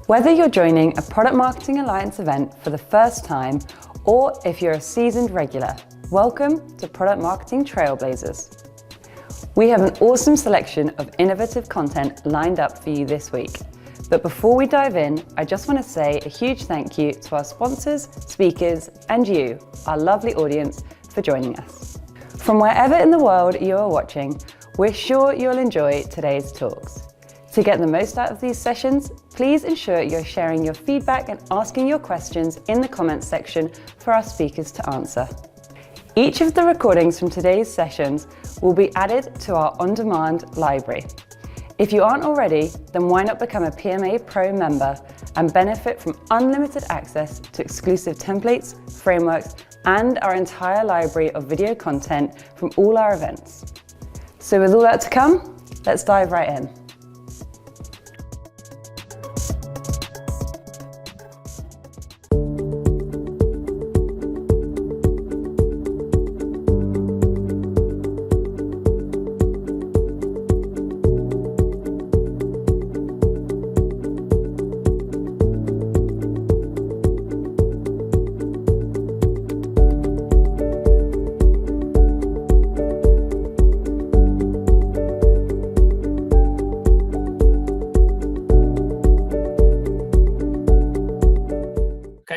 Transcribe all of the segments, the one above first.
Whether you're joining a Product Marketing Alliance event for the first time, or if you're a seasoned regular, welcome to Product Marketing Trailblazers. We have an awesome selection of innovative content lined up for you this week. But before we dive in, I just want to say a huge thank you to our sponsors, speakers, and you, our lovely audience, for joining us. From wherever in the world you are watching, we're sure you'll enjoy today's talks. To get the most out of these sessions, please ensure you're sharing your feedback and asking your questions in the comments section for our speakers to answer. Each of the recordings from today's sessions will be added to our on-demand library. If you aren't already, then why not become a PMA Pro member and benefit from unlimited access to exclusive templates, frameworks, and our entire library of video content from all our events. So with all that to come, let's dive right in.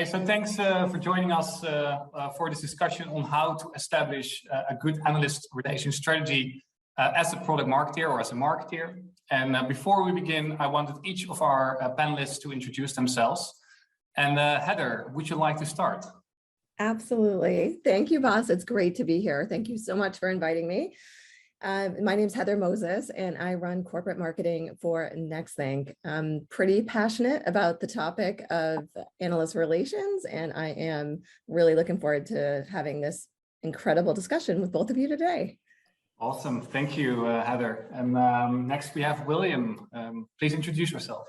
So thanks for joining us for this discussion on how to establish a good analyst relation strategy as a product marketer or as a marketer. And before we begin, I wanted each of our panelists to introduce themselves. And Heather, would you like to start? Absolutely. Thank you, Bas. It's great to be here. Thank you so much for inviting me. My name is Heather Moses, and I run corporate marketing for NextThink. I'm pretty passionate about the topic of analyst relations, and I am really looking forward to having this incredible discussion with both of you today. Awesome. Thank you, Heather. And next we have William. Please introduce yourself.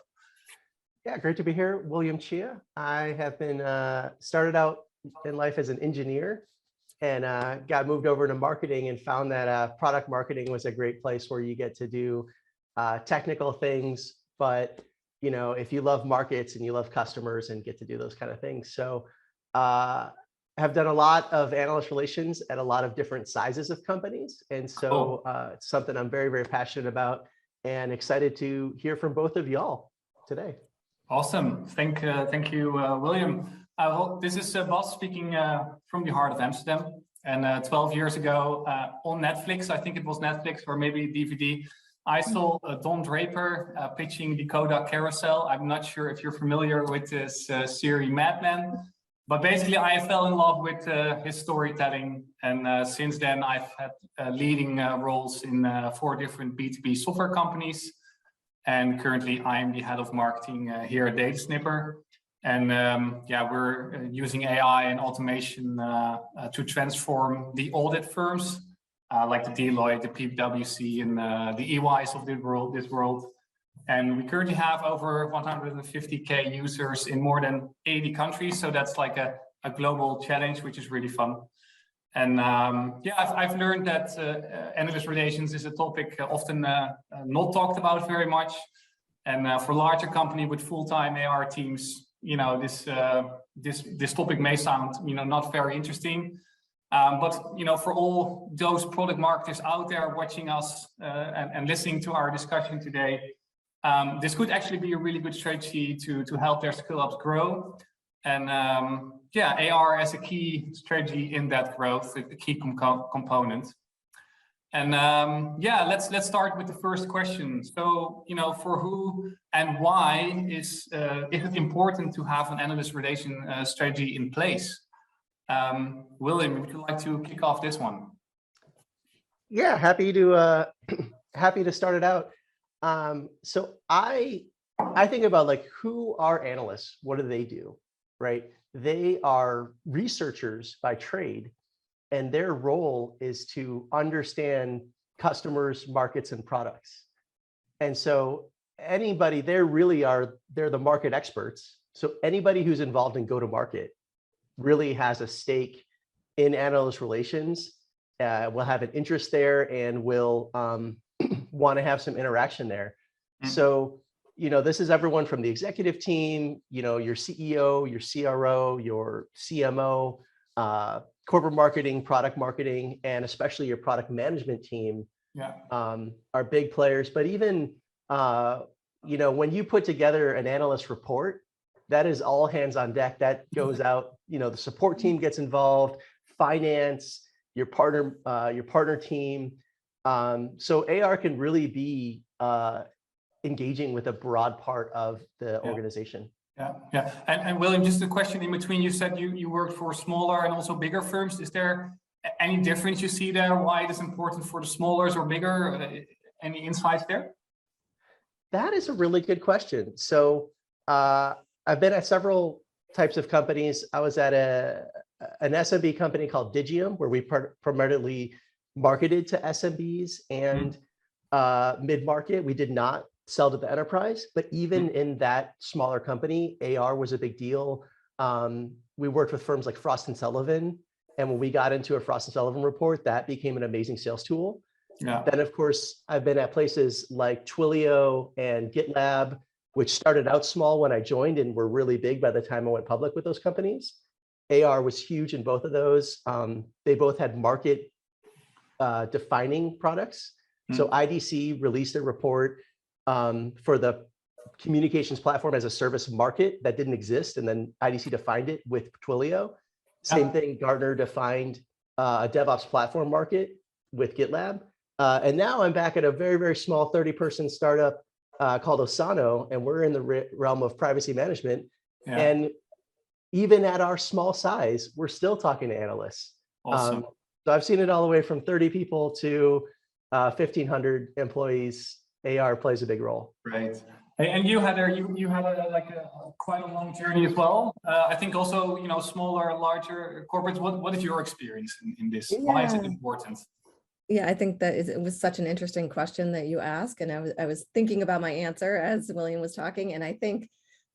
Yeah, great to be here. William Chia. I have been started out in life as an engineer, and got moved over to marketing and found that product marketing was a great place where you get to do technical things, but you know, if you love markets and you love customers and get to do those kind of things. So have done a lot of analyst relations at a lot of different sizes of companies. And so it's something I'm very, very passionate about and excited to hear from both of y'all today. Awesome. Thank you, William. This is Bas speaking from the heart of Amsterdam. And 12 years ago on Netflix, I think it was Netflix or maybe DVD, I saw Don Draper pitching the Kodak carousel. I'm not sure if you're familiar with this series Mad Men, but basically I fell in love with his storytelling. And since then I've had leading roles in 4 different B2B software companies. And currently I am the head of marketing here at Data Snipper. And yeah, we're using AI and automation to transform the audit firms like the Deloitte, the PwC, and the EYs of this world. And we currently have over 150K users in more than 80 countries. So that's like a global challenge, which is really fun. And yeah, I've learned that analyst relations is a topic often not talked about very much. And for larger company with full-time AR teams, you know, this topic may sound, you know, not very interesting, but you know, for all those product marketers out there watching us and listening to our discussion today, this could actually be a really good strategy to help their skill ups grow. And yeah, AR as a key strategy in that growth, a key component. And yeah, let's start with the first question. So, you know, for who and why is it important to have an analyst relation strategy in place? William, would you like to kick off this one? Yeah, happy to start it out. So I think about like, who are analysts? What do they do, right? They are researchers by trade. And their role is to understand customers, markets, and products. And so anybody, they're the market experts. So anybody who's involved in go-to-market really has a stake in analyst relations, will have an interest there and will want to have some interaction there. So this is everyone from the executive team, your CEO, your CRO, your CMO, corporate marketing, product marketing, and especially your product management team are big players. But even, when you put together an analyst report, that is all hands on deck. That goes out, the support team gets involved, finance, your partner team. So AR can really be engaging with a broad part of the organization. Yeah. And William, just a question in between. You said you worked for smaller and also bigger firms. Is there any difference you see there? Why it is important for the smallers or bigger? Any insights there? That is a really good question. So I've been at several types of companies. I was at an SMB company called Digium, where we primarily marketed to SMBs and mid-market. We did not sell to the enterprise, but even in that smaller company, AR was a big deal. We worked with firms like Frost & Sullivan. And when we got into a Frost & Sullivan report, that became an amazing sales tool. Yeah. Then, of course, I've been at places like Twilio and GitLab, which started out small when I joined and were really big by the time I went public with those companies. AR was huge in both of those. They both had market defining products. So IDC released a report for the communications platform as a service market that didn't exist. And then IDC defined it with Twilio. Same thing, Gartner defined a DevOps platform market with GitLab. And now I'm back at a very, very small 30-person startup called Osano, and we're in the realm of privacy management. And even at our small size, we're still talking to analysts. Awesome. So I've seen it all the way from 30 people to 1,500 employees. AR plays a big role. Great. And you had quite a long journey as well. I think also, smaller, larger corporates. What is your experience in this? Why is it important? Yeah, I think that it was such an interesting question that you asked, and I was thinking about my answer as William was talking. And I think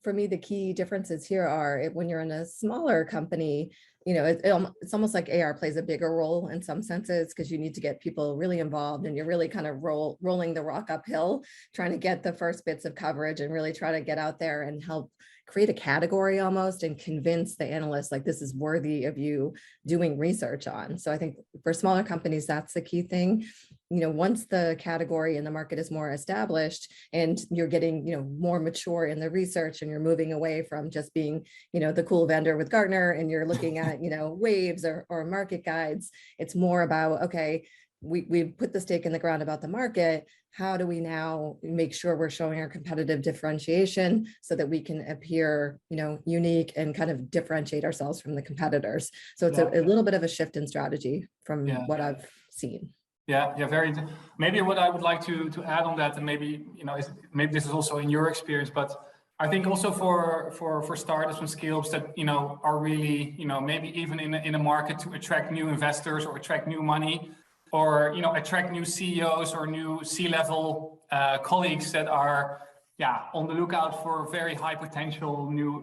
for me, the key differences here are when you're in a smaller company, it's almost like AR plays a bigger role in some senses, because you need to get people really involved, and you're really kind of rolling the rock uphill, trying to get the first bits of coverage and really try to get out there and help create a category almost and convince the analysts like this is worthy of you doing research on. So I think for smaller companies, that's the key thing. Once the category in the market is more established and you're getting, more mature in the research, and you're moving away from just being, the cool vendor with Gartner, and you're looking at, waves or market guides, it's more about, okay, we've put the stake in the ground about the market. How do we now make sure we're showing our competitive differentiation so that we can appear, unique and kind of differentiate ourselves from the competitors? So it's a little bit of a shift in strategy from what I've seen. Yeah, very. Maybe what I would like to add on that, and maybe maybe this is also in your experience, but I think also for startups and scale-ups that are really maybe even in a market to attract new investors or attract new money, or attract new CEOs or new C-level colleagues that are on the lookout for very high potential new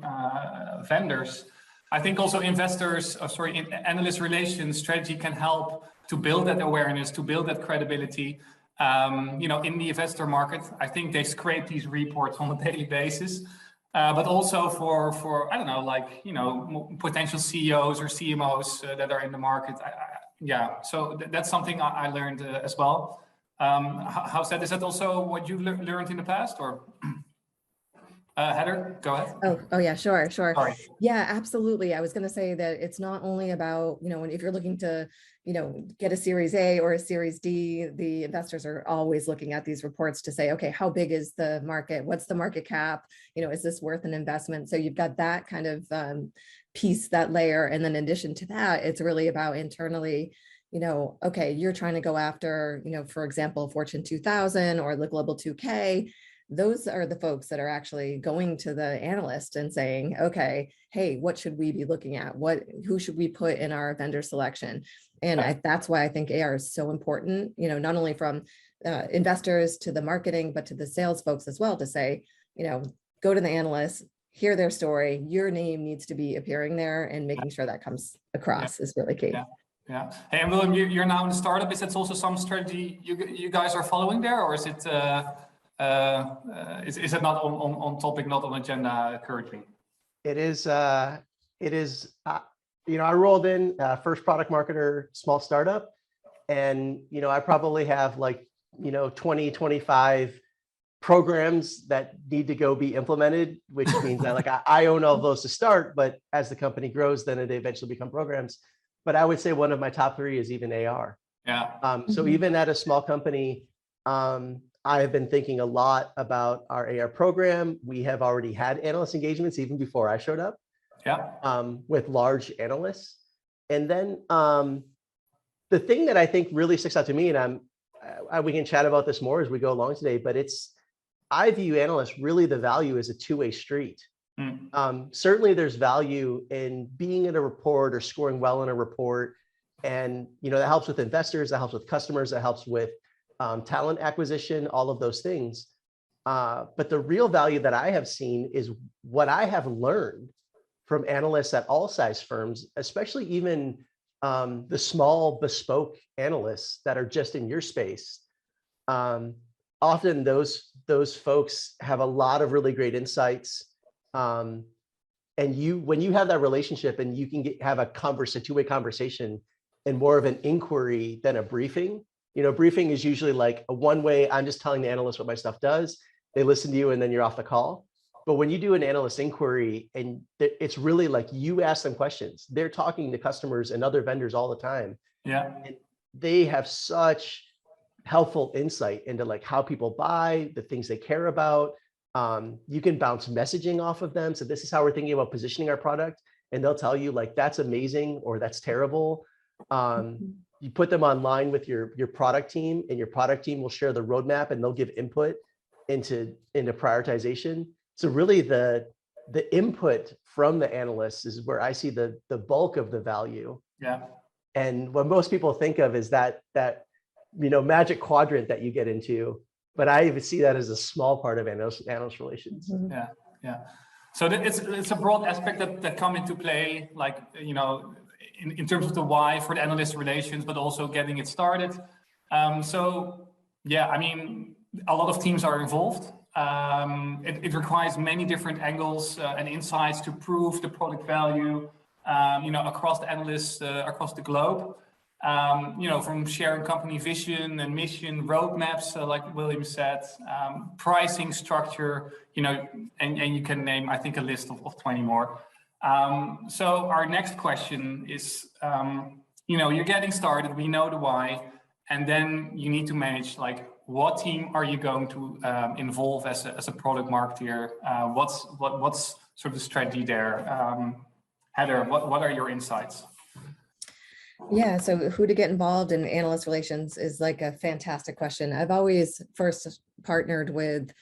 vendors. I think also analyst relations strategy can help to build that awareness, to build that credibility. In the investor market, I think they scrape these reports on a daily basis. But also for I don't know, potential CEOs or CMOs that are in the market. So that's something I learned as well. How's that? Is that also what you learned in the past, or? Heather, go ahead. Oh yeah, sure. Sorry. Yeah, absolutely. I was going to say that it's not only about, if you're looking to, get a Series A or a Series D, the investors are always looking at these reports to say, okay, how big is the market? What's the market cap? Is this worth an investment? So you've got that kind of piece, that layer. And then in addition to that, it's really about internally, okay, you're trying to go after, for example, Fortune 2000 or the Global 2K. Those are the folks that are actually going to the analyst and saying, okay, hey, what should we be looking at? Who should we put in our vendor selection? And that's why I think AR is so important, not only from investors to the marketing, but to the sales folks as well, to say, go to the analyst, hear their story, your name needs to be appearing there, and making sure that comes across is really key. Yeah. Hey, and William, you're now in a startup. Is that also some strategy you guys are following there, or is it Is it not on topic, not on agenda currently? It is. I rolled in first product marketer, small startup, and I probably have like 20, 25 programs that need to go be implemented, which means that like I own all those to start, but as the company grows, then they eventually become programs. But I would say one of my top three is even AR. Yeah. So even at a small company, I have been thinking a lot about our AR program. We have already had analyst engagements even before I showed up. Yeah. With large analysts. And then the thing that I think really sticks out to me, and we can chat about this more as we go along today, but I view analysts, really the value is a two-way street. Certainly there's value in being in a report or scoring well in a report. And that helps with investors, that helps with customers, that helps with talent acquisition, all of those things. But the real value that I have seen is what I have learned from analysts at all size firms, especially even the small bespoke analysts that are just in your space. Often those folks have a lot of really great insights. And when you have that relationship and you can have a two-way conversation and more of an inquiry than a briefing. Briefing is usually like a one-way, I'm just telling the analyst what my stuff does. They listen to you and then you're off the call. But when you do an analyst inquiry and it's really like you ask them questions, they're talking to customers and other vendors all the time. Yeah. And they have such helpful insight into like how people buy, the things they care about. You can bounce messaging off of them. So this is how we're thinking about positioning our product. And they'll tell you like, that's amazing or that's terrible. You put them online with your product team, and your product team will share the roadmap and they'll give input into prioritization. So really the input from the analysts is where I see the bulk of the value. Yeah. And what most people think of is that magic quadrant that you get into, but I even see that as a small part of analyst relations. Yeah. Yeah. So it's a broad aspect that come into play, like, in terms of the why for the analyst relations, but also getting it started. So yeah, I mean, a lot of teams are involved. It requires many different angles and insights to prove the product value, across the analysts, across the globe. From sharing company vision and mission, roadmaps, like William said, pricing structure, and you can name, I think, a list of 20 more. So our next question is, you're getting started, we know the why, and then you need to manage, like, what team are you going to involve as a product marketer? What's sort of the strategy there? Heather, what are your insights? Yeah, so who to get involved in analyst relations is like a fantastic question. I've always first partnered with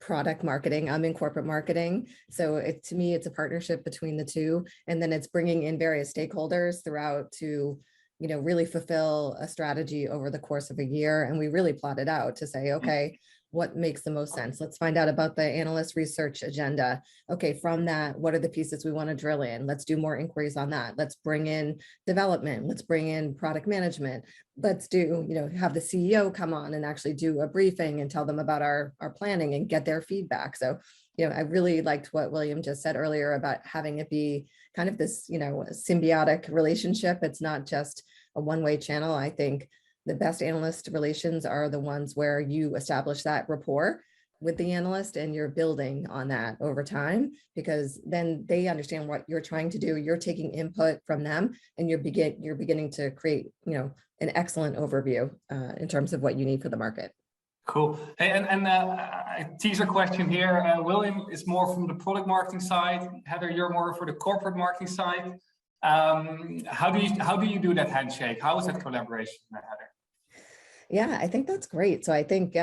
product marketing. I'm in corporate marketing. So to me, it's a partnership between the two. And then it's bringing in various stakeholders throughout to, really fulfill a strategy over the course of a year. And we really plot it out to say, okay, what makes the most sense? Let's find out about the analyst research agenda. Okay, from that, what are the pieces we want to drill in? Let's do more inquiries on that. Let's bring in development. Let's bring in product management. Let's do, have the CEO come on and actually do a briefing and tell them about our planning and get their feedback. So, I really liked what William just said earlier about having it be kind of this, symbiotic relationship. It's not just a one-way channel. I think the best analyst relations are the ones where you establish that rapport with the analyst and you're building on that over time, because then they understand what you're trying to do. You're taking input from them and you're beginning to create, an excellent overview in terms of what you need for the market. Cool. Hey, and a teaser question here. William is more from the product marketing side. Heather, you're more for the corporate marketing side. How do you do that handshake? How is that collaboration, Heather? Yeah, I think that's great. So I think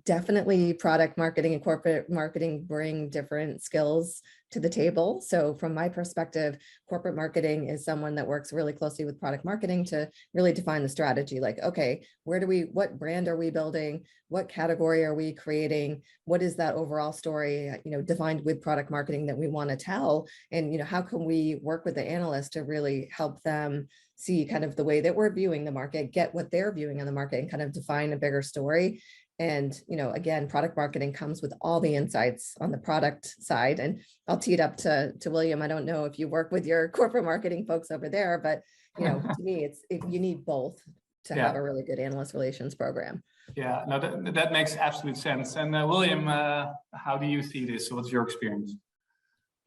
definitely product marketing and corporate marketing bring different skills to the table. So from my perspective, corporate marketing is someone that works really closely with product marketing to really define the strategy. Like, okay, what brand are we building? What category are we creating? What is that overall story, defined with product marketing that we want to tell? And, how can we work with the analyst to really help them see kind of the way that we're viewing the market, get what they're viewing in the market and kind of define a bigger story. And, again, product marketing comes with all the insights on the product side. And I'll tee it up to William. I don't know if you work with your corporate marketing folks over there, but, to me, you need both to have a really good analyst relations program. Yeah, no, that makes absolute sense. And William, how do you see this? What's your experience?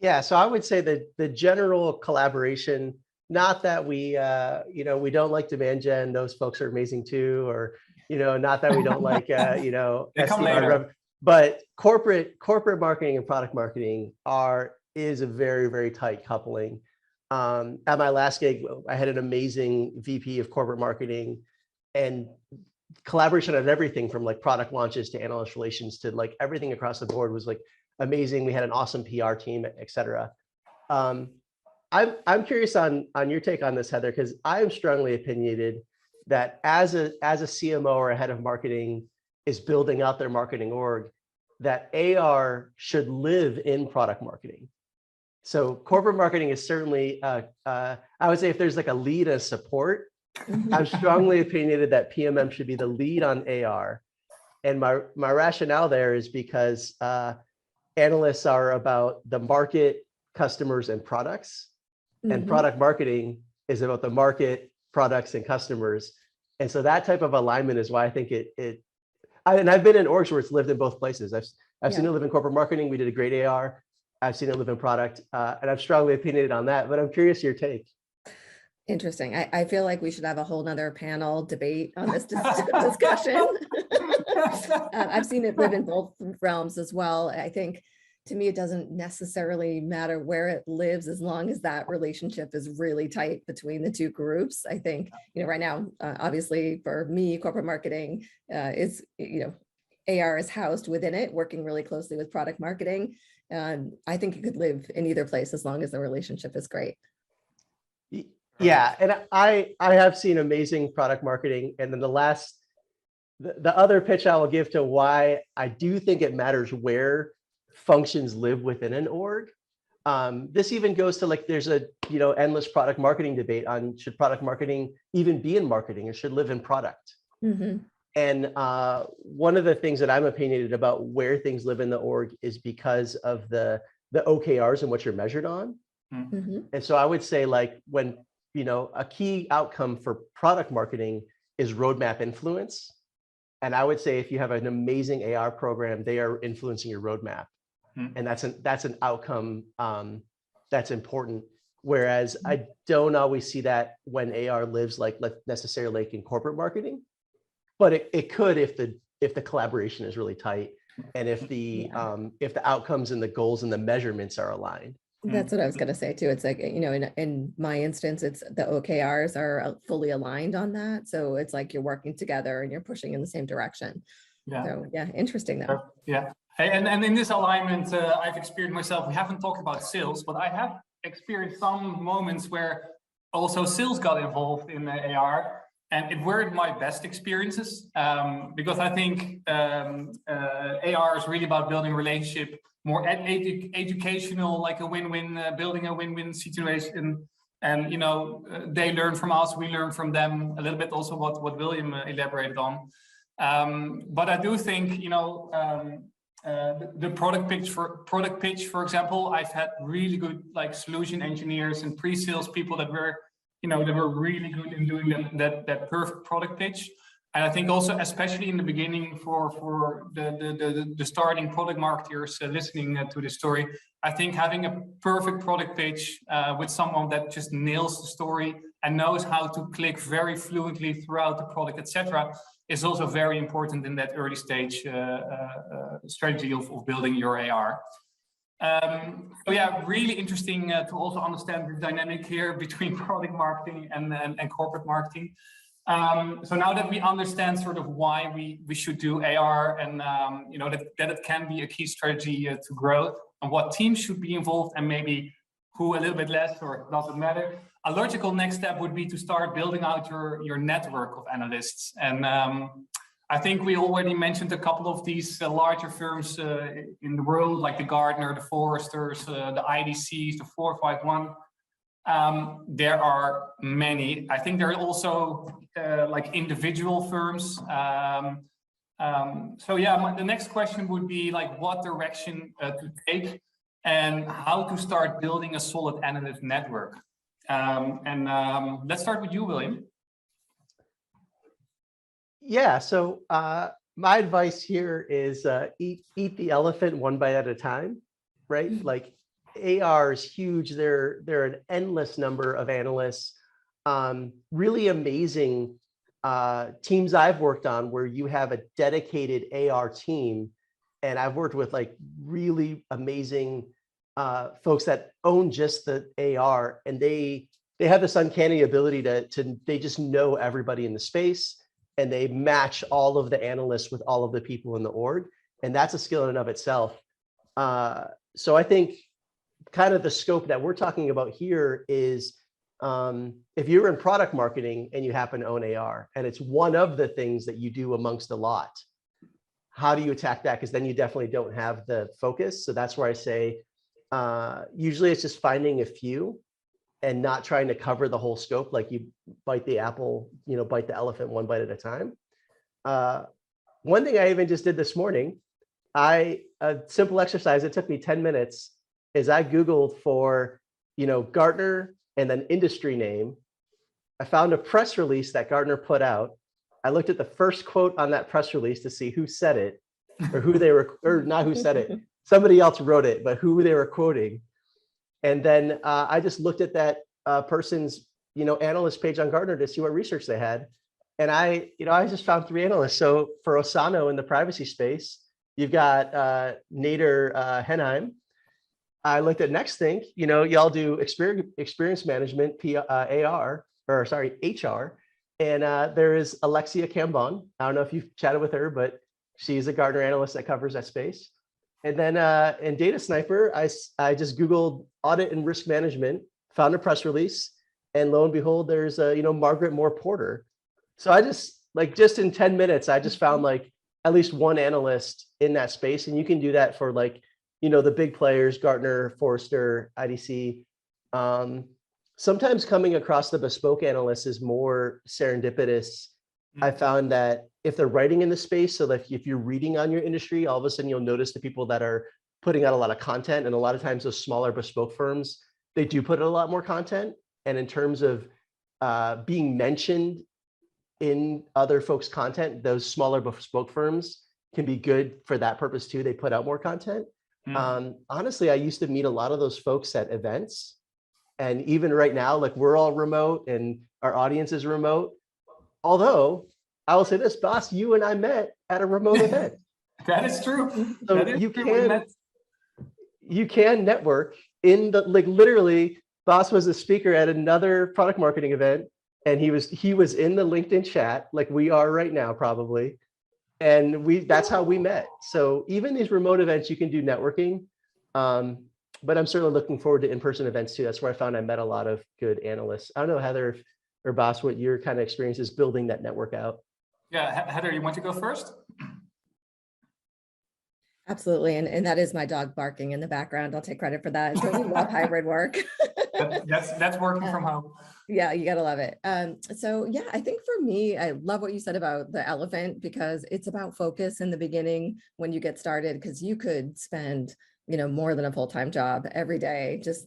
Yeah, so I would say that the general collaboration, not that we we don't like demand gen, those folks are amazing too, or not that we don't like SDR, but corporate marketing and product marketing is a very, very tight coupling. At my last gig, I had an amazing VP of corporate marketing, and collaboration on everything from like product launches to analyst relations to like everything across the board was like amazing. We had an awesome PR team, et cetera. I'm curious on your take on this, Heather, because I am strongly opinionated that as a CMO or a head of marketing is building out their marketing org, that AR should live in product marketing. So corporate marketing is certainly, I would say if there's like a lead and support, I'm strongly opinionated that PMM should be the lead on AR. And my rationale there is because analysts are about the market, customers, and products. And product marketing is about the market, products, and customers. And so that type of alignment is why I think and I've been in orgs where it's lived in both places. I've seen it live in corporate marketing. We did a great AR. I've seen it live in product, and I'm strongly opinionated on that, but I'm curious your take. Interesting. I feel like we should have a whole nother panel debate on this discussion. I've seen it live in both realms as well. I think, to me, it doesn't necessarily matter where it lives as long as that relationship is really tight between the two groups. I think, right now, obviously for me, corporate marketing is, AR is housed within it, working really closely with product marketing. I think it could live in either place as long as the relationship is great. Yeah, and I have seen amazing product marketing. And then the other pitch I will give to why I do think it matters where functions live within an org. This even goes to like, there's a endless product marketing debate on should product marketing even be in marketing or should live in product. And one of the things that I'm opinionated about where things live in the org is because of the OKRs and what you're measured on. And so I would say like when a key outcome for product marketing is roadmap influence. And I would say if you have an amazing AR program, they are influencing your roadmap. And that's an outcome that's important. Whereas I don't always see that when AR lives like necessarily like in corporate marketing, but it could if the collaboration is really tight and if the outcomes and the goals and the measurements are aligned. That's what I was going to say too. It's like, in my instance, it's the OKRs are fully aligned on that. So it's like you're working together and you're pushing in the same direction. Yeah. So yeah, interesting though. Yeah. And in this alignment, I've experienced myself, we haven't talked about sales, but I have experienced some moments where also sales got involved in AR, and it weren't my best experiences because I think AR is really about building relationship, more educational, like a win-win, building a win-win situation. And, they learn from us, we learn from them a little bit, also what William elaborated on. But I do think, the product pitch, for example, I've had really good like solution engineers and pre-sales people that were, that were really good in doing that perfect product pitch. And I think also, especially in the beginning for the starting product marketers listening to this story, I think having a perfect product pitch with someone that just nails the story and knows how to click very fluently throughout the product, etc., is also very important in that early stage strategy of building your AR. So yeah, really interesting to also understand the dynamic here between product marketing and corporate marketing. So now that we understand sort of why we should do AR and that it can be a key strategy to growth and what teams should be involved and maybe who a little bit less, or it doesn't matter. A logical next step would be to start building out your network of analysts. And I think we already mentioned a couple of these larger firms in the world, like the Gartner, the Forresters, the IDCs, the 451. There are many. I think there are also like individual firms So yeah, the next question would be like what direction to take and how to start building a solid analyst network. Let's start with you, William. Yeah, so my advice here is eat the elephant one bite at a time, right? Like AR is huge. There are an endless number of analysts, really amazing teams I've worked on where you have a dedicated AR team. And I've worked with like really amazing folks that own just the AR, and they have this uncanny ability to they just know everybody in the space, and they match all of the analysts with all of the people in the org. And that's a skill in and of itself. So I think kind of the scope that we're talking about here is if you're in product marketing and you happen to own AR, and it's one of the things that you do amongst a lot, how do you attack that? Because then you definitely don't have the focus. So that's where I say, usually it's just finding a few and not trying to cover the whole scope. Like you bite the apple, bite the elephant one bite at a time. One thing I even just did this morning, a simple exercise, it took me 10 minutes, is I Googled for, Gartner and then industry name. I found a press release that Gartner put out. I looked at the first quote on that press release to see who said it, or who they were, or not who said it. Somebody else wrote it, but who they were quoting. And then I just looked at that person's, analyst page on Gartner to see what research they had. And I just found 3 analysts. So for Osano in the privacy space, you've got Nader Henheim. I looked at NextThink, y'all do experience management, HR. And there is Alexia Cambon. I don't know if you've chatted with her, but she's a Gartner analyst that covers that space. And then in Data Sniper, I just Googled audit and risk management, found a press release, and lo and behold, there's Margaret Moore Porter. So I just in 10 minutes, I just found like at least one analyst in that space. And you can do that for like, the big players, Gartner, Forrester, IDC. Sometimes coming across the bespoke analysts is more serendipitous. I found that if they're writing in the space, so that if you're reading on your industry, all of a sudden you'll notice the people that are putting out a lot of content. And a lot of times those smaller bespoke firms, they do put out a lot more content. And in terms of being mentioned in other folks' content, those smaller bespoke firms can be good for that purpose too. They put out more content. Honestly, I used to meet a lot of those folks at events. And even right now, like we're all remote and our audience is remote. Although I will say this, Boss, you and I met at a remote event. That is true. So that is you true. you can network in the, like literally, Boss was a speaker at another product marketing event, and he was in the LinkedIn chat like we are right now probably. And that's how we met. So even these remote events, you can do networking. But I'm certainly looking forward to in-person events too. That's where I found I met a lot of good analysts. I don't know, Heather or Boss, what your kind of experience is building that network out. Yeah, Heather, you want to go first? Absolutely. And that is my dog barking in the background. I'll take credit for that. So we love hybrid work. That's working from home. Yeah, you gotta love it. So yeah, I think for me, I love what you said about the elephant, because it's about focus in the beginning when you get started, because you could spend more than a full-time job every day, just,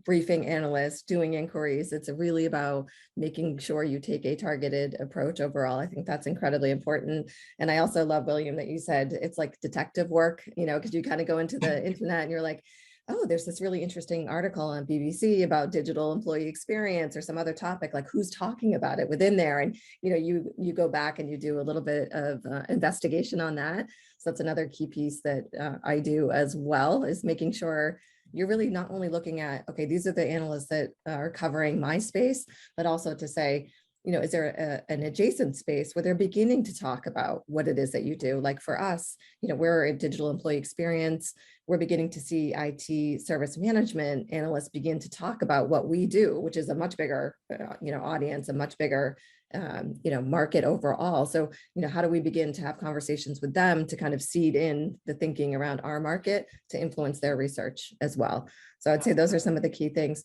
briefing analysts, doing inquiries. It's really about making sure you take a targeted approach overall. I think that's incredibly important. And I also love, William, that you said it's like detective work, because you kind of go into the internet and you're like, oh, there's this really interesting article on BBC about digital employee experience or some other topic, like who's talking about it within there. And, you go back and you do a little bit of investigation on that. So that's another key piece that I do as well, is making sure you're really not only looking at, okay, these are the analysts that are covering my space, but also to say, is there an adjacent space where they're beginning to talk about what it is that you do? Like for us, we're in digital employee experience. We're beginning to see IT service management analysts begin to talk about what we do, which is a much bigger, audience, a much bigger, market overall. So, how do we begin to have conversations with them to kind of seed in the thinking around our market to influence their research as well? So I'd say those are some of the key things.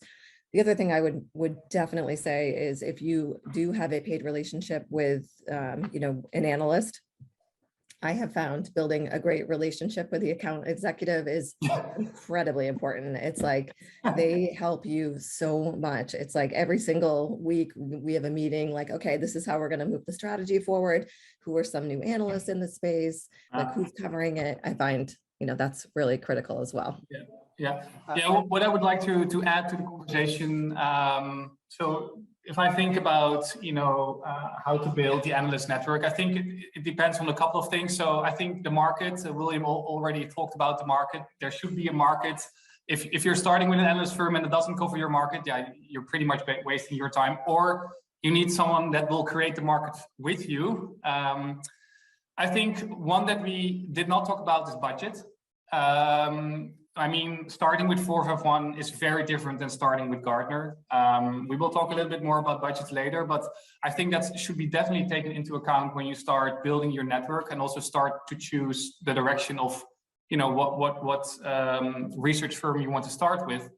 The other thing I would definitely say is if you do have a paid relationship with, an analyst, I have found building a great relationship with the account executive is incredibly important. It's like they help you so much. It's like every single week we have a meeting like, okay, this is how we're going to move the strategy forward. Who are some new analysts in the space? Like who's covering it? I find, that's really critical as well. Yeah. What I would like to add to the conversation. So if I think about, how to build the analyst network, I think it depends on a couple of things. So I think the market, William already talked about the market. There should be a market. If you're starting with an analyst firm and it doesn't cover your market, you're pretty much wasting your time. Or you need someone that will create the market with you. I think one that we did not talk about is budget. Starting with 451 is very different than starting with Gartner. We will talk a little bit more about budgets later, but I think that should be definitely taken into account when you start building your network and also start to choose the direction of, what research firm you want to start with.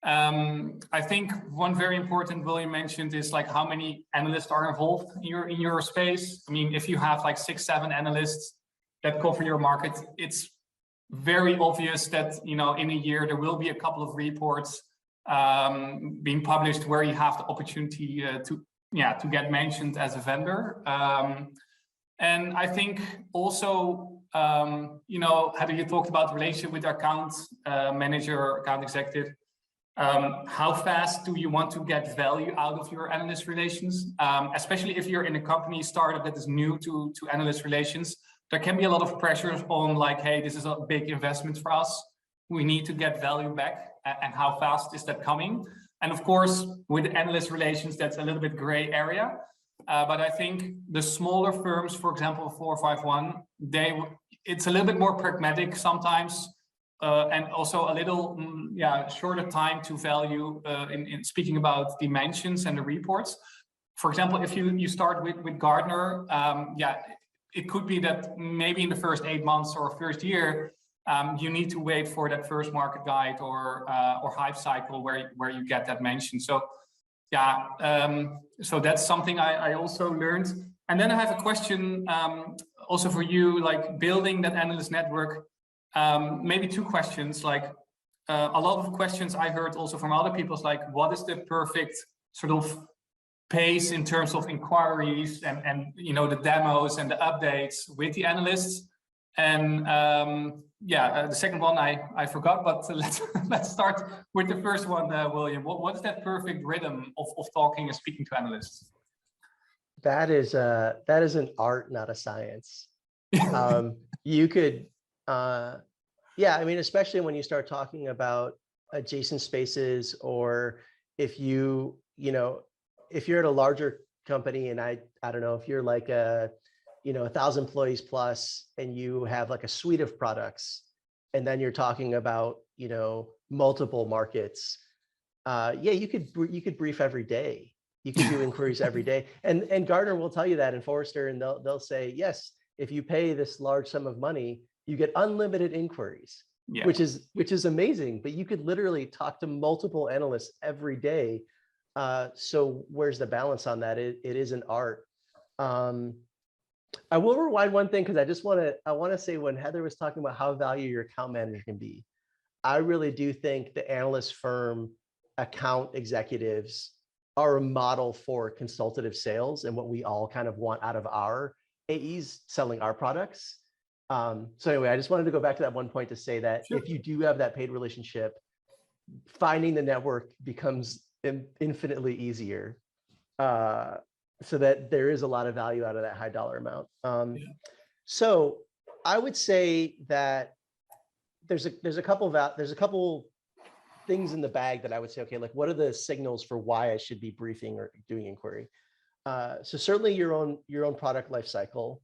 I think one very important William mentioned is like how many analysts are involved in your space. If you have like 6-7 analysts that cover your market, it's very obvious that in a year there will be a couple of reports being published where you have the opportunity to get mentioned as a vendor. And I think also Heather, you talked about the relationship with the account manager, account executive. How fast do you want to get value out of your analyst relations, especially if you're in a company startup that is new to analyst relations? There can be a lot of pressures on like, hey, this is a big investment for us. We need to get value back. And how fast is that coming? And of course, with analyst relations, that's a little bit gray area. But I think the smaller firms, for example, 451, it's a little bit more pragmatic sometimes. And also a little shorter time to value in speaking about dimensions and the reports. For example, if you start with Gartner, it could be that maybe in the first 8 months or first year, you need to wait for that first market guide or hype cycle where you get that mention. So so that's something I also learned. And then I have a question also for you, like building that analyst network. Maybe 2 questions. Like a lot of questions I heard also from other people is like, what is the perfect sort of pace in terms of inquiries and the demos and the updates with the analysts? And the second one I forgot, but let's start with the first one, William. What is that perfect rhythm of talking and speaking to analysts? That is an art, not a science. You could especially when you start talking about adjacent spaces, or if if you're at a larger company, and I don't know, if you're like 1,000 employees plus, and you have like a suite of products, and then you're talking about multiple markets, you could brief every day. You can do inquiries every day, and Gartner will tell you that, and Forrester, and they'll say, yes, if you pay this large sum of money, you get unlimited inquiries, which is amazing. But you could literally talk to multiple analysts every day. So where's the balance on that? It is an art. I will rewind one thing, because I want to say, when Heather was talking about how valuable your account manager can be, I really do think the analyst firm account executives are a model for consultative sales and what we all kind of want out of our AEs selling our products. So anyway, I just wanted to go back to that one point to say that if you do have that paid relationship, finding the network becomes infinitely easier, so that there is a lot of value out of that high dollar amount. So I would say that there's a couple things in the bag that I would say, okay, like what are the signals for why I should be briefing or doing inquiry? So certainly your own product life cycle.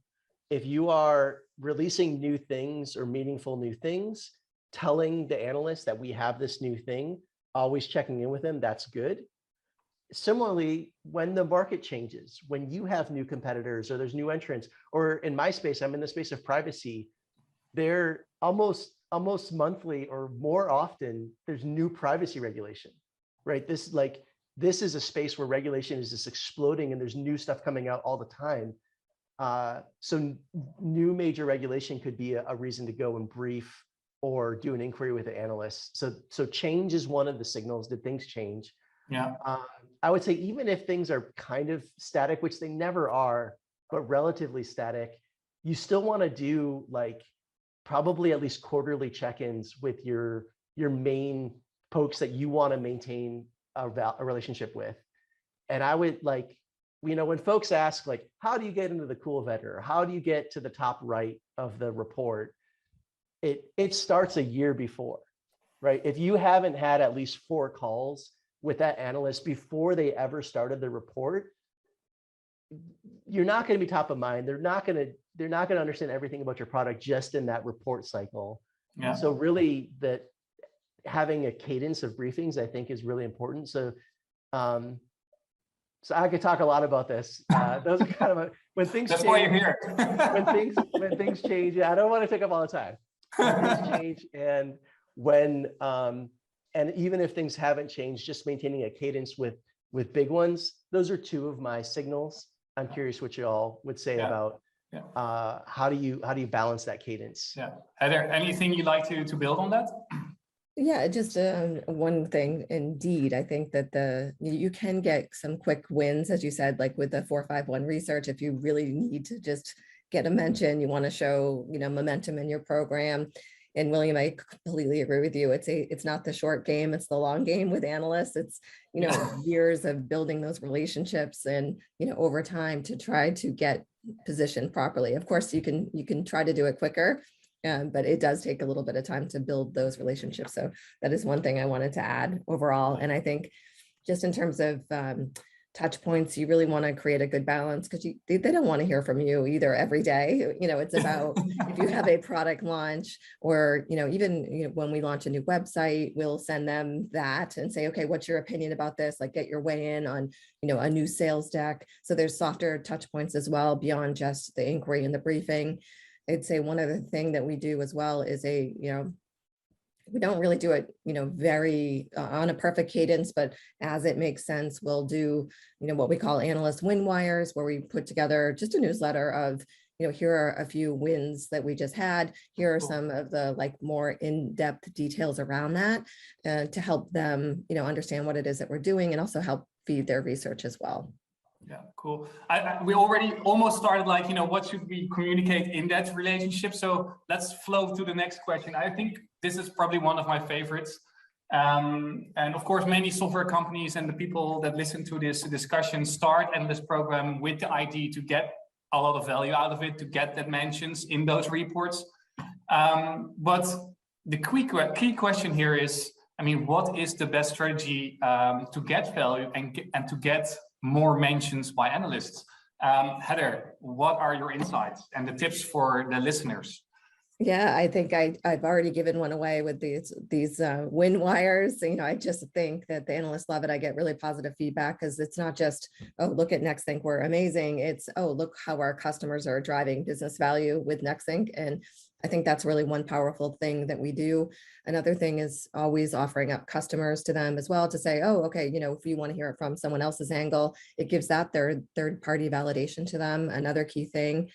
If you are releasing new things or meaningful new things, telling the analyst that we have this new thing, always checking in with them, that's good. Similarly, when the market changes, when you have new competitors or there's new entrants, or in my space, I'm in the space of privacy, they're almost monthly or more often, there's new privacy regulation, right? This is a space where regulation is just exploding and there's new stuff coming out all the time. So new major regulation could be a reason to go and brief or do an inquiry with the analyst. So change is one of the signals. Did things change? Yeah. I would say even if things are kind of static, which they never are, but relatively static, you still want to do like probably at least quarterly check-ins with your main folks that you want to maintain a relationship with. And I would like, when folks ask like, how do you get into the cool vendor? How do you get to the top right of the report? It starts a year before, right? If you haven't had at least 4 calls with that analyst before they ever started the report, you're not going to be top of mind. They're not going to understand everything about your product just in that report cycle. Yeah. So really that having a cadence of briefings, I think, is really important. So so I could talk a lot about this. Those are kind of when things That's change. why you're here. when things change. Yeah, I don't want to take up all the time. When things change, and when and even if things haven't changed, just maintaining a cadence with big ones. Those are 2 of my signals. I'm curious what you all would say about how do you balance that cadence? Yeah. Heather, anything you'd like to build on that? Yeah, just one thing. Indeed, I think that you can get some quick wins, as you said, like with the 451 research. If you really need to just get a mention, you want to show momentum in your program. And William, I completely agree with you. It's not the short game; it's the long game with analysts. It's years of building those relationships, and over time to try to get positioned properly. Of course, you can try to do it quicker. But it does take a little bit of time to build those relationships. So that is one thing I wanted to add overall. And I think just in terms of touch points, you really want to create a good balance, because they don't want to hear from you either every day. It's about if you have a product launch, or even when we launch a new website, we'll send them that and say, okay, what's your opinion about this? Like, get your way in on a new sales deck. So there's softer touch points as well beyond just the inquiry and the briefing. I'd say one other thing that we do as well is we don't really do it, very on a perfect cadence, but as it makes sense, we'll do, what we call analyst win wires, where we put together just a newsletter of, here are a few wins that we just had. Here are some of the more in-depth details around that to help them, understand what it is that we're doing, and also help feed their research as well. Yeah, cool. We already almost started what should we communicate in that relationship? So let's flow to the next question. I think this is probably one of my favorites. And of course, many software companies and the people that listen to this discussion start this program with the idea to get a lot of value out of it, to get that mentions in those reports. But the key question here is, what is the best strategy to get value and to get more mentions by analysts? Heather, what are your insights and the tips for the listeners? Yeah, I think I've already given one away with these win wires. I just think that the analysts love it. I get really positive feedback, because it's not just, oh, look at NextThink, we're amazing. It's, oh, look how our customers are driving business value with NextThink. And I think that's really one powerful thing that we do. Another thing is always offering up customers to them as well, to say, oh, okay, if you want to hear it from someone else's angle, it gives that third-party validation to them. Another key thing.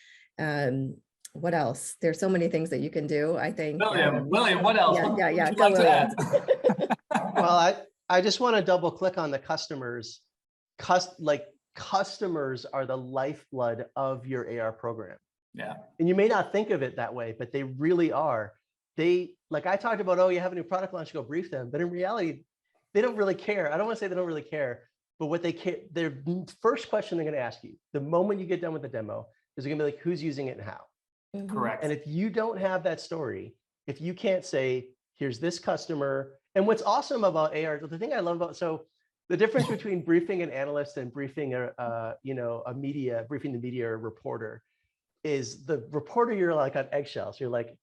What else? There's so many things that you can do, I think. William, what else? Yeah. Would you like to add? Well, I just want to double click on the customers. Customers are the lifeblood of your AR program. Yeah. And you may not think of it that way, but they really are. I talked about, oh, you have a new product launch, go brief them. But in reality, they don't really care. I don't want to say they don't really care, but what they care, their first question they're going to ask you the moment you get done with the demo is going to be like, who's using it and how? Correct. And if you don't have that story, if you can't say, here's this customer, and what's awesome about AR, the thing I love about, so the difference between briefing an analyst and briefing briefing the media or reporter is the reporter, you're like on eggshells. You're like,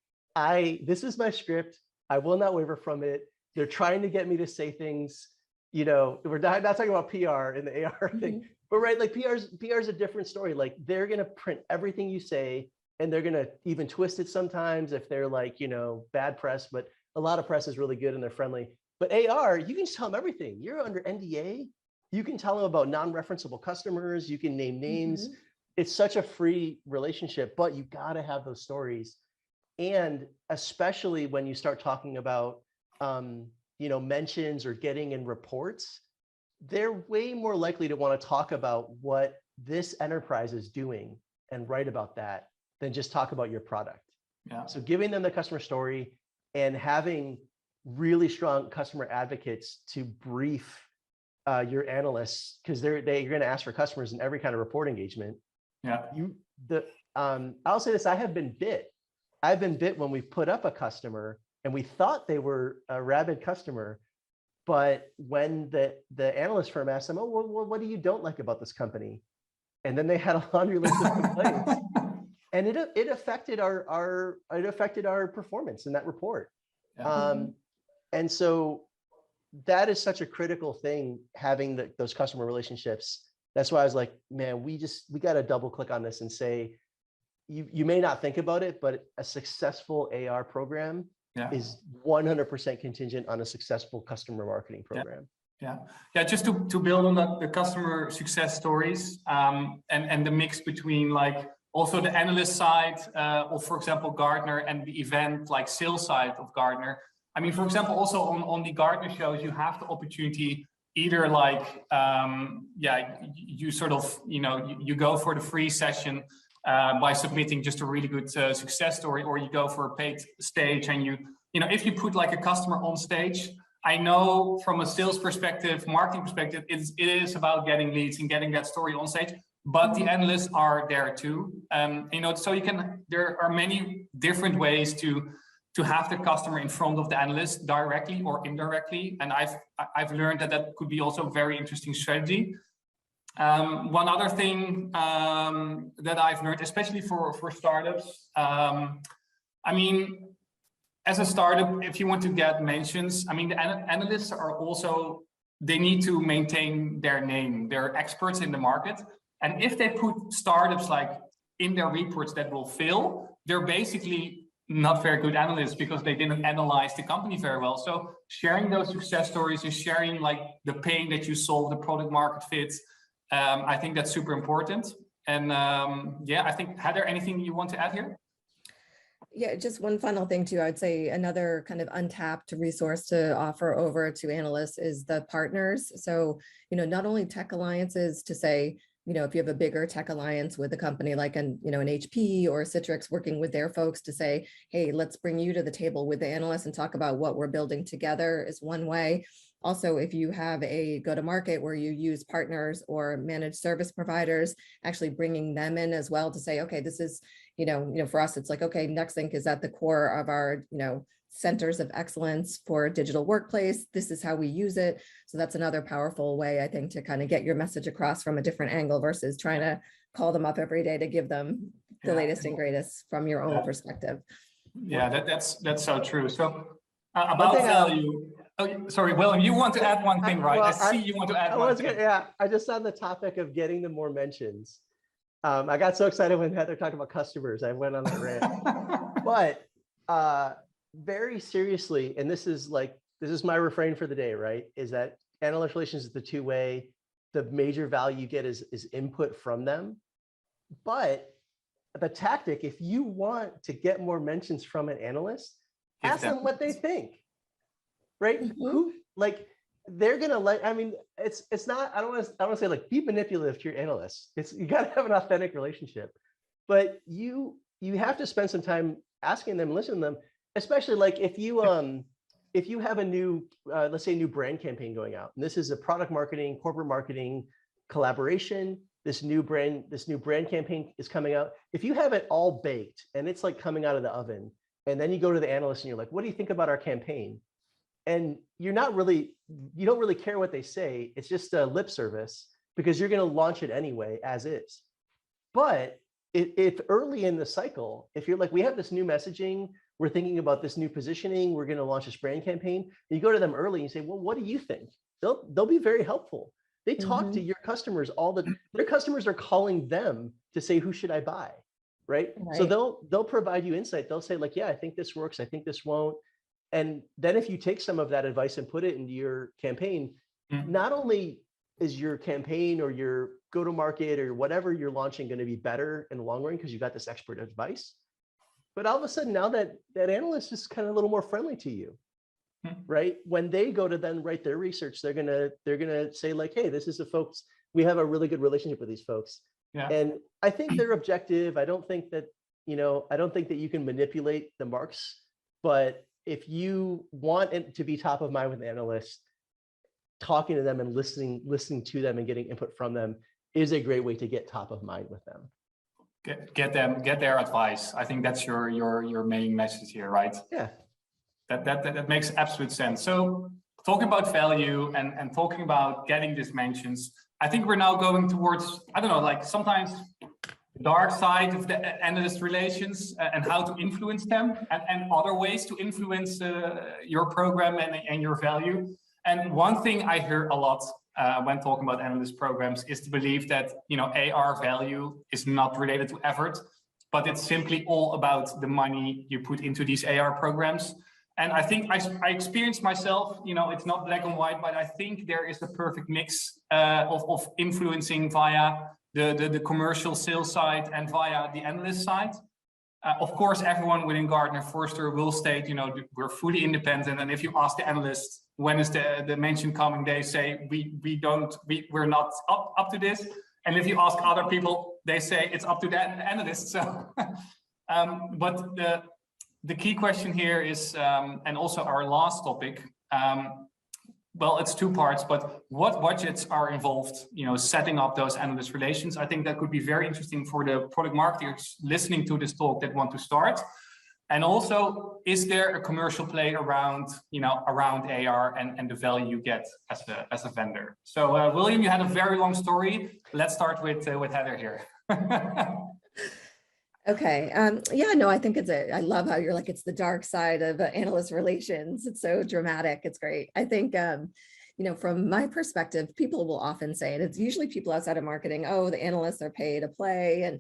this is my script. I will not waver from it. They're trying to get me to say things, we're not talking about PR in the AR thing, but right, like PR is a different story. Like, they're going to print everything you say, and they're going to even twist it sometimes if they're bad press, but a lot of press is really good and they're friendly. But AR, you can just tell them everything. You're under NDA. You can tell them about non-referenceable customers. You can name names. it's such a free relationship, but you got to have those stories. And especially when you start talking about, mentions or getting in reports, they're way more likely to want to talk about what this enterprise is doing and write about that than just talk about your product. Yeah. So giving them the customer story and having really strong customer advocates to brief your analysts, because you're going to ask for customers in every kind of report engagement. Yeah. I'll say this: I've been bit when we put up a customer and we thought they were a rabid customer, but when the analyst firm asked them, "Oh, well, what do you don't like about this company?" and then they had a laundry list of complaints, and it affected our performance in that report. Yeah. And so that is such a critical thing, having those customer relationships. That's why I was like, man, we got to double click on this and say, you may not think about it, but a successful AR program is 100% contingent on a successful customer marketing program. Yeah. Just to build on that, the customer success stories, and the mix between like also the analyst side, or for example, Gartner, and the event like sales side of Gartner. I mean, for example, also on the Gartner shows, you have the opportunity either like, you sort of, you go for the free session by submitting just a really good success story, or you go for a paid stage, and if you put like a customer on stage, I know from a sales perspective, marketing perspective, it is about getting leads and getting that story on stage, but the analysts are there too. So there are many different ways to have the customer in front of the analyst directly or indirectly. And I've learned that could be also a very interesting strategy. One other thing that I've learned, especially for startups, I mean, as a startup, if you want to get mentions, I mean, the analysts are also, they need to maintain their name. They're experts in the market. And if they put startups like in their reports that will fail, they're basically not very good analysts because they didn't analyze the company very well. So sharing those success stories and sharing like the pain that you solve, the product market fit, I think that's super important. And I think, Heather, anything you want to add here? Yeah, just one final thing too. I'd say another kind of untapped resource to offer over to analysts is the partners. So, not only tech alliances to say, if you have a bigger tech alliance with a company like an HP or Citrix, working with their folks to say, hey, let's bring you to the table with the analysts and talk about what we're building together, is one way. Also, if you have a go-to-market where you use partners or managed service providers, actually bringing them in as well to say, okay, this is, for us, it's like, okay, Nextlink is at the core of our, centers of excellence for digital workplace. This is how we use it. So that's another powerful way, I think, to kind of get your message across from a different angle versus trying to call them up every day to give them the latest and greatest from your own perspective. Yeah, that's so true. So about value. Oh, sorry, William, you want to add one thing, right? I see you want to add one thing. I just on the topic of getting the more mentions. I got so excited when Heather talked about customers. I went on that rant. But very seriously, and this is my refrain for the day, right? Is that analyst relations is the two-way. The major value you get is input from them. But the tactic, if you want to get more mentions from an analyst, ask them what they think, right? Mm-hmm. They're gonna I mean, it's not, I don't want to say like be manipulative to your analysts. You got to have an authentic relationship, but you have to spend some time asking them, listening to them, especially like if you have a new, let's say a new brand campaign going out, and this is a product marketing, corporate marketing collaboration, this new brand campaign is coming out. If you have it all baked and it's like coming out of the oven, and then you go to the analyst and you're like, what do you think about our campaign? And you don't really care what they say. It's just a lip service because you're going to launch it anyway as is. But if early in the cycle, if you're like, we have this new messaging, we're thinking about this new positioning, we're going to launch this brand campaign, you go to them early and you say, well, what do you think? They'll be very helpful. They talk to your customers their customers are calling them to say, who should I buy? Right? So they'll provide you insight. They'll say like, yeah, I think this works. I think this won't. And then if you take some of that advice and put it into your campaign, not only is your campaign or your go-to-market or whatever you're launching going to be better in the long run because you got this expert advice? But all of a sudden now that analyst is kind of a little more friendly to you, right? When they go to then write their research, they're gonna say like, hey, this is the folks, we have a really good relationship with these folks. Yeah. And I think they're objective. I don't think that, I don't think that you can manipulate the marks, but if you want it to be top of mind with analysts, talking to them and listening to them and getting input from them is a great way to get top of mind with them. Get their advice. I think that's your main message here, right? Yeah. That makes absolute sense. So talking about value and talking about getting these mentions, I think we're now going towards, I don't know, like sometimes the dark side of the analyst relations and how to influence them and other ways to influence your program and your value. And one thing I hear a lot when talking about analyst programs is the belief that, AR value is not related to effort, but it's simply all about the money you put into these AR programs. And I think I experienced myself, it's not black and white, but I think there is the perfect mix of influencing via the commercial sales side and via the analyst side. Of course, everyone within Gartner Forrester will state, we're fully independent. And if you ask the analysts, when is the mention coming, they say, we're not up to this. And if you ask other people, they say it's up to the analysts. So, but the key question here is, and also our last topic, well, it's two parts, but what budgets are involved, setting up those analyst relations? I think that could be very interesting for the product marketers listening to this talk that want to start. And also, is there a commercial play around, around AR and the value you get as a vendor? So, William, you had a very long story. Let's start with Heather here. Okay. Yeah, no, I think I love how you're like, it's the dark side of analyst relations. It's so dramatic. It's great. I think, from my perspective, people will often say, and it's usually people outside of marketing, oh, the analysts are pay to play. And,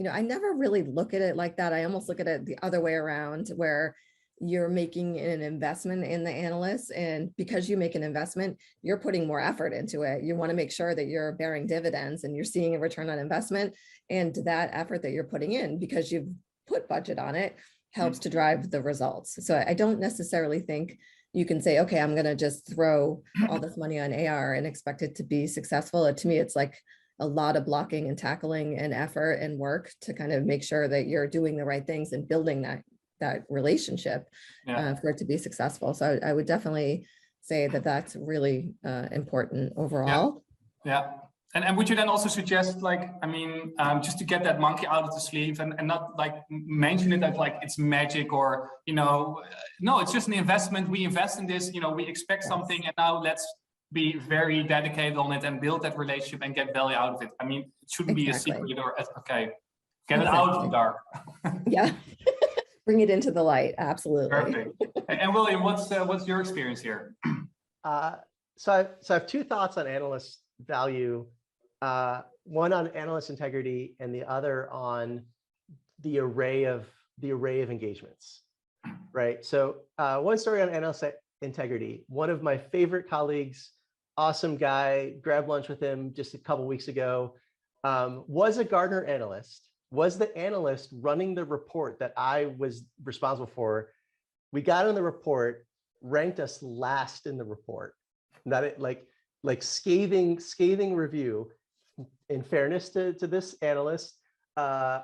I never really look at it like that. I almost look at it the other way around, where you're making an investment in the analysts. And because you make an investment, you're putting more effort into it. You want to make sure that you're bearing dividends and you're seeing a return on investment. And that effort that you're putting in, because you've put budget on it, helps to drive the results. So I don't necessarily think you can say, okay, I'm going to just throw all this money on AR and expect it to be successful. To me, it's like a lot of blocking and tackling and effort and work to kind of make sure that you're doing the right things and building that relationship for it to be successful. So I would definitely say that that's really important overall. Yeah. And would you then also suggest, just to get that monkey out of the sleeve and not like mention it as like it's magic or, no, it's just an investment. We invest in this, we expect something, and now let's be very dedicated on it and build that relationship and get value out of it. I mean, it shouldn't be a secret or, okay, get it out of the dark. Yeah. Bring it into the light. Absolutely. Perfect. And William, what's your experience here? So I have two thoughts on analyst value. One on analyst integrity, and the other on the array of engagements. Right. So one story on analyst integrity. One of my favorite colleagues, awesome guy, grabbed lunch with him just a couple weeks ago, was a Gartner analyst, was the analyst running the report that I was responsible for. We got on the report, ranked us last in the report. Not it like scathing review. In fairness to this analyst,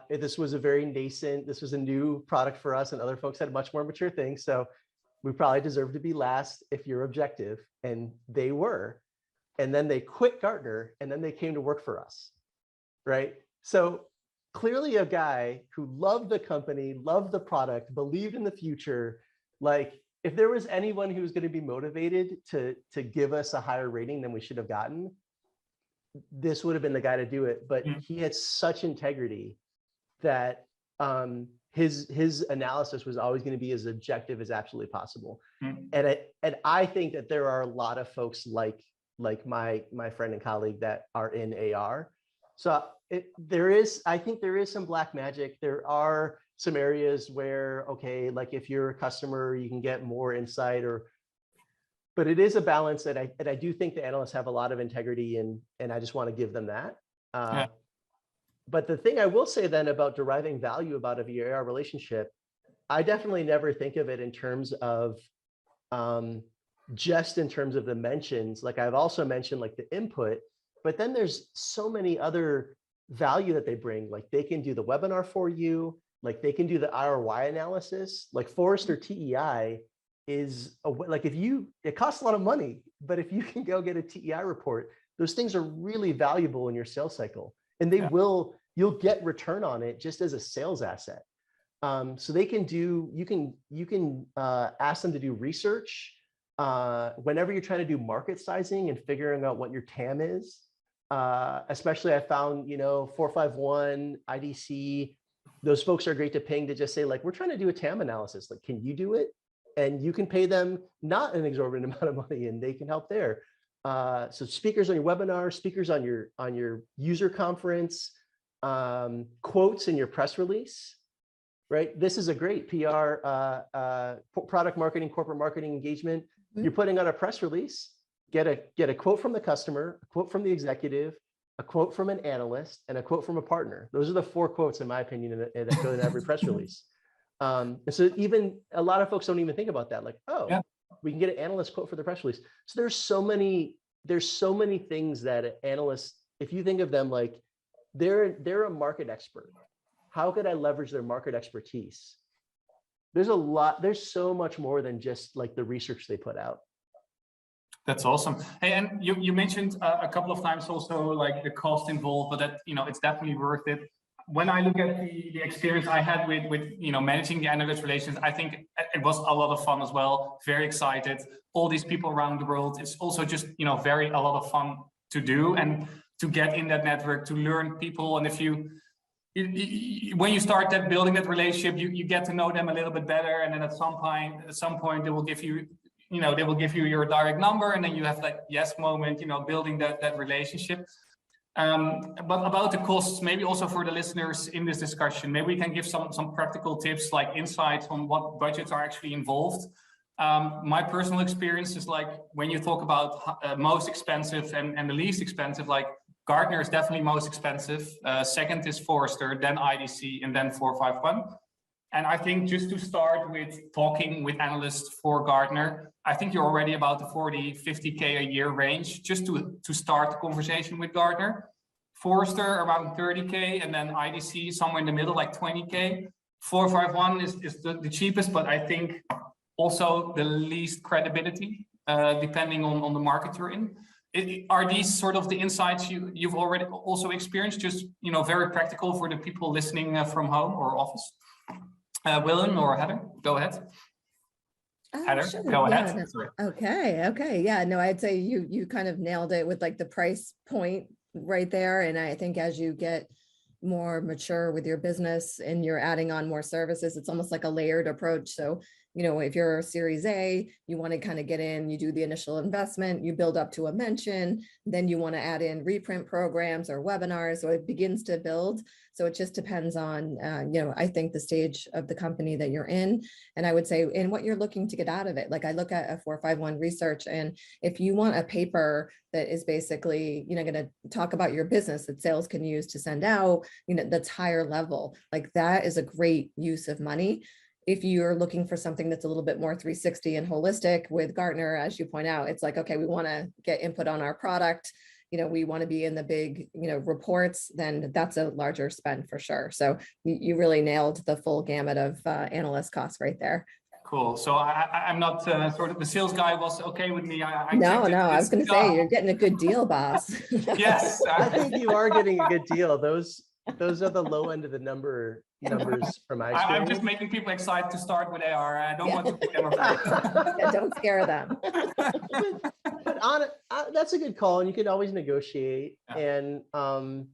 this was a very nascent, this was a new product for us, and other folks had much more mature things. So we probably deserve to be last if you're objective, and they were. And then they quit Gartner, and then they came to work for us, right? So clearly a guy who loved the company, loved the product, believed in the future. Like, if there was anyone who was going to be motivated to give us a higher rating than we should have gotten, this would have been the guy to do it. But he had such integrity that his analysis was always going to be as objective as absolutely possible. And I think that there are a lot of folks like my friend and colleague that are in AR. So I think there is some black magic. There are some areas where, okay, like if you're a customer, you can get more insight, or but it is a balance that I do think the analysts have a lot of integrity and I just want to give them that. Yeah. But the thing I will say then about deriving value about a VAR relationship, I definitely never think of it in terms of just in terms of the mentions. Like I've also mentioned like the input, but then there's so many other value that they bring. Like they can do the webinar for you, like they can do the ROI analysis. Like Forrester TEI is like it costs a lot of money, but if you can go get a TEI report, those things are really valuable in your sales cycle, and you'll get return on it just as a sales asset. So they can do, you can ask them to do research whenever you're trying to do market sizing and figuring out what your TAM is. Especially I found, 451, IDC, those folks are great to ping to just say like, we're trying to do a TAM analysis. Like, can you do it? And you can pay them not an exorbitant amount of money and they can help there. So speakers on your webinar, speakers on your user conference, quotes in your press release, right? This is a great PR, product marketing, corporate marketing engagement. You're putting out a press release, get a quote from the customer, a quote from the executive, a quote from an analyst, and a quote from a partner. Those are the 4 quotes, in my opinion, that go in every press release. And so even a lot of folks don't even think about that. Like, we can get an analyst quote for the press release. So there's so many things that analysts, if you think of them like they're a market expert. How could I leverage their market expertise? There's so much more than just like the research they put out. That's awesome. Hey, and you mentioned a couple of times also like the cost involved, but that, it's definitely worth it. When I look at the experience I had with managing the analyst relations, I think it was a lot of fun as well. Very excited. All these people around the world. It's also just, a lot of fun to do and to get in that network, to learn people. And if when you start building that relationship, you get to know them a little bit better. And then at some point they will give you, they will give you your direct number, and then you have like yes moment, building that relationship. But about the costs, maybe also for the listeners in this discussion, maybe we can give some practical tips, like insights on what budgets are actually involved. My personal experience is like when you talk about most expensive and the least expensive, like Gartner is definitely most expensive. Second is Forrester, then IDC, and then 451. And I think just to start with talking with analysts for Gartner, I think you're already about the 40, 50K a year range, just to start the conversation with Gartner. Forrester around 30K, and then IDC somewhere in the middle, like 20K. 451 is the cheapest, but I think also the least credibility, depending on the market you're in. Are these sort of the insights you've already also experienced, just very practical for the people listening from home or office? William or Heather, go ahead. Heather, Sure. go Yeah, ahead. Okay. Yeah, no, I'd say you kind of nailed it with like the price point right there. And I think as you get more mature with your business and you're adding on more services, it's almost like a layered approach. So, if you're Series A, you want to kind of get in, you do the initial investment, you build up to a mention, then you want to add in reprint programs or webinars. So it begins to build. So it just depends on, I think the stage of the company that you're in. And I would say, and what you're looking to get out of it. Like I look at a 451 research, and if you want a paper that is basically, going to talk about your business that sales can use to send out, that's higher level, like that is a great use of money. If you're looking for something that's a little bit more 360 and holistic with Gartner, as you point out, it's like, okay, we want to get input on our product. We want to be in the big, reports, then that's a larger spend for sure. So you really nailed the full gamut of analyst costs right there. Cool. So I'm not sort of the sales guy was okay with me. No, I was going to say you're getting a good deal, boss. Yes, I think you are getting a good deal. Those are the low end of the numbers from my experience. I'm just making people excited to start with AR. I don't want to put them afraid. Yeah, don't scare them. But on it, that's a good call, and you can always negotiate. Yeah. And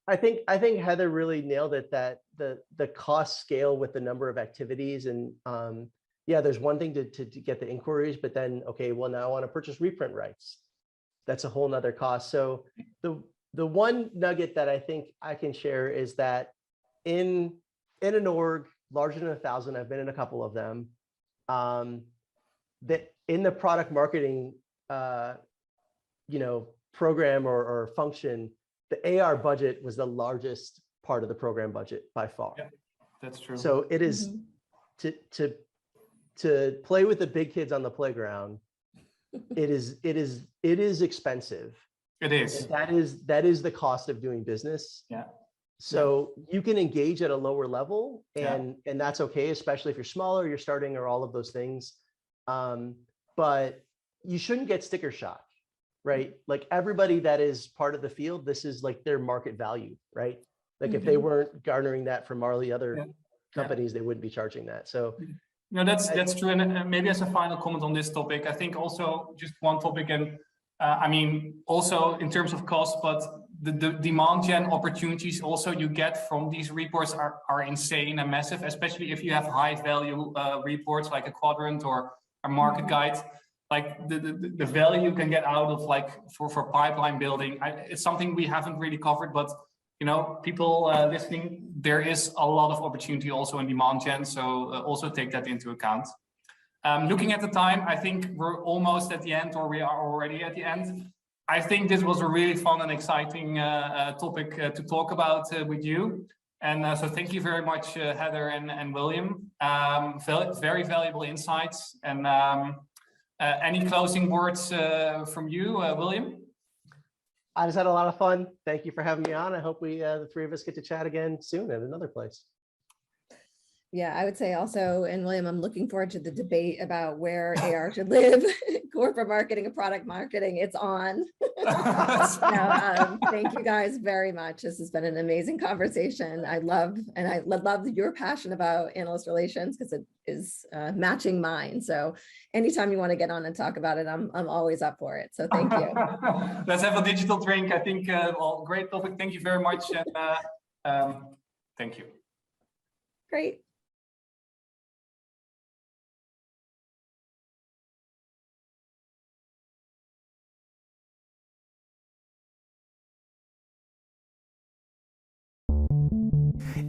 I think Heather really nailed it, that the cost scale with the number of activities. And there's one thing to get the inquiries, but then okay, well now I want to purchase reprint rights. That's a whole nother cost. So the one nugget that I think I can share is that in an org larger than 1,000, I've been in a couple of them. that in the product marketing, program or function, the AR budget was the largest part of the program budget by far. Yeah, that's true. So it is to play with the big kids on the playground. It is expensive. It is. And that is the cost of doing business. Yeah. So you can engage at a lower level, and that's okay, especially if you're smaller, you're starting, or all of those things. But you shouldn't get sticker shock, right? Like everybody that is part of the field, this is like their market value, right? Like if they weren't garnering that from all the other companies, they wouldn't be charging that. So no, that's true. And maybe as a final comment on this topic, I think also just one topic, and I mean, also in terms of cost, but the demand gen opportunities also you get from these reports are insane and massive, especially if you have high value reports like a quadrant or a market guide. Like the value you can get out of like for pipeline building, it's something we haven't really covered, but people listening, there is a lot of opportunity also in demand gen. So also take that into account. Looking at the time, I think we're almost at the end, or we are already at the end. I think this was a really fun and exciting topic to talk about with you. And so thank you very much, Heather and William. Very valuable insights. And any closing words from you, William? I just had a lot of fun. Thank you for having me on. I hope the three of us get to chat again soon at another place. Yeah, I would say also, and William, I'm looking forward to the debate about where AR should live, corporate marketing and product marketing. It's on. Thank you guys very much. This has been an amazing conversation. I love your passion about analyst relations, because it is matching mine. So anytime you want to get on and talk about it, I'm always up for it. So thank you. Let's have a digital drink. I think great topic. Thank you very much. And thank you. Great.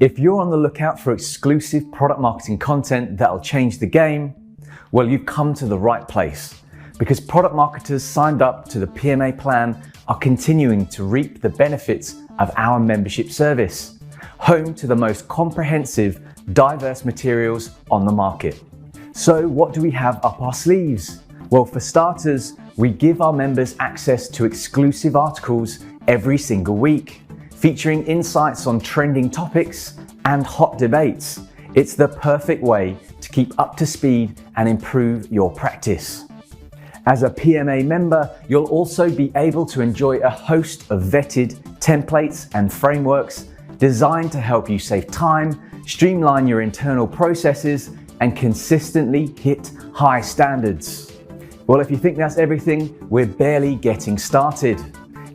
If you're on the lookout for exclusive product marketing content that'll change the game, well, you've come to the right place, because product marketers signed up to the PMA plan are continuing to reap the benefits of our membership service, home to the most comprehensive, diverse materials on the market. So what do we have up our sleeves? Well, for starters, we give our members access to exclusive articles every single week, featuring insights on trending topics and hot debates. It's the perfect way to keep up to speed and improve your practice. As a PMA member, you'll also be able to enjoy a host of vetted templates and frameworks designed to help you save time, streamline your internal processes, and consistently hit high standards. Well, if you think that's everything, we're barely getting started.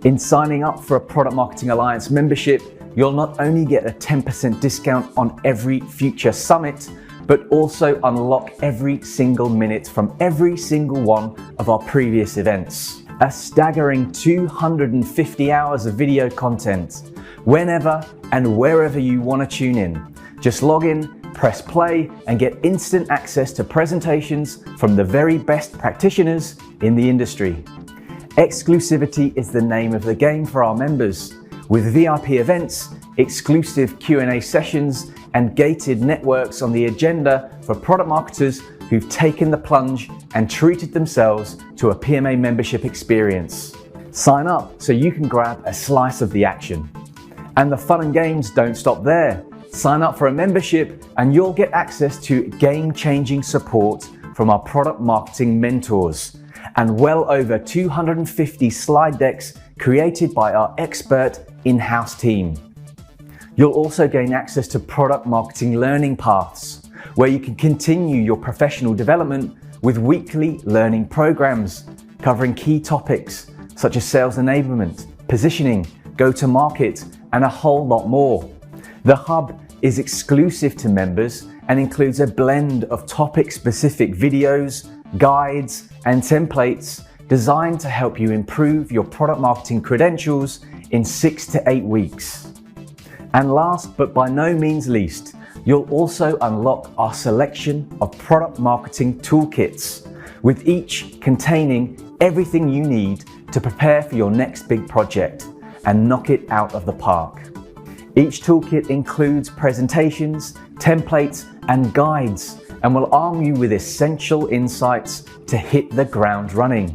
In signing up for a Product Marketing Alliance membership, you'll not only get a 10% discount on every future summit, but also unlock every single minute from every single one of our previous events. A staggering 250 hours of video content, whenever and wherever you want to tune in. Just log in, press play, and get instant access to presentations from the very best practitioners in the industry. Exclusivity is the name of the game for our members, with VIP events, exclusive Q&A sessions, and gated networks on the agenda for product marketers who've taken the plunge and treated themselves to a PMA membership experience. Sign up so you can grab a slice of the action. And the fun and games don't stop there. Sign up for a membership and you'll get access to game-changing support from our product marketing mentors, and well over 250 slide decks created by our expert in-house team. You'll also gain access to product marketing learning paths, where you can continue your professional development with weekly learning programs covering key topics such as sales enablement, positioning, go-to-market, and a whole lot more. The Hub is exclusive to members and includes a blend of topic-specific videos, guides, and templates designed to help you improve your product marketing credentials in 6 to 8 weeks. And last but by no means least, you'll also unlock our selection of product marketing toolkits, with each containing everything you need to prepare for your next big project and knock it out of the park. Each toolkit includes presentations, templates, and guides, and will arm you with essential insights to hit the ground running.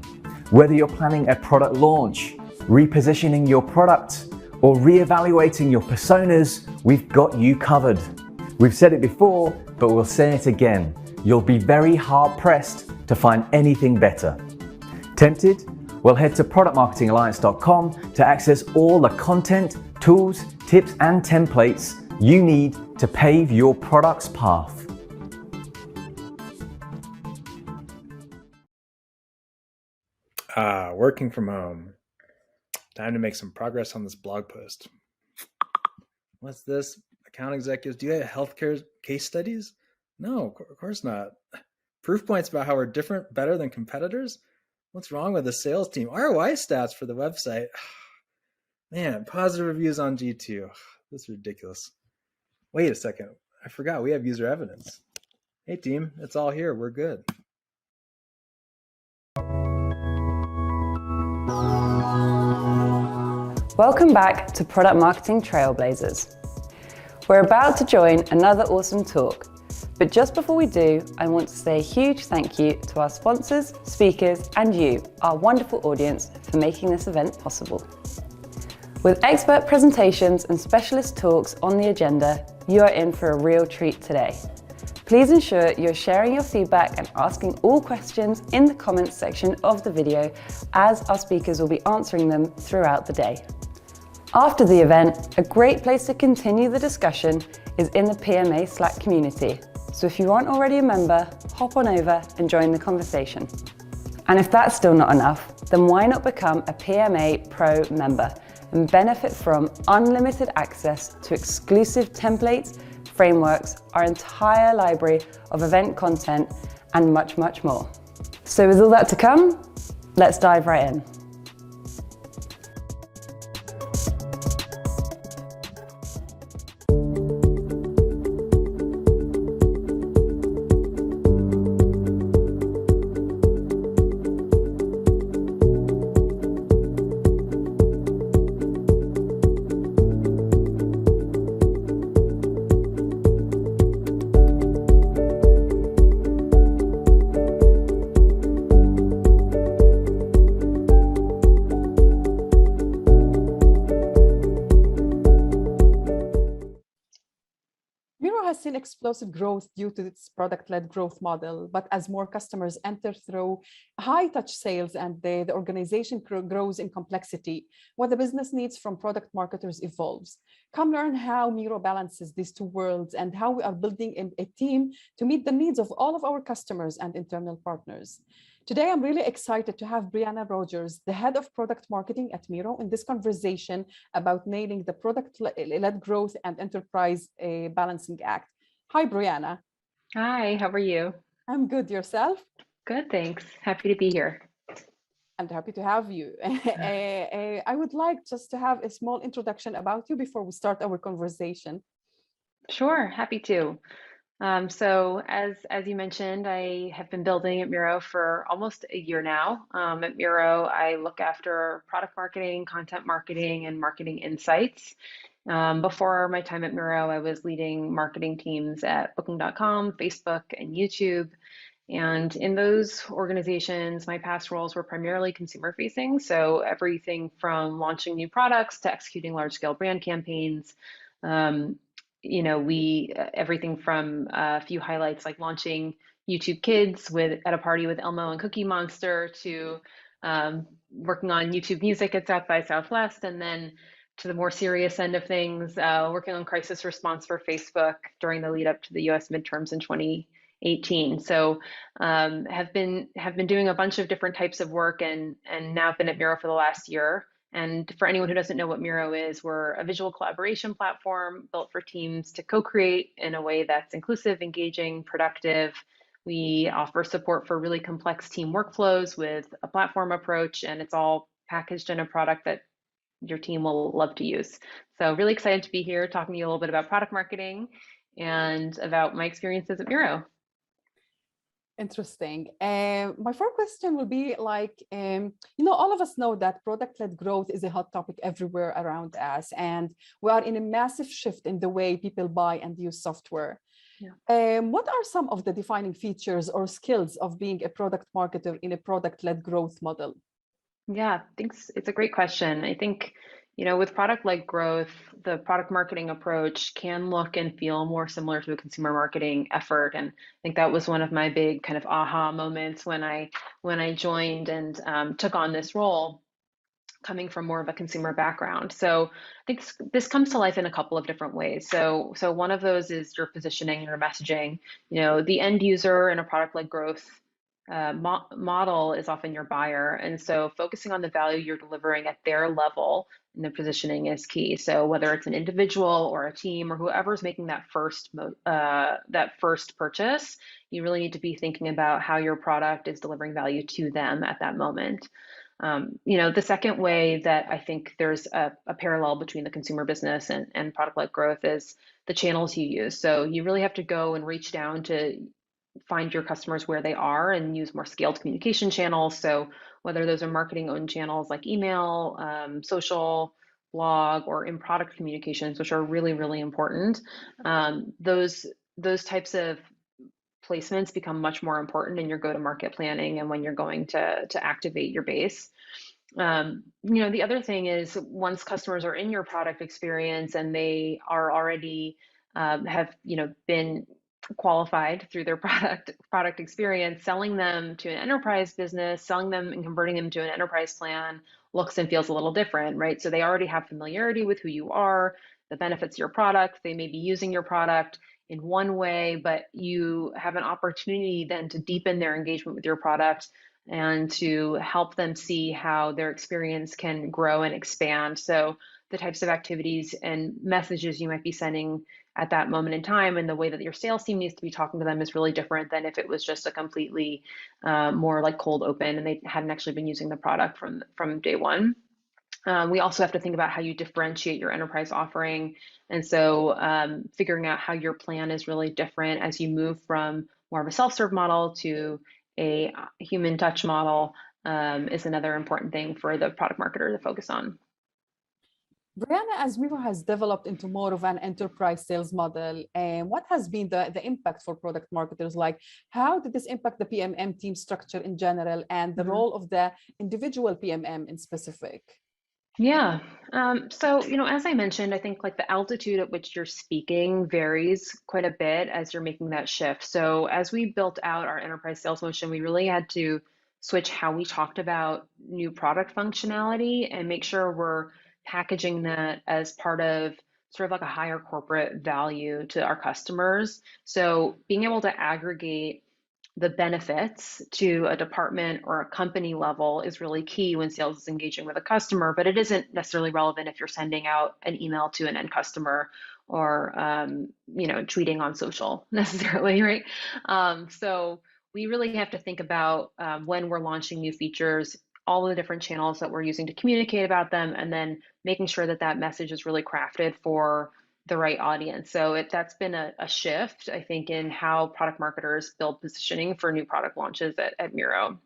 Whether you're planning a product launch, repositioning your product, or reevaluating your personas, we've got you covered. We've said it before, but we'll say it again. You'll be very hard-pressed to find anything better. Tempted? Well, head to productmarketingalliance.com to access all the content, tools, tips, and templates you need to pave your product's path. Working from home. Time to make some progress on this blog post. What's this? Account executives, do you have healthcare case studies? No, of course not. Proof points about how we're different, better than competitors? What's wrong with the sales team? ROI stats for the website. Man, positive reviews on G2. This is ridiculous. Wait a second. I forgot we have user evidence. Hey team, it's all here. We're good. Welcome back to Product Marketing Trailblazers. We're about to join another awesome talk, but just before we do, I want to say a huge thank you to our sponsors, speakers, and you, our wonderful audience, for making this event possible. With expert presentations and specialist talks on the agenda, you are in for a real treat today. Please ensure you're sharing your feedback and asking all questions in the comments section of the video, as our speakers will be answering them throughout the day. After the event, a great place to continue the discussion is in the PMA Slack community. So if you aren't already a member, hop on over and join the conversation. And if that's still not enough, then why not become a PMA Pro member and benefit from unlimited access to exclusive templates, frameworks, our entire library of event content, and much, much more. So with all that to come, let's dive right in. Has seen explosive growth due to its product-led growth model, but as more customers enter through high-touch sales and the organization grows in complexity, what the business needs from product marketers evolves. Come learn how Miro balances these two worlds and how we are building a team to meet the needs of all of our customers and internal partners. Today, I'm really excited to have Brianna Rogers, the head of product marketing at Miro, in this conversation about nailing the product-led growth and enterprise balancing act. Hi, Brianna. Hi, how are you? I'm good. Yourself? Good, thanks. Happy to be here. And happy to have you. I would like just to have a small introduction about you before we start our conversation. Sure, happy to. So as you mentioned, I have been building at Miro for almost a year now. At Miro, I look after product marketing, content marketing, and marketing insights. Before my time at Miro, I was leading marketing teams at Booking.com, Facebook, and YouTube. And in those organizations, my past roles were primarily consumer facing. So everything from launching new products to executing large scale brand campaigns. Everything from a few highlights like launching YouTube Kids at a party with Elmo and Cookie Monster to working on YouTube Music at South by Southwest, and then to the more serious end of things, working on crisis response for Facebook during the lead up to the US midterms in 2018. So have been doing a bunch of different types of work and now been at Miro for the last year. And for anyone who doesn't know what Miro is, we're a visual collaboration platform built for teams to co-create in a way that's inclusive, engaging, productive. We offer support for really complex team workflows with a platform approach, and it's all packaged in a product that your team will love to use. So really excited to be here talking to you a little bit about product marketing and about my experiences at Miro. Interesting. My first question will be like, all of us know that product-led growth is a hot topic everywhere around us, and we are in a massive shift in the way people buy and use software. Yeah. What are some of the defining features or skills of being a product marketer in a product-led growth model? Yeah, thanks. It's a great question. I think, with product-led growth, the product marketing approach can look and feel more similar to a consumer marketing effort. And I think that was one of my big kind of aha moments when I joined and took on this role, coming from more of a consumer background. So I think this comes to life in a couple of different ways. So one of those is your positioning, your messaging. The end user in a product-led growth model is often your buyer. And so focusing on the value you're delivering at their level and the positioning is key. So whether it's an individual or a team or whoever's making that first purchase, you really need to be thinking about how your product is delivering value to them at that moment. The second way that I think there's a parallel between the consumer business and product-led growth is the channels you use. So you really have to go and reach down to find your customers where they are and use more scaled communication channels. So whether those are marketing owned channels like email, social, blog, or in product communications, which are really, really important. Those types of placements become much more important in your go-to-market planning and when you're going to activate your base. The other thing is once customers are in your product experience and they are already have been qualified through their product experience, selling them to an enterprise business, selling them and converting them to an enterprise plan looks and feels a little different, right? So they already have familiarity with who you are, the benefits of your product. They may be using your product in one way, but you have an opportunity then to deepen their engagement with your product and to help them see how their experience can grow and expand. So the types of activities and messages you might be sending at that moment in time and the way that your sales team needs to be talking to them is really different than if it was just a completely more like cold open and they hadn't actually been using the product from day one. We also have to think about how you differentiate your enterprise offering. And so figuring out how your plan is really different as you move from more of a self-serve model to a human touch model is another important thing for the product marketer to focus on. Brianna, as Miro has developed into more of an enterprise sales model, and what has been the impact for product marketers? Like, how did this impact the PMM team structure in general and the role of the individual PMM in specific? Yeah. So, as I mentioned, I think like the altitude at which you're speaking varies quite a bit as you're making that shift. So as we built out our enterprise sales motion, we really had to switch how we talked about new product functionality and make sure we're packaging that as part of sort of like a higher corporate value to our customers. So being able to aggregate the benefits to a department or a company level is really key when sales is engaging with a customer, but it isn't necessarily relevant if you're sending out an email to an end customer or tweeting on social necessarily, right? So we really have to think about when we're launching new features, all the different channels that we're using to communicate about them, and then making sure that that message is really crafted for the right audience. So that's been a shift, I think, in how product marketers build positioning for new product launches at Miro.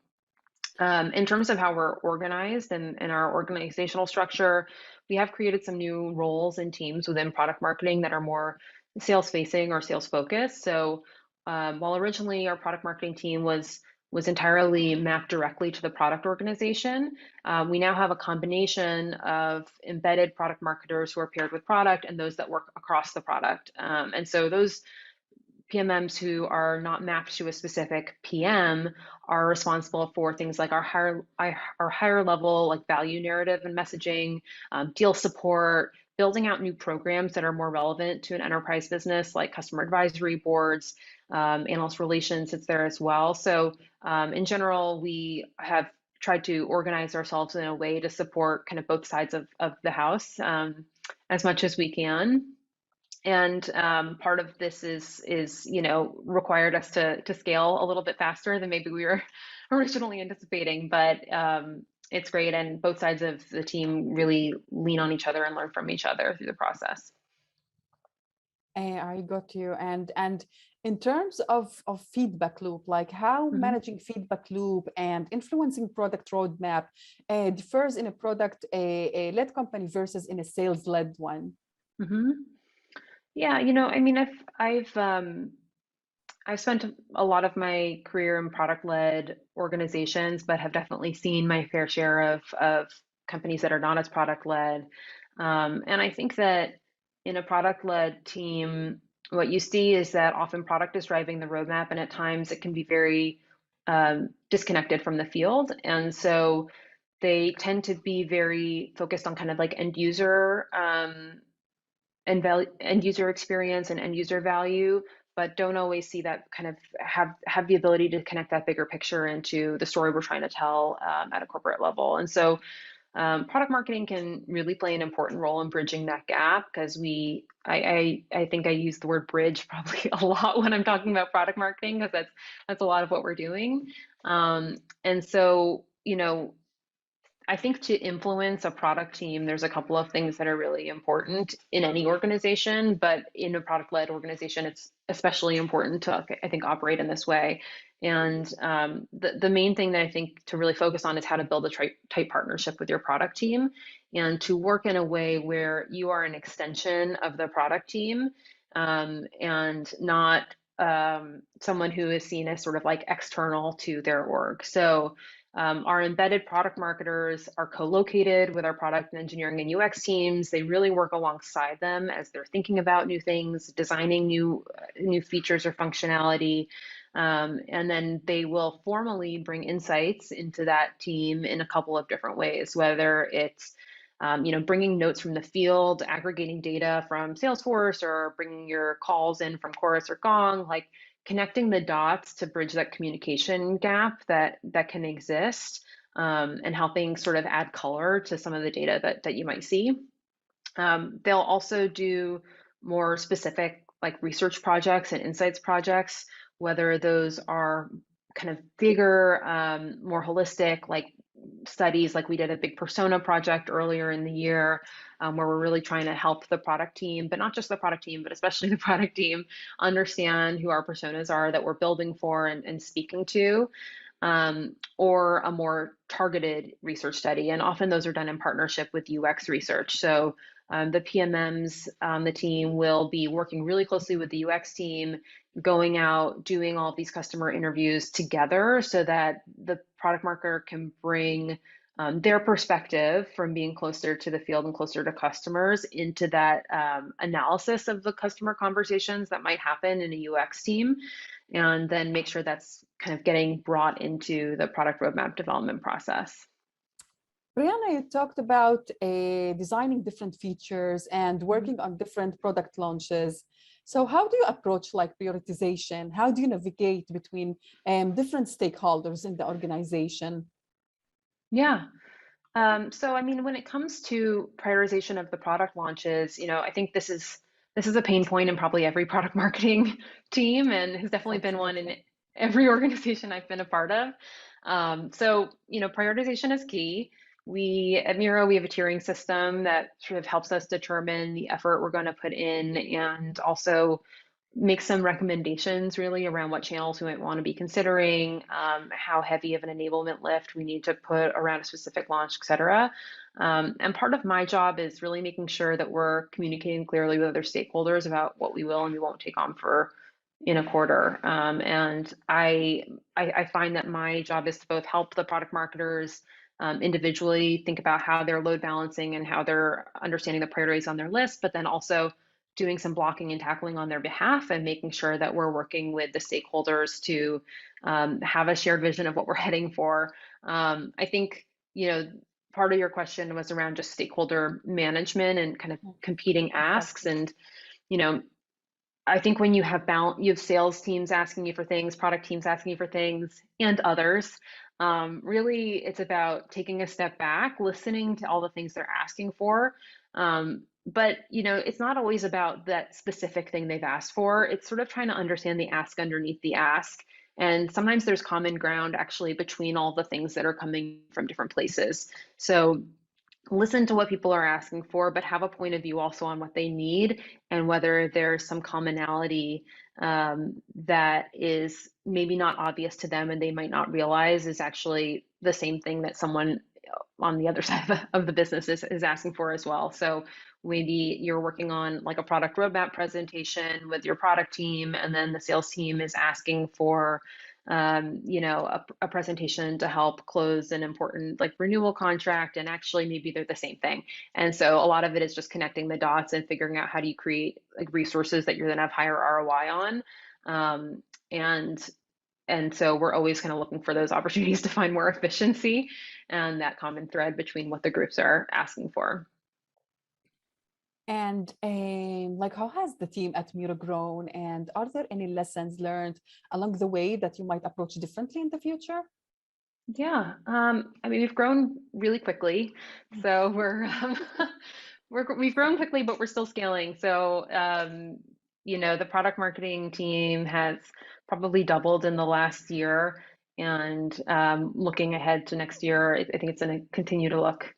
In terms of how we're organized and our organizational structure, we have created some new roles and teams within product marketing that are more sales facing or sales focused. So while originally our product marketing team was entirely mapped directly to the product organization, we now have a combination of embedded product marketers who are paired with product and those that work across the product. And so those PMMs who are not mapped to a specific PM are responsible for things like our higher level like value narrative and messaging, deal support, building out new programs that are more relevant to an enterprise business like customer advisory boards, analyst relations, it's there as well. So in general, we have tried to organize ourselves in a way to support kind of both sides of the house as much as we can. And part of this is required us to scale a little bit faster than maybe we were originally anticipating, but it's great, and both sides of the team really lean on each other and learn from each other through the process. I got you. And In terms of feedback loop, like how Mhm. managing feedback loop and influencing product roadmap differs in a product a led company versus in a sales led one. Yeah, I mean, I've spent a lot of my career in product-led organizations, but have definitely seen my fair share of companies that are not as product-led. And I think that in a product-led team, what you see is that often product is driving the roadmap, and at times it can be very disconnected from the field. And so they tend to be very focused on kind of like end user experience and end user value, but don't always see that kind of have the ability to connect that bigger picture into the story we're trying to tell at a corporate level. And so product marketing can really play an important role in bridging that gap, because I think I use the word bridge probably a lot when I'm talking about product marketing, because that's a lot of what we're doing. And so, I think to influence a product team, there's a couple of things that are really important in any organization, but in a product-led organization, it's especially important to, I think, operate in this way. And the main thing that I think to really focus on is how to build a tight partnership with your product team, and to work in a way where you are an extension of the product team, and not someone who is seen as sort of like external to their org. So our embedded product marketers are co-located with our product and engineering and UX teams. They really work alongside them as they're thinking about new things, designing new features or functionality. And then they will formally bring insights into that team in a couple of different ways, whether it's bringing notes from the field, aggregating data from Salesforce, or bringing your calls in from Chorus or Gong, like connecting the dots to bridge that communication gap that can exist, and helping sort of add color to some of the data that you might see. They'll also do more specific like research projects and insights projects, whether those are kind of bigger, more holistic, like studies, like we did a big persona project earlier in the year, where we're really trying to help the product team, but not just the product team, but especially the product team, understand who our personas are that we're building for and speaking to, or a more targeted research study. And often those are done in partnership with UX research. So the PMMs on the team will be working really closely with the UX team, going out, doing all of these customer interviews together, so that the product marketer can bring their perspective from being closer to the field and closer to customers into that analysis of the customer conversations that might happen in a UX team, and then make sure that's kind of getting brought into the product roadmap development process. Brianna, you talked about designing different features and working on different product launches. So how do you approach like prioritization? How do you navigate between different stakeholders in the organization? Yeah. So, I mean, when it comes to prioritization of the product launches, I think this is a pain point in probably every product marketing team, and has definitely been one in every organization I've been a part of. So, prioritization is key. At Miro, we have a tiering system that sort of helps us determine the effort we're going to put in, and also make some recommendations really around what channels we might want to be considering, how heavy of an enablement lift we need to put around a specific launch, et cetera. And part of my job is really making sure that we're communicating clearly with other stakeholders about what we will and we won't take on in a quarter. And I find that my job is to both help the product marketers individually think about how they're load balancing and how they're understanding the priorities on their list, but then also doing some blocking and tackling on their behalf, and making sure that we're working with the stakeholders to have a shared vision of what we're heading for. I think, part of your question was around just stakeholder management and kind of competing asks. And, I think when you have you have sales teams asking you for things, product teams asking you for things, and others, really it's about taking a step back, listening to all the things they're asking for. But it's not always about that specific thing they've asked for. It's sort of trying to understand the ask underneath the ask. And sometimes there's common ground actually between all the things that are coming from different places. So listen to what people are asking for, but have a point of view also on what they need and whether there's some commonality that is maybe not obvious to them and they might not realize is actually the same thing that someone on the other side of the business is asking for as well. So maybe you're working on like a product roadmap presentation with your product team, and then the sales team is asking for a presentation to help close an important like renewal contract, and actually maybe they're the same thing. And so a lot of it is just connecting the dots and figuring out how do you create like resources that you're going to have higher ROI on. Um, and and so we're always kind of looking for those opportunities to find more efficiency and that common thread between what the groups are asking for. And like, how has the team at Miro grown? And are there any lessons learned along the way that you might approach differently in the future? Yeah, I mean, we've grown really quickly, so we've grown quickly, but we're still scaling. So, the product marketing team has probably doubled in the last year, and looking ahead to next year, I think it's going to continue to look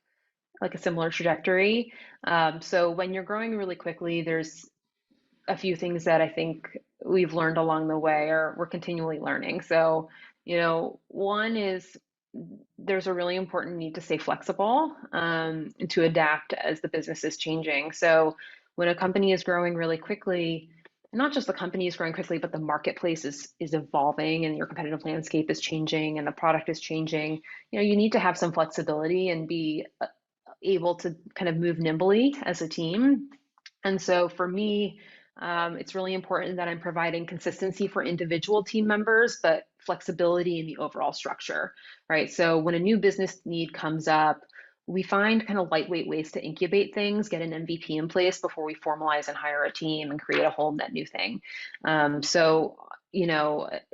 like a similar trajectory. So when you're growing really quickly, there's a few things that I think we've learned along the way, or we're continually learning. So, one is there's a really important need to stay flexible and to adapt as the business is changing. So, when a company is growing really quickly, not just the company is growing quickly, but the marketplace is evolving and your competitive landscape is changing and the product is changing. You need to have some flexibility and be able to kind of move nimbly as a team. And so for me, it's really important that I'm providing consistency for individual team members, but flexibility in the overall structure, right? So when a new business need comes up, we find kind of lightweight ways to incubate things, get an MVP in place before we formalize and hire a team and create a whole net new thing.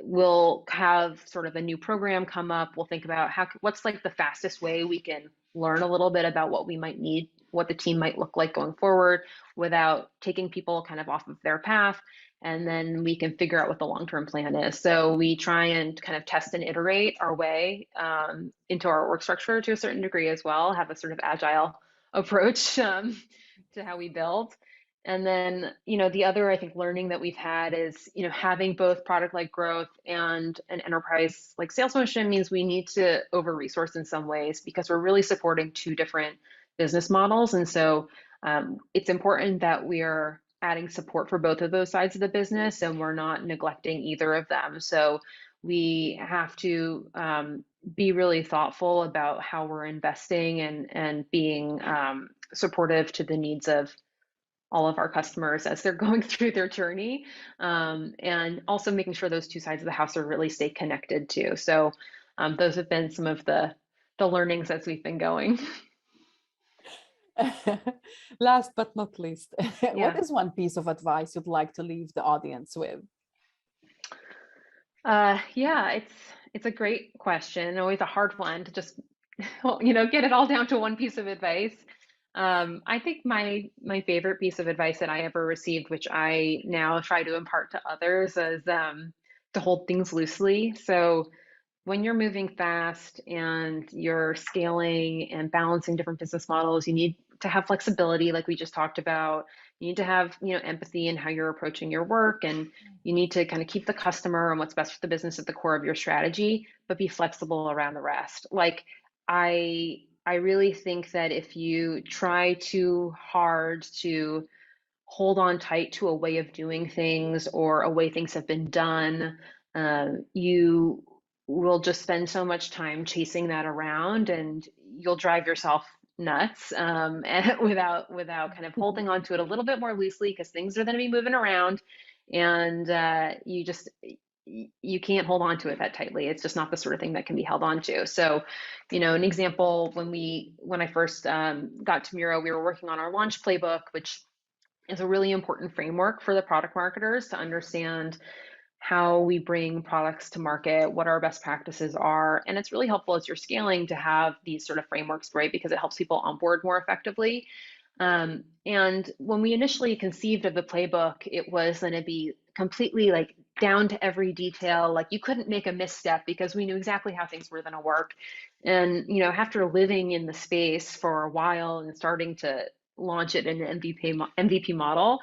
We'll have sort of a new program come up. We'll think about what's like the fastest way we can learn a little bit about what we might need, what the team might look like going forward without taking people kind of off of their path. And then we can figure out what the long-term plan is. So we try and kind of test and iterate our way into our org structure to a certain degree as well, have a sort of agile approach to how we build. And then, the other, I think, learning that we've had is, having both product-led growth and an enterprise like sales motion means we need to over-resource in some ways because we're really supporting two different business models. And so it's important that we are adding support for both of those sides of the business and we're not neglecting either of them. So we have to be really thoughtful about how we're investing and being supportive to the needs of all of our customers as they're going through their journey, and also making sure those two sides of the house are really stay connected too. So those have been some of the learnings as we've been going. Last but not least, Yeah. what is one piece of advice you'd like to leave the audience with? Yeah, it's a great question. Always a hard one to just get it all down to one piece of advice. I think my favorite piece of advice that I ever received, which I now try to impart to others, is to hold things loosely. So when you're moving fast and you're scaling and balancing different business models, you need to have flexibility, like we just talked about. You need to have, empathy in how you're approaching your work, and you need to kind of keep the customer and what's best for the business at the core of your strategy, but be flexible around the rest. Like I really think that if you try too hard to hold on tight to a way of doing things or a way things have been done, you will just spend so much time chasing that around, and you'll drive yourself nuts, and without kind of holding on to it a little bit more loosely, because things are going to be moving around, and you can't hold on to it that tightly. It's just not the sort of thing that can be held on to. So, an example, when I first got to Miro, we were working on our launch playbook, which is a really important framework for the product marketers to understand how we bring products to market, what our best practices are. And it's really helpful as you're scaling to have these sort of frameworks, right? Because it helps people onboard more effectively. And when we initially conceived of the playbook, it was going to be completely like down to every detail. Like you couldn't make a misstep because we knew exactly how things were going to work. And, you know, after living in the space for a while and starting to launch it in an MVP model,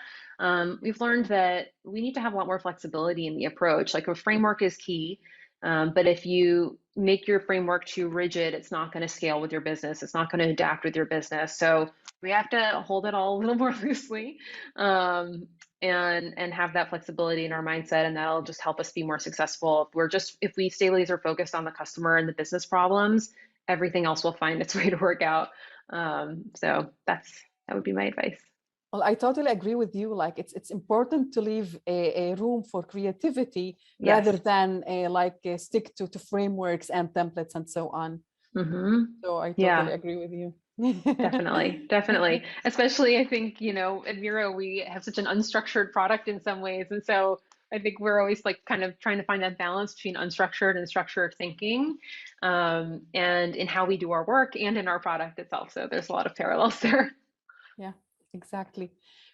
we've learned that we need to have a lot more flexibility in the approach. Like a framework is key, but if you make your framework too rigid, it's not going to scale with your business. It's not going to adapt with your business. So we have to hold it all a little more loosely, and have that flexibility in our mindset, and that'll just help us be more successful. If we stay laser focused on the customer and the business problems, everything else will find its way to work out. So that would be my advice. Well, I totally agree with you. Like it's important to leave a room for creativity rather than stick to frameworks and templates and so on. Mm-hmm. So I totally agree with you. Definitely. Especially, I think, you know, at Miro, we have such an unstructured product in some ways. And so I think we're always like kind of trying to find that balance between unstructured and structured thinking, and in how we do our work and in our product itself. So there's a lot of parallels there. Yeah, exactly.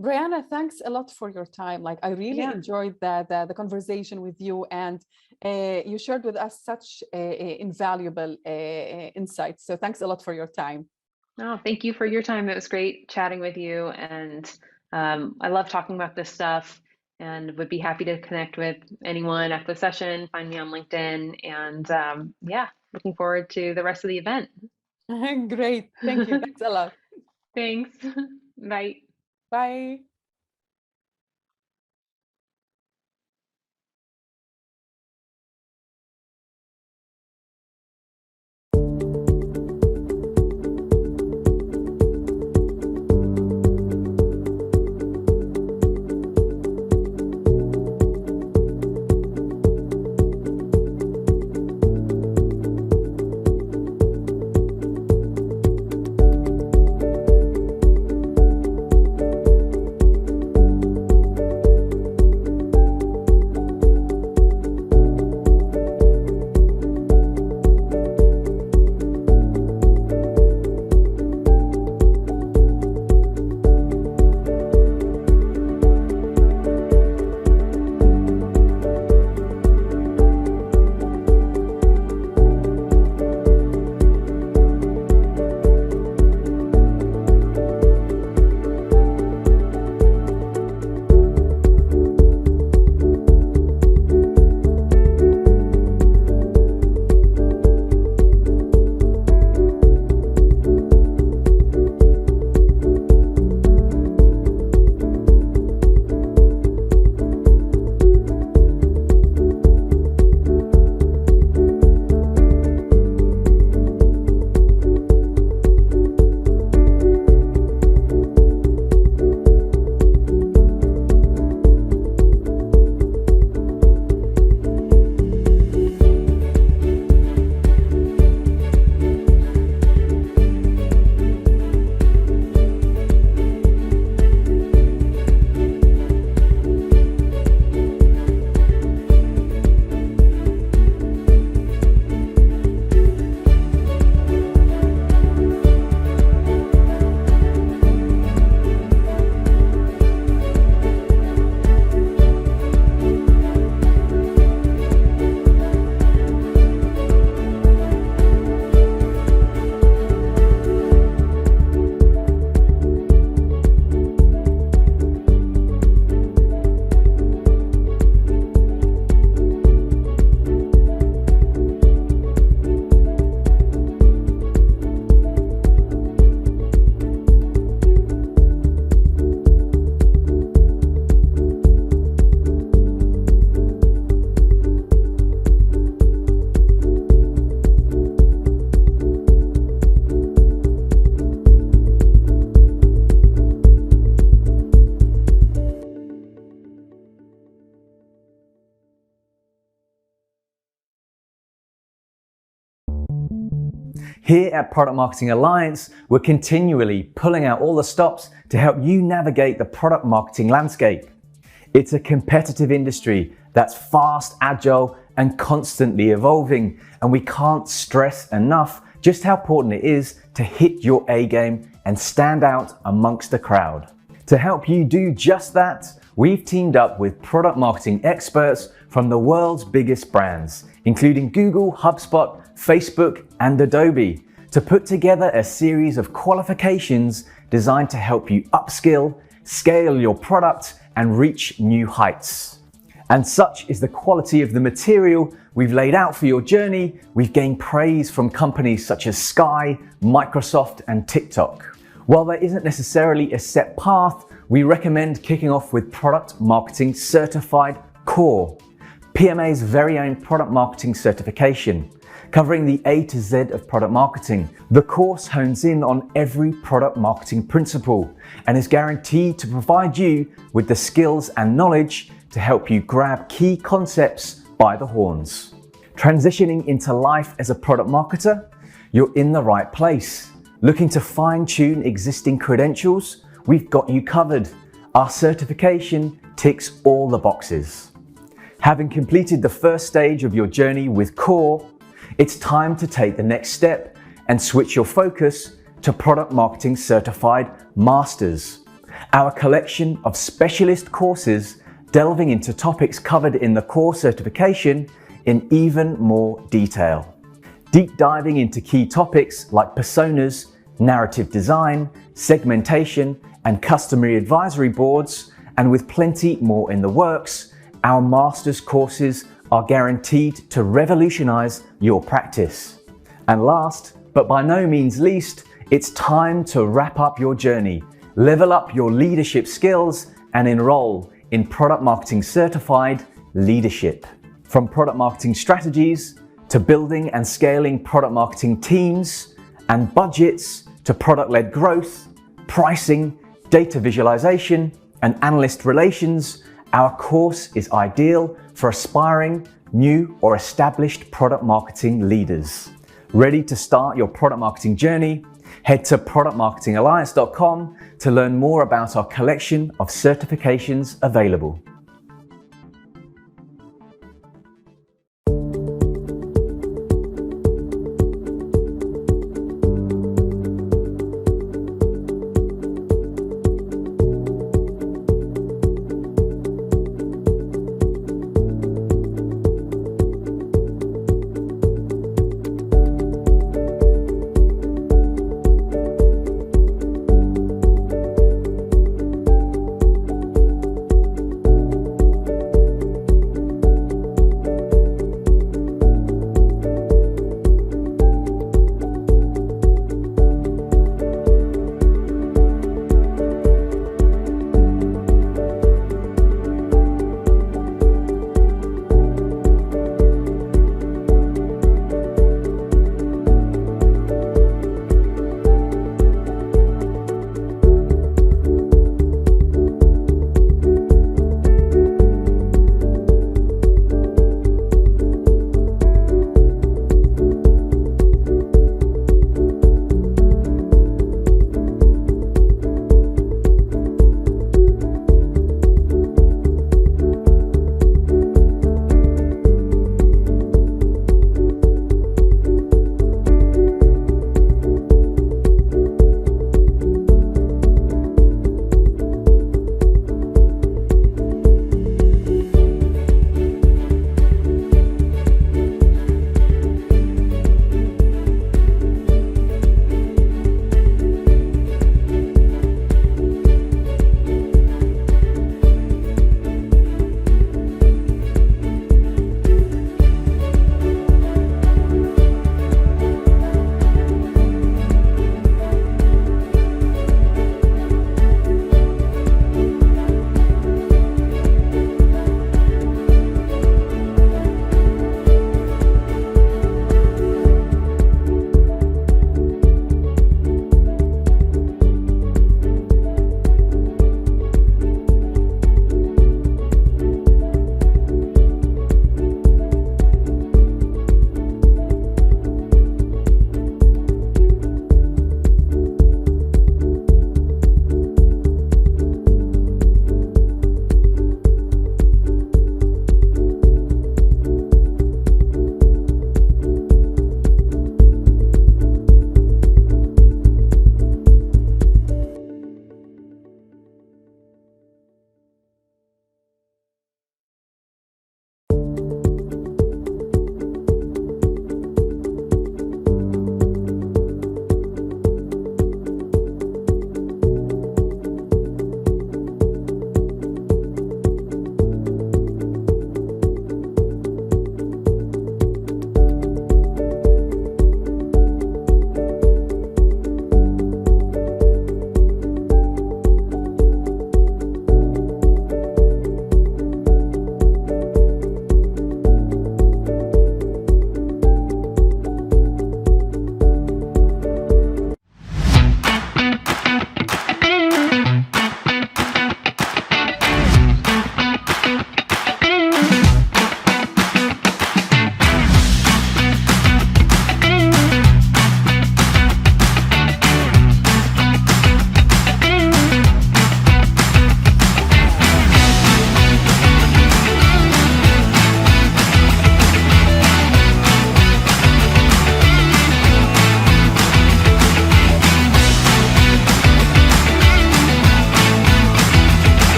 Brianna, thanks a lot for your time. Like I really enjoyed the conversation with you, and you shared with us such invaluable insights. So thanks a lot for your time. No, thank you for your time. It was great chatting with you, and I love talking about this stuff, and would be happy to connect with anyone after the session. Find me on LinkedIn, and looking forward to the rest of the event. Great. Thank you. Thanks a lot. Thanks. Bye. Bye. Here at Product Marketing Alliance, we're continually pulling out all the stops to help you navigate the product marketing landscape. It's a competitive industry that's fast, agile, and constantly evolving, and we can't stress enough just how important it is to hit your A game and stand out amongst the crowd. To help you do just that, we've teamed up with product marketing experts from the world's biggest brands, including Google, HubSpot, Facebook, and Adobe, to put together a series of qualifications designed to help you upskill, scale your product, and reach new heights. And such is the quality of the material we've laid out for your journey, we've gained praise from companies such as Sky, Microsoft, and TikTok. While there isn't necessarily a set path, we recommend kicking off with Product Marketing Certified Core, PMA's very own product marketing certification, covering the A to Z of product marketing. The course hones in on every product marketing principle and is guaranteed to provide you with the skills and knowledge to help you grab key concepts by the horns. Transitioning into life as a product marketer, you're in the right place. Looking to fine-tune existing credentials? We've got you covered. Our certification ticks all the boxes. Having completed the first stage of your journey with Core, it's time to take the next step and switch your focus to Product Marketing Certified Masters, our collection of specialist courses delving into topics covered in the Core certification in even more detail. Deep diving into key topics like personas, narrative design, segmentation, and customer advisory boards, and with plenty more in the works, our master's courses are guaranteed to revolutionize your practice. And last, but by no means least, it's time to wrap up your journey, level up your leadership skills, and enroll in Product Marketing Certified Leadership. From product marketing strategies to building and scaling product marketing teams and budgets to product-led growth, pricing, data visualization, and analyst relations, our course is ideal for aspiring, new, or established product marketing leaders. Ready to start your product marketing journey? Head to productmarketingalliance.com to learn more about our collection of certifications available.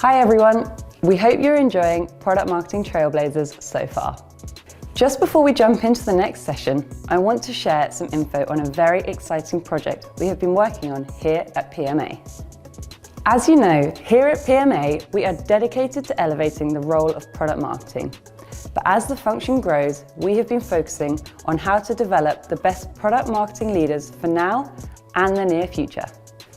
Hi everyone, we hope you're enjoying Product Marketing Trailblazers so far. Just before we jump into the next session, I want to share some info on a very exciting project we have been working on here at PMA. As you know, here at PMA, we are dedicated to elevating the role of product marketing. But as the function grows, we have been focusing on how to develop the best product marketing leaders for now and the near future.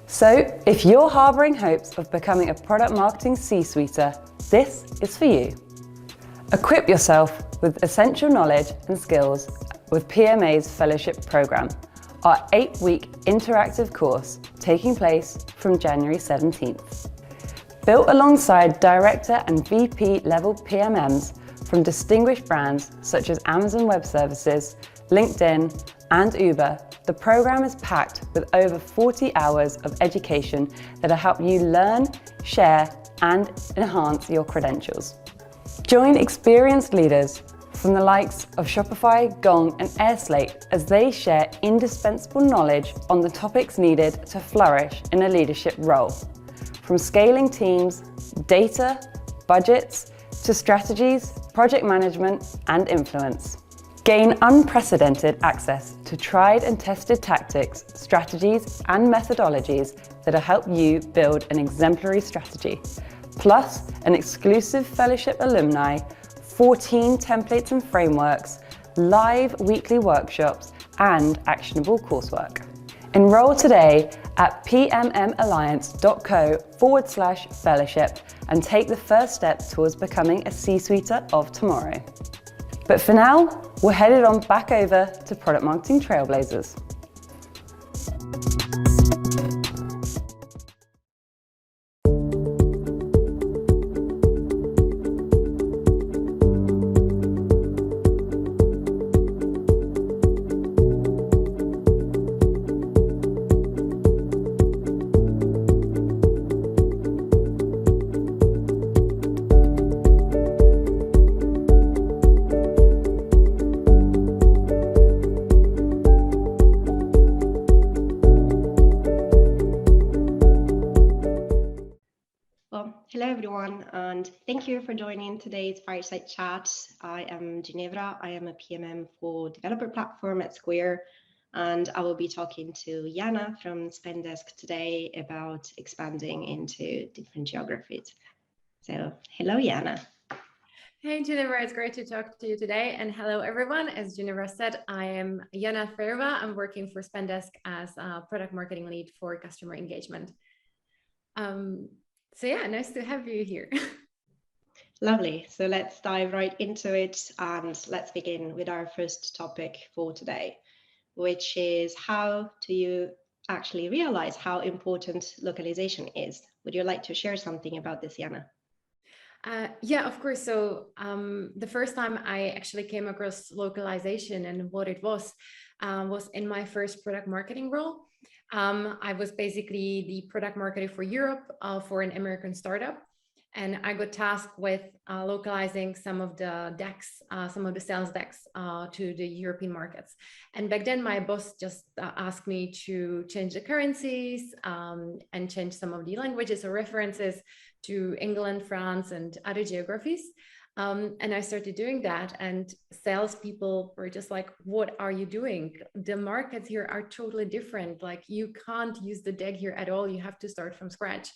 So, if you're harboring hopes of becoming a product marketing C-suiter, this is for you. Equip yourself with essential knowledge and skills with PMA's fellowship program, our 8-week interactive course taking place from January 17th. Built alongside director and VP level PMMs from distinguished brands such as Amazon Web Services, LinkedIn, and Uber, the program is packed with over 40 hours of education that'll help you learn, share, and enhance your credentials. Join experienced leaders from the likes of Shopify, Gong, and Airslate as they share indispensable knowledge on the topics needed to flourish in a leadership role. From scaling teams, data, budgets, to strategies, project management, and influence. Gain unprecedented access to tried and tested tactics, strategies, and methodologies that'll help you build an exemplary strategy. Plus, an exclusive fellowship alumni, 14 templates and frameworks, live weekly workshops, and actionable coursework. Enroll today at pmmalliance.co/fellowship and take the first step towards becoming a C-suiter of tomorrow. But for now, we're headed on back over to Product Marketing Trailblazers. Hello everyone, and thank you for joining today's Fireside Chat. I am Ginevra. I am a PMM for Developer Platform at Square, and I will be talking to Jana from Spendesk today about expanding into different geographies. So, hello Jana. Hey Ginevra, it's great to talk to you today. And hello everyone. As Ginevra said, I am Jana Ferva. I'm working for Spendesk as a product marketing lead for customer engagement. So yeah, nice to have you here. Lovely. So let's dive right into it, and let's begin with our first topic for today, which is how do you actually realize how important localization is? Would you like to share something about this, Jana? Yeah, of course. So the first time I actually came across localization and what it was in my first product marketing role. I was basically the product marketer for Europe for an American startup. And I got tasked with localizing some of the decks, some of the sales decks to the European markets. And back then, my boss just asked me to change the currencies and change some of the languages or references to England, France, and other geographies. And I started doing that, and salespeople were just like, what are you doing? The markets here are totally different. Like, you can't use the deck here at all. You have to start from scratch.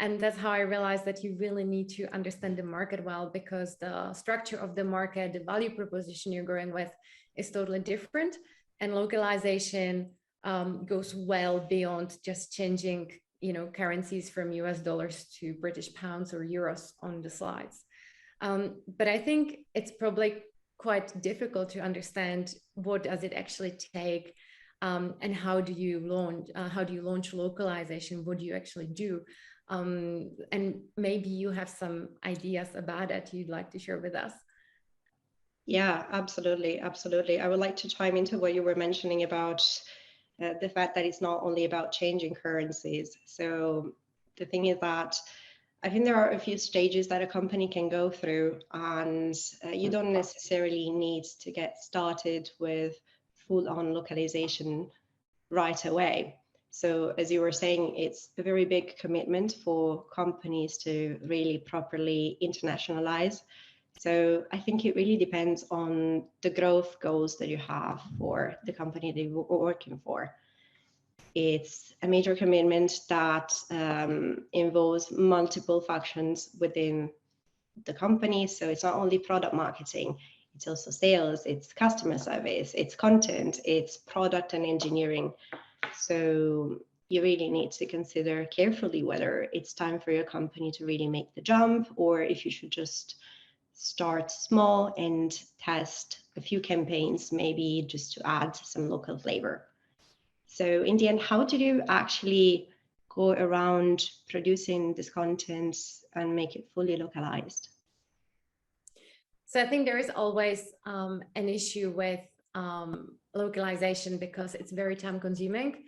And that's how I realized that you really need to understand the market well, because the structure of the market, the value proposition you're going with is totally different. And localization goes well beyond just changing, currencies from US dollars to British pounds or euros on the slides. But I think it's probably quite difficult to understand what does it actually take, and how do you launch localization? What do you actually do? And maybe you have some ideas about it you'd like to share with us. Yeah, absolutely. Absolutely. I would like to chime into what you were mentioning about the fact that it's not only about changing currencies. So the thing is that I think there are a few stages that a company can go through, and you don't necessarily need to get started with full-on localization right away. So as you were saying, it's a very big commitment for companies to really properly internationalize. So I think it really depends on the growth goals that you have for the company that you're working for. It's a major commitment that involves multiple functions within the company. So it's not only product marketing, it's also sales, it's customer service, it's content, it's product and engineering. So you really need to consider carefully whether it's time for your company to really make the jump, or if you should just start small and test a few campaigns, maybe just to add some local flavor. So in the end, how do you actually go around producing this content and make it fully localized? So I think there is always an issue with localization because it's very time consuming,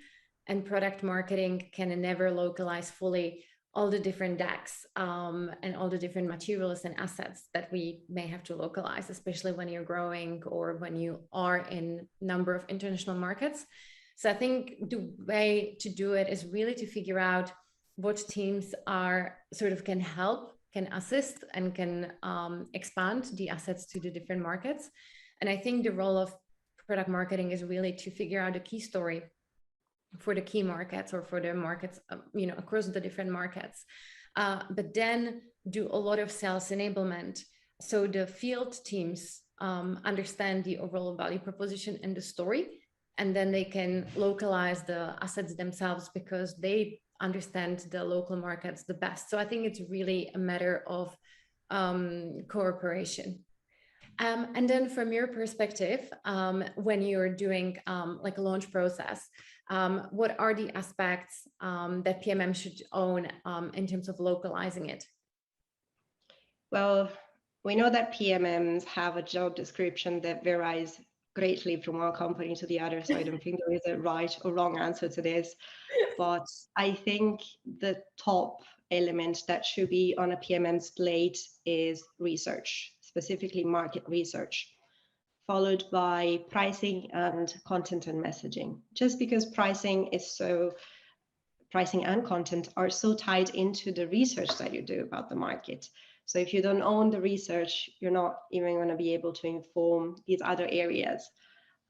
and product marketing can never localize fully all the different decks and all the different materials and assets that we may have to localize, especially when you're growing or when you are in a number of international markets. So I think the way to do it is really to figure out what teams are sort of can help, can assist, and can expand the assets to the different markets. And I think the role of product marketing is really to figure out a key story for the key markets or for the markets, across the different markets, but then do a lot of sales enablement. So the field teams understand the overall value proposition and the story, and then they can localize the assets themselves because they understand the local markets the best. So I think it's really a matter of cooperation. And then from your perspective, when you're doing like a launch process, what are the aspects that PMM should own in terms of localizing it? Well, we know that PMMs have a job description that varies greatly from one company to the other. So I don't think there is a right or wrong answer to this. But I think the top element that should be on a PMM's plate is research, specifically market research, followed by pricing and content and messaging. Just because pricing and content are so tied into the research that you do about the market. So if you don't own the research, you're not even going to be able to inform these other areas.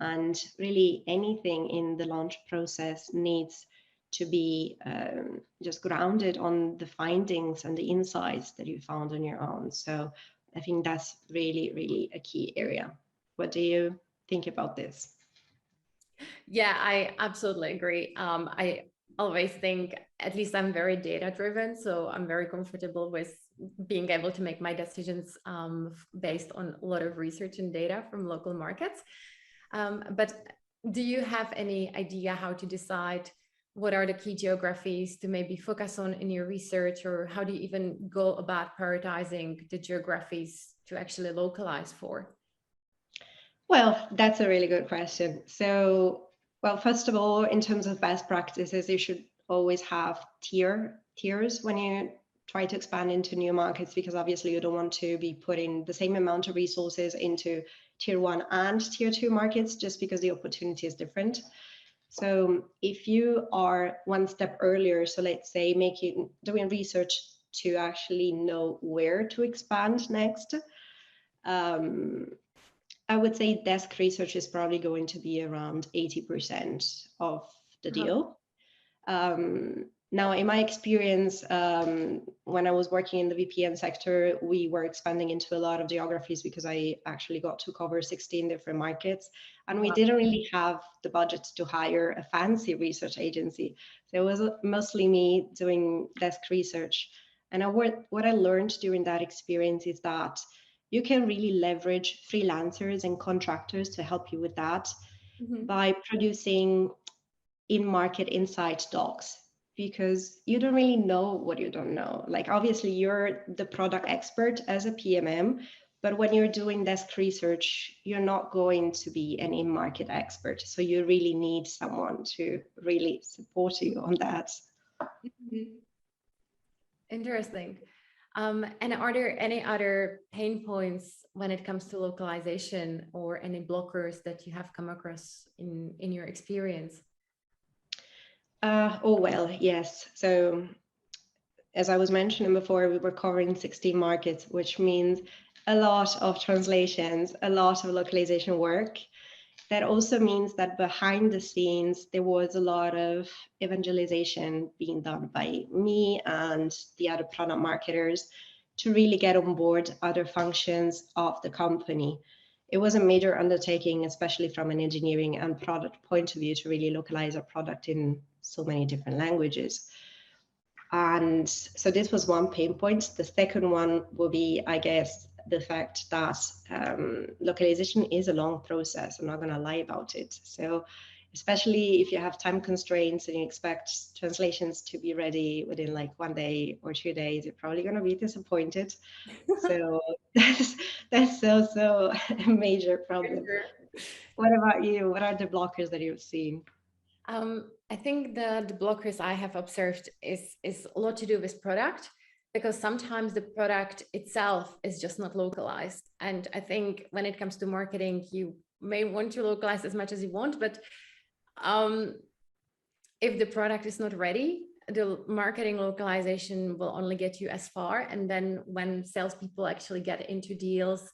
And really anything in the launch process needs to be just grounded on the findings and the insights that you found on your own. So I think that's really, really a key area. What do you think about this? Yeah, I absolutely agree. I always think, at least I'm very data driven, so I'm very comfortable with being able to make my decisions based on a lot of research and data from local markets. But do you have any idea how to decide what are the key geographies to maybe focus on in your research, or how do you even go about prioritizing the geographies to actually localize for? Well, that's a really good question. So, well, first of all, in terms of best practices, you should always have tiers when you try to expand into new markets, because obviously you don't want to be putting the same amount of resources into tier 1 and tier 2 markets just because the opportunity is different. So if you are one step earlier, so let's say doing research to actually know where to expand next, I would say desk research is probably going to be around 80% of the deal. Now, in my experience, when I was working in the VPN sector, we were expanding into a lot of geographies because I actually got to cover 16 different markets, and we didn't really have the budget to hire a fancy research agency. So it was mostly me doing desk research. And what I learned during that experience is that you can really leverage freelancers and contractors to help you with that by producing in-market insight docs, because you don't really know what you don't know. Like, obviously you're the product expert as a PMM, but when you're doing desk research, you're not going to be an in-market expert. So you really need someone to really support you on that. Interesting. And are there any other pain points when it comes to localization, or any blockers that you have come across in your experience? Oh, well, yes. So as I was mentioning before, we were covering 16 markets, which means a lot of translations, a lot of localization work. That also means that behind the scenes, there was a lot of evangelization being done by me and the other product marketers to really get on board other functions of the company. It was a major undertaking, especially from an engineering and product point of view, to really localize a product in so many different languages. And so this was one pain point. The second one will be, I guess, the fact that localization is a long process. I'm not going to lie about it. So especially if you have time constraints and you expect translations to be ready within like 1 day or 2 days, you're probably going to be disappointed. So that's also a major problem. What about you? What are the blockers that you've seen? I think the blockers I have observed is a lot to do with product, because sometimes the product itself is just not localized. And I think when it comes to marketing, you may want to localize as much as you want, but if the product is not ready, the marketing localization will only get you as far. And then when salespeople actually get into deals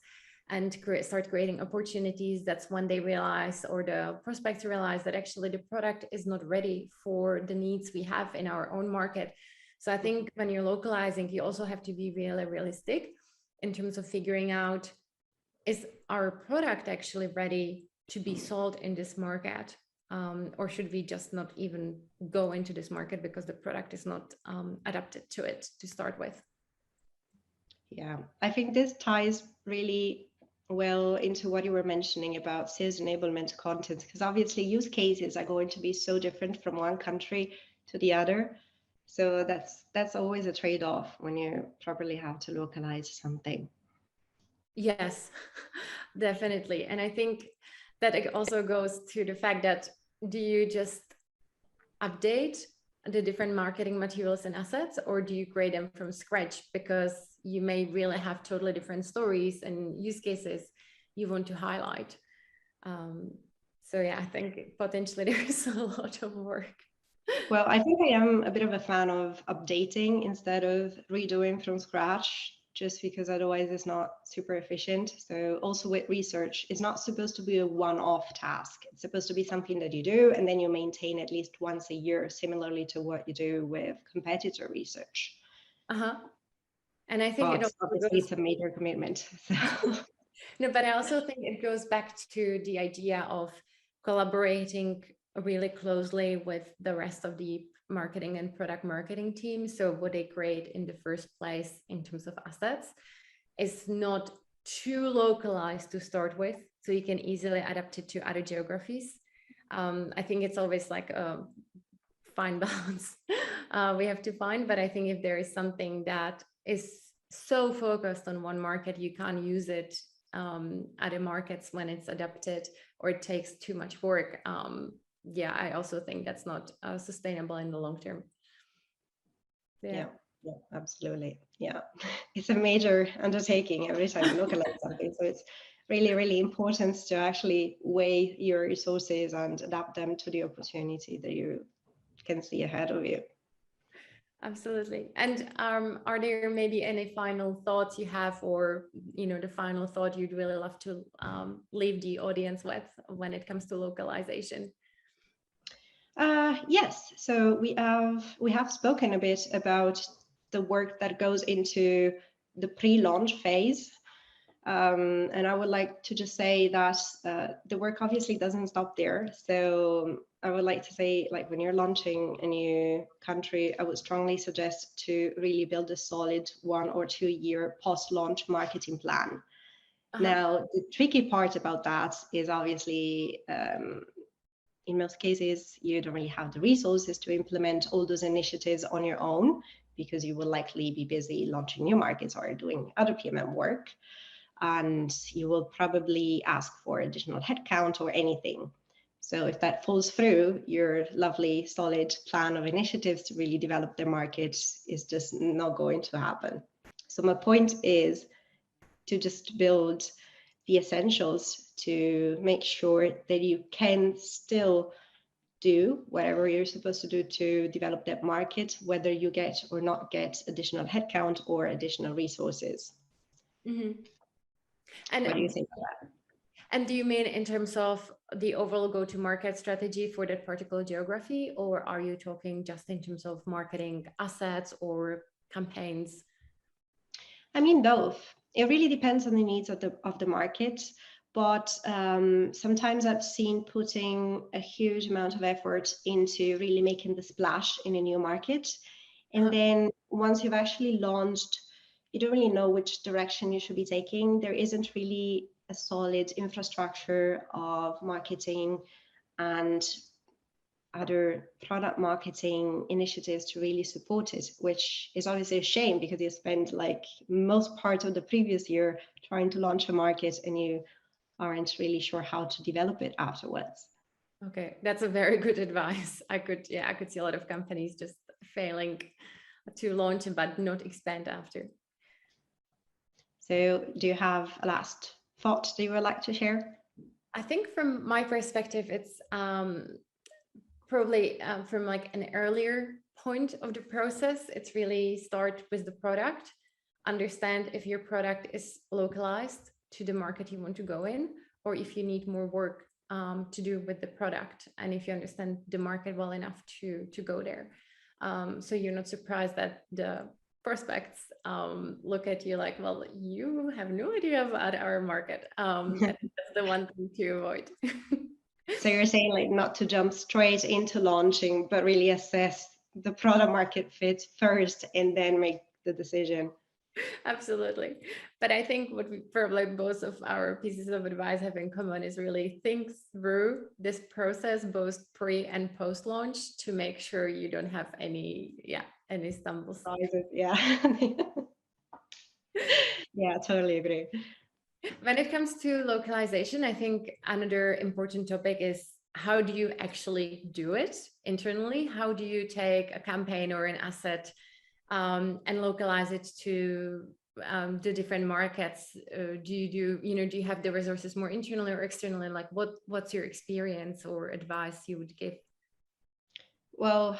and start creating opportunities, that's when they realize, or the prospects realize, that actually the product is not ready for the needs we have in our own market. So I think when you're localizing, you also have to be really realistic in terms of figuring out, is our product actually ready to be sold in this market? Or should we just not even go into this market because the product is not adapted to it to start with? Yeah, I think this ties really well into what you were mentioning about sales enablement content, because obviously use cases are going to be so different from one country to the other. So that's always a trade-off when you properly have to localize something. Yes, definitely. And I think that it also goes to the fact that, do you just update the different marketing materials and assets, or do you create them from scratch? Because you may really have totally different stories and use cases you want to highlight. So yeah, I think potentially there is a lot of work. Well, I think I am a bit of a fan of updating instead of redoing from scratch, just because otherwise it's not super efficient. So also with research, it's not supposed to be a one-off task. It's supposed to be something that you do and then you maintain at least once a year, similarly to what you do with competitor research. And I think obviously it's a major commitment. So. No, but I also think it goes back to the idea of collaborating really closely with the rest of the marketing and product marketing team. So what they create in the first place in terms of assets is not too localized to start with, so you can easily adapt it to other geographies. I think it's always like a fine balance we have to find, but I think if there is something that is so focused on one market, you can't use it other markets when it's adapted, or it takes too much work. Yeah, I also think that's not sustainable in the long term. Yeah, absolutely. Yeah, it's a major undertaking every time you localize something. So it's really, really important to actually weigh your resources and adapt them to the opportunity that you can see ahead of you. Absolutely. And are there maybe any final thoughts you have, or the final thought you'd really love to leave the audience with when it comes to localization? Yes. So we have spoken a bit about the work that goes into the pre-launch phase. And I would like to just say that the work obviously doesn't stop there. So I would like to say, like, when you're launching a new country, I would strongly suggest to really build a solid 1 or 2 year post-launch marketing plan. Now, the tricky part about that is obviously, in most cases, you don't really have the resources to implement all those initiatives on your own, because you will likely be busy launching new markets or doing other PMM work. And you will probably ask for additional headcount or anything. So if that falls through, your lovely solid plan of initiatives to really develop the market is just not going to happen. So my point is to just build the essentials to make sure that you can still do whatever you're supposed to do to develop that market, whether you get or not get additional headcount or additional resources. Mm-hmm. What do you think of that? And do you mean in terms of the overall go-to-market strategy for that particular geography, or are you talking just in terms of marketing assets or campaigns? I mean, both. It really depends on the needs of the market. But sometimes I've seen putting a huge amount of effort into really making the splash in a new market. And then once you've actually launched, you don't really know which direction you should be taking. There isn't really a solid infrastructure of marketing and other product marketing initiatives to really support it, which is obviously a shame because you spent like most part of the previous year trying to launch a market and you aren't really sure how to develop it afterwards. Okay, that's a very good advice. I could see a lot of companies just failing to launch but not expand after. So do you have a last thought that you would like to share? I think from my perspective, it's probably from like an earlier point of the process. It's really start with the product, understand if your product is localized to the market you want to go in, or if you need more work to do with the product, and if you understand the market well enough to go there. So you're not surprised that the prospects look at you like, well, you have no idea about our market. That's the one thing to avoid. So you're saying like not to jump straight into launching, but really assess the product market fit first and then make the decision. Absolutely. But I think what we probably both of our pieces of advice have in common is really think through this process, both pre and post launch, to make sure you don't have any stumbles. Yeah. Yeah, totally agree. When it comes to localization, I think another important topic is how do you actually do it internally? How do you take a campaign or an asset and localize it to the different markets? Do you have the resources more internally or externally? Like what's your experience or advice you would give? Well,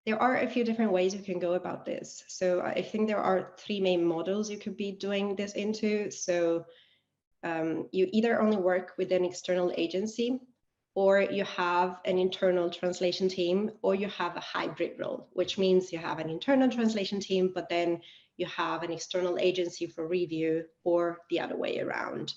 there are a few different ways you can go about this. So I think there are three main models you could be doing this into. So you either only work with an external agency, or you have an internal translation team, or you have a hybrid role, which means you have an internal translation team, but then you have an external agency for review, or the other way around.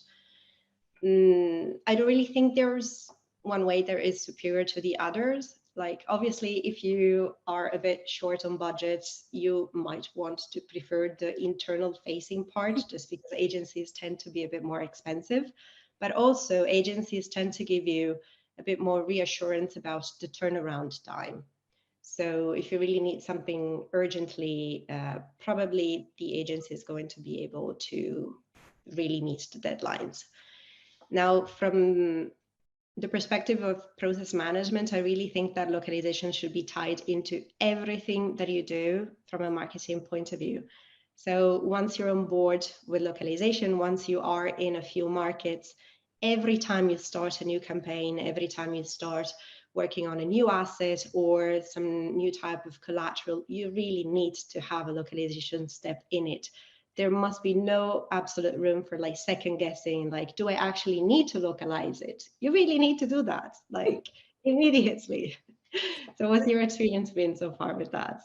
I don't really think there's one way that is superior to the others. Like, obviously, if you are a bit short on budgets, you might want to prefer the internal facing part, just because agencies tend to be a bit more expensive. But also agencies tend to give you a bit more reassurance about the turnaround time. So if you really need something urgently, probably the agency is going to be able to really meet the deadlines. Now, from the perspective of process management, I really think that localization should be tied into everything that you do from a marketing point of view. So once you're on board with localization, once you are in a few markets, every time you start a new campaign, every time you start working on a new asset or some new type of collateral, you really need to have a localization step in it. There must be no absolute room for like second guessing, like, do I actually need to localize it? You really need to do that, like immediately. So what's your experience been so far with that?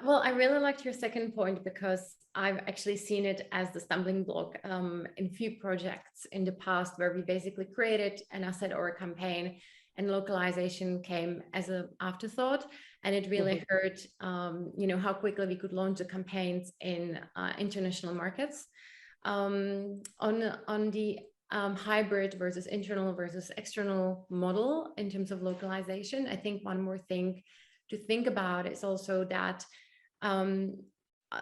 Well, I really liked your second point because I've actually seen it as the stumbling block in few projects in the past where we basically created an asset or a campaign and localization came as an afterthought, and it really hurt how quickly we could launch the campaigns in international markets. On the hybrid versus internal versus external model in terms of localization, I think one more thing to think about is also that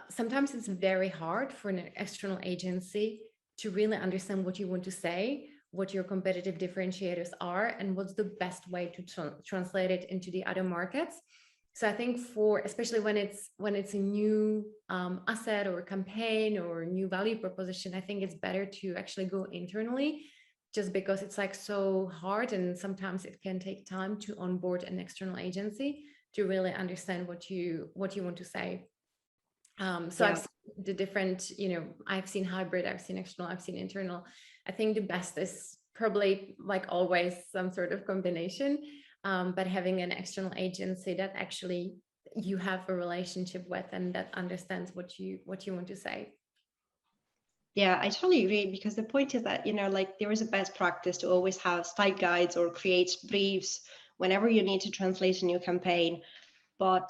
sometimes it's very hard for an external agency to really understand what you want to say, what your competitive differentiators are, and what's the best way to translate it into the other markets. So I think especially when it's a new asset or campaign or new value proposition, I think it's better to actually go internally just because it's like so hard, and sometimes it can take time to onboard an external agency to really understand what you want to say. So Yeah. I've seen the different, I've seen hybrid, I've seen external, I've seen internal. I think the best is probably, like always, some sort of combination, but having an external agency that actually you have a relationship with and that understands what you want to say. Yeah, I totally agree, because the point is that, like, there is a best practice to always have slide guides or create briefs whenever you need to translate a new campaign. But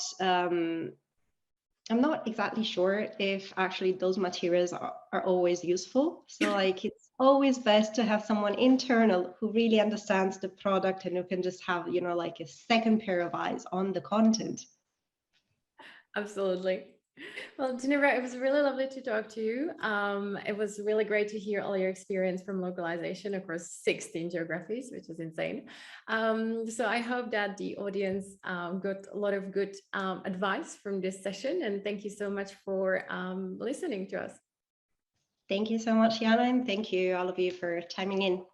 I'm not exactly sure if actually those materials are always useful. So like, it's always best to have someone internal who really understands the product and who can just have, like a second pair of eyes on the content. Absolutely. Well, Jennifer, it was really lovely to talk to you. It was really great to hear all your experience from localization across 16 geographies, which is insane. So I hope that the audience got a lot of good advice from this session. And thank you so much for listening to us. Thank you so much, Jana, and thank you all of you for chiming in.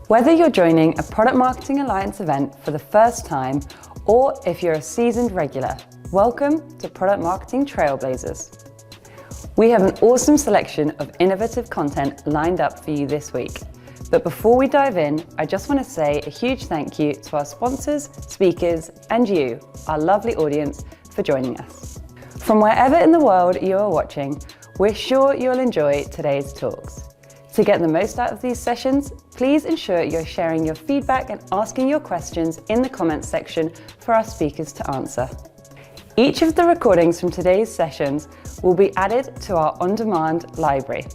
Whether you're joining a Product Marketing Alliance event for the first time, or if you're a seasoned regular, welcome to Product Marketing Trailblazers. We have an awesome selection of innovative content lined up for you this week. But before we dive in, I just want to say a huge thank you to our sponsors, speakers, and you, our lovely audience, for joining us. From wherever in the world you are watching, we're sure you'll enjoy today's talks. To get the most out of these sessions, please ensure you're sharing your feedback and asking your questions in the comments section for our speakers to answer. Each of the recordings from today's sessions will be added to our on-demand library.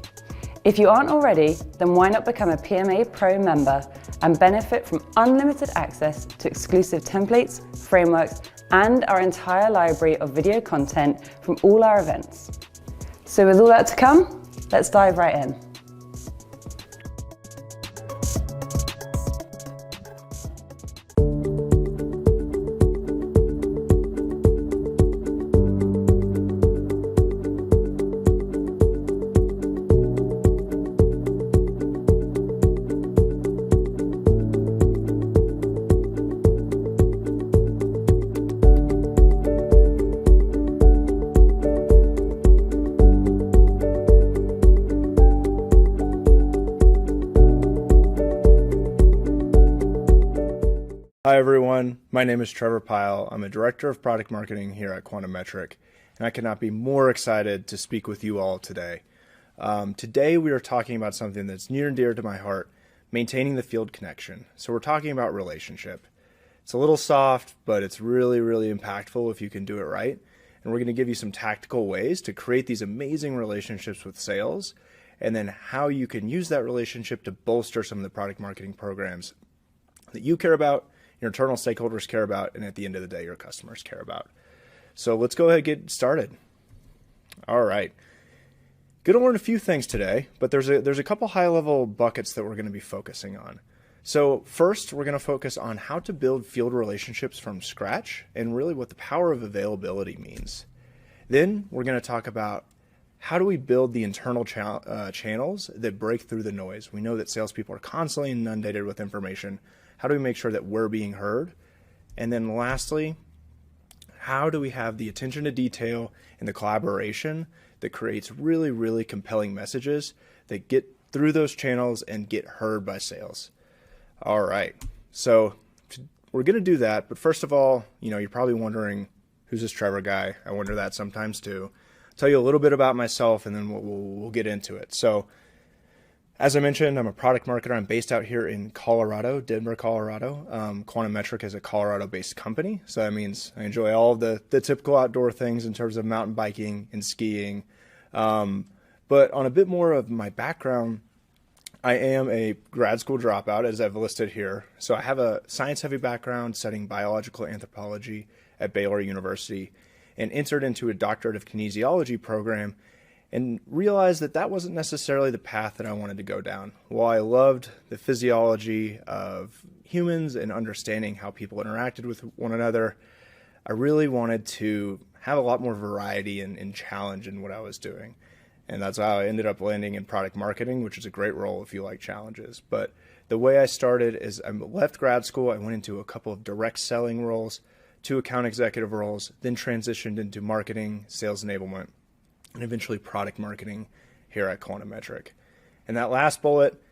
If you aren't already, then why not become a PMA Pro member and benefit from unlimited access to exclusive templates, frameworks, and our entire library of video content from all our events. So with all that to come, let's dive right in. Hi everyone, my name is Trevor Pyle. I'm a Director of Product Marketing here at Quantum Metric, and I could not be more excited to speak with you all today. Today we are talking about something that's near and dear to my heart, maintaining the field connection. So we're talking about relationship. It's a little soft, but it's really, really impactful if you can do it right. And we're going to give you some tactical ways to create these amazing relationships with sales, and then how you can use that relationship to bolster some of the product marketing programs that you care about, your internal stakeholders care about, and at the end of the day, your customers care about. So let's go ahead and get started. All right. Going to learn a few things today, but there's a couple high-level buckets that we're going to be focusing on. So first, we're going to focus on how to build field relationships from scratch and really what the power of availability means. Then we're going to talk about how do we build the internal channels that break through the noise. We know that salespeople are constantly inundated with information. How do we make sure that we're being heard? And then lastly, how do we have the attention to detail and the collaboration that creates really, really compelling messages that get through those channels and get heard by sales? All right, so we're going to do that. But first of all, you're probably wondering, who's this Trevor guy? I wonder that sometimes too. I'll tell you a little bit about myself and then we'll get into it. So as I mentioned, I'm a product marketer. I'm based out here in Colorado, Denver, Colorado. Quantum Metric is a Colorado-based company, so that means I enjoy all of the typical outdoor things in terms of mountain biking and skiing. But on a bit more of my background, I am a grad school dropout, as I've listed here. So I have a science-heavy background studying biological anthropology at Baylor University and entered into a doctorate of kinesiology program and realized that that wasn't necessarily the path that I wanted to go down. While I loved the physiology of humans and understanding how people interacted with one another, I really wanted to have a lot more variety and challenge in what I was doing. And that's how I ended up landing in product marketing, which is a great role if you like challenges. But the way I started is I left grad school, I went into a couple of direct selling roles, 2 account executive roles, then transitioned into marketing, sales enablement, and eventually product marketing here at Quantum Metric. And that last bullet,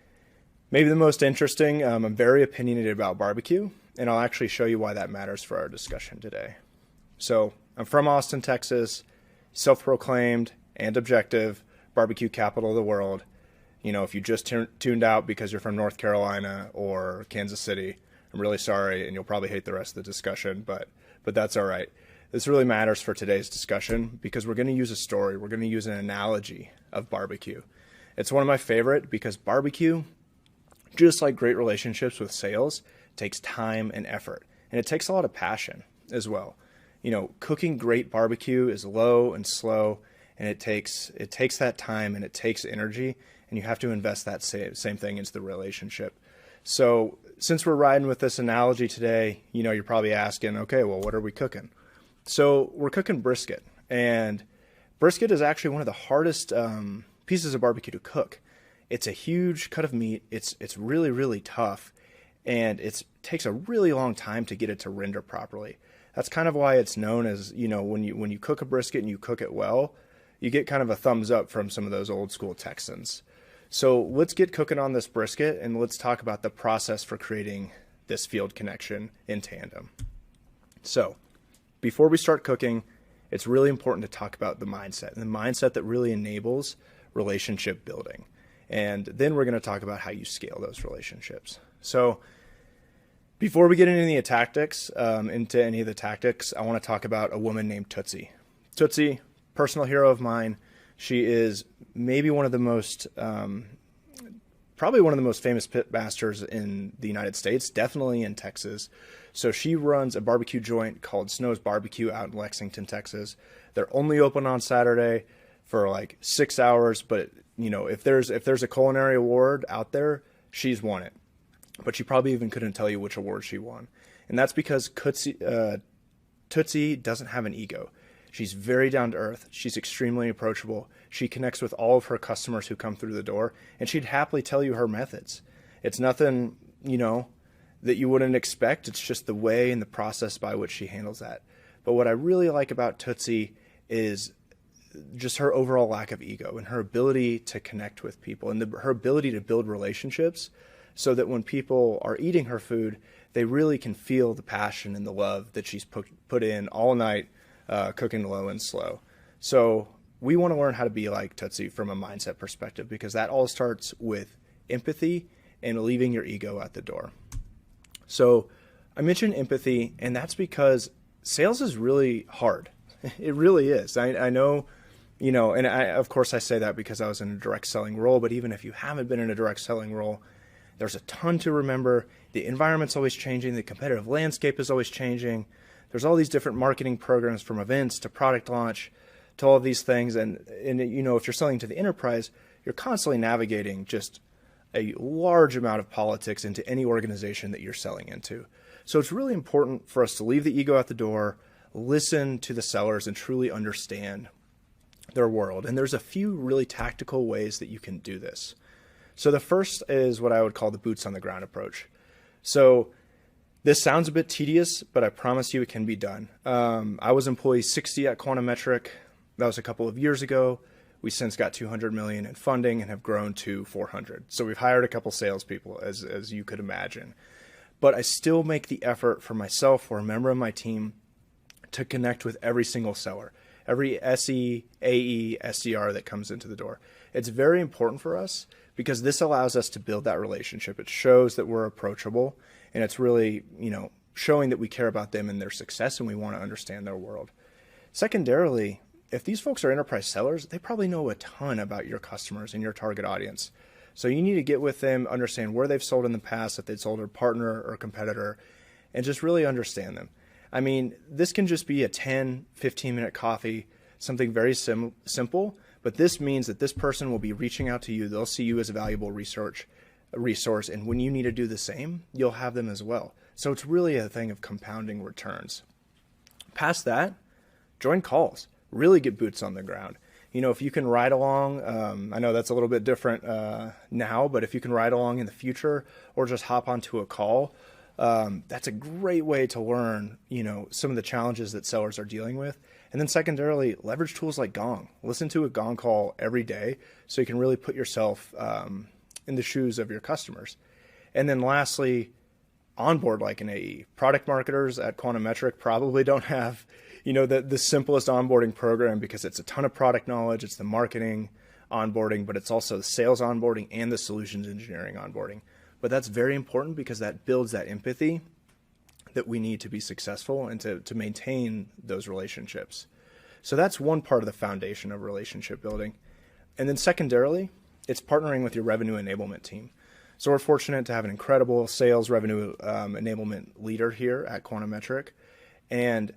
maybe the most interesting, I'm very opinionated about barbecue, and I'll actually show you why that matters for our discussion today. So I'm from Austin, Texas, self-proclaimed and objective barbecue capital of the world. If you just tuned out because you're from North Carolina or Kansas City, I'm really sorry, and you'll probably hate the rest of the discussion, but that's all right. This really matters for today's discussion because we're going to use a story. We're going to use an analogy of barbecue. It's one of my favorite because barbecue, just like great relationships with sales, takes time and effort. And it takes a lot of passion as well. Cooking great barbecue is low and slow, and it takes that time and it takes energy, and you have to invest that same thing into the relationship. So since we're riding with this analogy today, you're probably asking, okay, well, what are we cooking? So we're cooking brisket, and brisket is actually one of the hardest pieces of barbecue to cook. It's a huge cut of meat. It's really, really tough, and it takes a really long time to get it to render properly. That's kind of why it's known as, when you cook a brisket and you cook it well, you get kind of a thumbs up from some of those old school Texans. So let's get cooking on this brisket, and let's talk about the process for creating this field connection in tandem. So before we start cooking, it's really important to talk about the mindset that really enables relationship building. And then we're going to talk about how you scale those relationships. So before we get into any of the tactics, I want to talk about a woman named Tootsie. Tootsie, personal hero of mine. She is maybe one of the most, probably one of the most famous pit masters in the United States, definitely in Texas. So she runs a barbecue joint called Snow's Barbecue out in Lexington, Texas. They're only open on Saturday for like 6 hours, but if there's a culinary award out there, she's won it. But she probably even couldn't tell you which award she won. And that's because Tootsie doesn't have an ego. She's very down to earth. She's extremely approachable. She connects with all of her customers who come through the door, and she'd happily tell you her methods. It's nothing, that you wouldn't expect. It's just the way and the process by which she handles that. But what I really like about Tootsie is just her overall lack of ego and her ability to connect with people and her ability to build relationships so that when people are eating her food, they really can feel the passion and the love that she's put in all night, cooking low and slow. So we want to learn how to be like Tootsie from a mindset perspective, because that all starts with empathy and leaving your ego at the door. So I mentioned empathy, and that's because sales is really hard. It really is. I know, and of course I say that because I was in a direct selling role, but even if you haven't been in a direct selling role, there's a ton to remember. The environment's always changing. The competitive landscape is always changing. There's all these different marketing programs, from events to product launch to all of these things. And if you're selling to the enterprise, you're constantly navigating just a large amount of politics into any organization that you're selling into. So it's really important for us to leave the ego at the door, listen to the sellers, and truly understand their world. And there's a few really tactical ways that you can do this. So the first is what I would call the boots on the ground approach. So this sounds a bit tedious, but I promise you it can be done. I was employee 60 at Quantometric. That was a couple of years ago. We since got 200 million in funding and have grown to 400. So we've hired a couple salespeople, as you could imagine. But I still make the effort for myself or a member of my team to connect with every single seller, every SE, AE, SDR that comes into the door. It's very important for us because this allows us to build that relationship. It shows that we're approachable, and it's really, showing that we care about them and their success, and we want to understand their world. Secondarily, if these folks are enterprise sellers, they probably know a ton about your customers and your target audience. So you need to get with them, understand where they've sold in the past, if they've sold a partner or competitor, and just really understand them. I mean, this can just be a 10, 15-minute coffee, something very simple, but this means that this person will be reaching out to you. They'll see you as a valuable resource, and when you need to do the same, you'll have them as well. So it's really a thing of compounding returns. Past that, join calls. Really get boots on the ground. If you can ride along, I know that's a little bit different now, but if you can ride along in the future or just hop onto a call, that's a great way to learn, some of the challenges that sellers are dealing with. And then secondarily, leverage tools like Gong. Listen to a Gong call every day so you can really put yourself in the shoes of your customers. And then lastly, onboard like an AE. Product marketers at Quantometric probably don't have the simplest onboarding program because it's a ton of product knowledge. It's the marketing onboarding, but it's also the sales onboarding and the solutions engineering onboarding. But that's very important because that builds that empathy that we need to be successful and to maintain those relationships. So that's one part of the foundation of relationship building. And then secondarily, it's partnering with your revenue enablement team. So we're fortunate to have an incredible sales revenue enablement leader here at Quantometric. And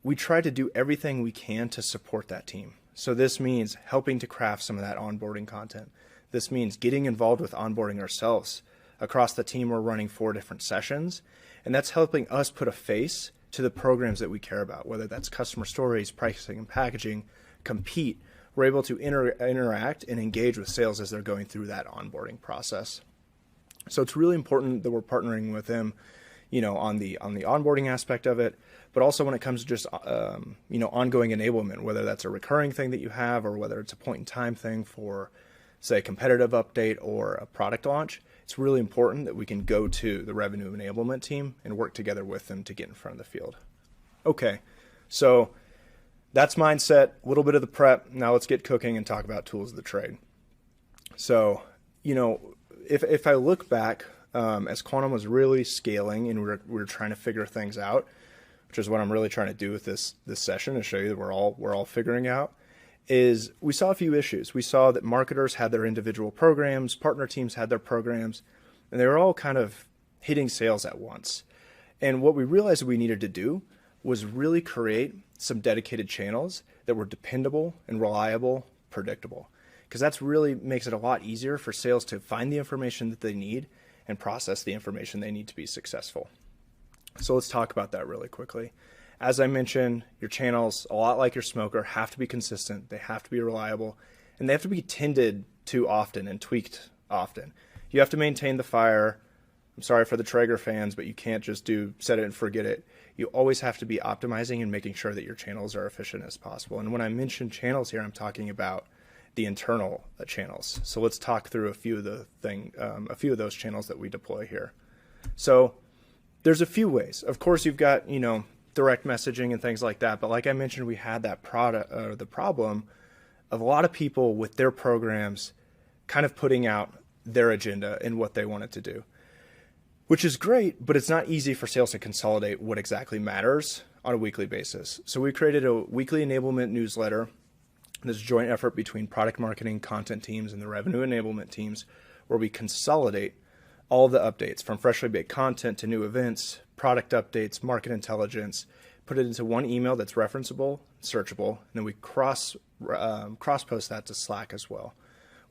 we try to do everything we can to support that team. So this means helping to craft some of that onboarding content. This means getting involved with onboarding ourselves. Across the team, we're running 4 different sessions, and that's helping us put a face to the programs that we care about, whether that's customer stories, pricing and packaging, compete, we're able to interact and engage with sales as they're going through that onboarding process. So it's really important that we're partnering with them, on the onboarding aspect of it, but also when it comes to just, ongoing enablement, whether that's a recurring thing that you have or whether it's a point in time thing for, say, a competitive update or a product launch. It's really important that we can go to the revenue enablement team and work together with them to get in front of the field. Okay, so that's mindset, a little bit of the prep. Now let's get cooking and talk about tools of the trade. So, if I look back, as Quantum was really scaling and we were trying to figure things out, which is what I'm really trying to do with this session, to show you that we're all figuring out, is we saw a few issues. We saw that marketers had their individual programs, partner teams had their programs, and they were all kind of hitting sales at once. And what we realized we needed to do was really create some dedicated channels that were dependable and reliable, predictable, because that's really makes it a lot easier for sales to find the information that they need and process the information they need to be successful. So let's talk about that really quickly. As I mentioned, your channels, a lot like your smoker, have to be consistent, they have to be reliable, and they have to be tended to often and tweaked often. You have to maintain the fire. I'm sorry for the Traeger fans, but you can't just set it and forget it. You always have to be optimizing and making sure that your channels are efficient as possible. And when I mention channels here, I'm talking about the internal channels. So let's talk through a few of those channels that we deploy here. So there's a few ways. Of course, you've got, direct messaging and things like that. But like I mentioned, we had the problem of a lot of people with their programs kind of putting out their agenda and what they wanted to do, which is great, but it's not easy for sales to consolidate what exactly matters on a weekly basis. So we created a weekly enablement newsletter, this joint effort between product marketing, content teams, and the revenue enablement teams, where we consolidate all the updates from freshly baked content to new events, product updates, market intelligence, put it into one email that's referenceable, searchable, and then we cross post that to Slack as well.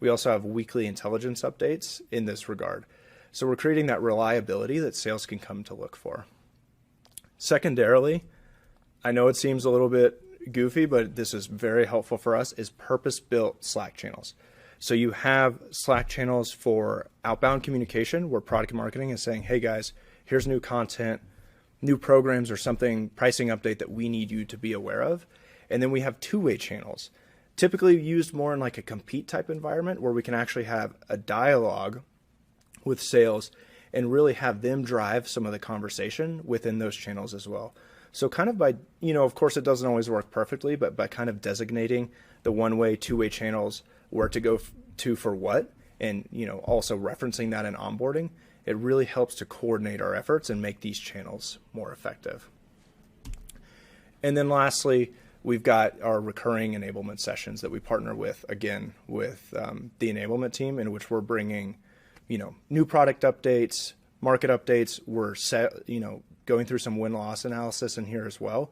We also have weekly intelligence updates in this regard. So we're creating that reliability that sales can come to look for. Secondarily, I know it seems a little bit goofy, but this is very helpful for us, is purpose-built Slack channels. So you have Slack channels for outbound communication where product marketing is saying, hey guys, here's new content, new programs or something, pricing update that we need you to be aware of. And then we have two-way channels, typically used more in like a compete type environment where we can actually have a dialogue with sales and really have them drive some of the conversation within those channels as well. So kind of by, of course it doesn't always work perfectly, but by kind of designating the one-way, two-way channels, where to go to for what, and also referencing that in onboarding, it really helps to coordinate our efforts and make these channels more effective. And then lastly, we've got our recurring enablement sessions that we partner with, again, with the enablement team, in which we're bringing, new product updates, market updates. We're going through some win-loss analysis in here as well.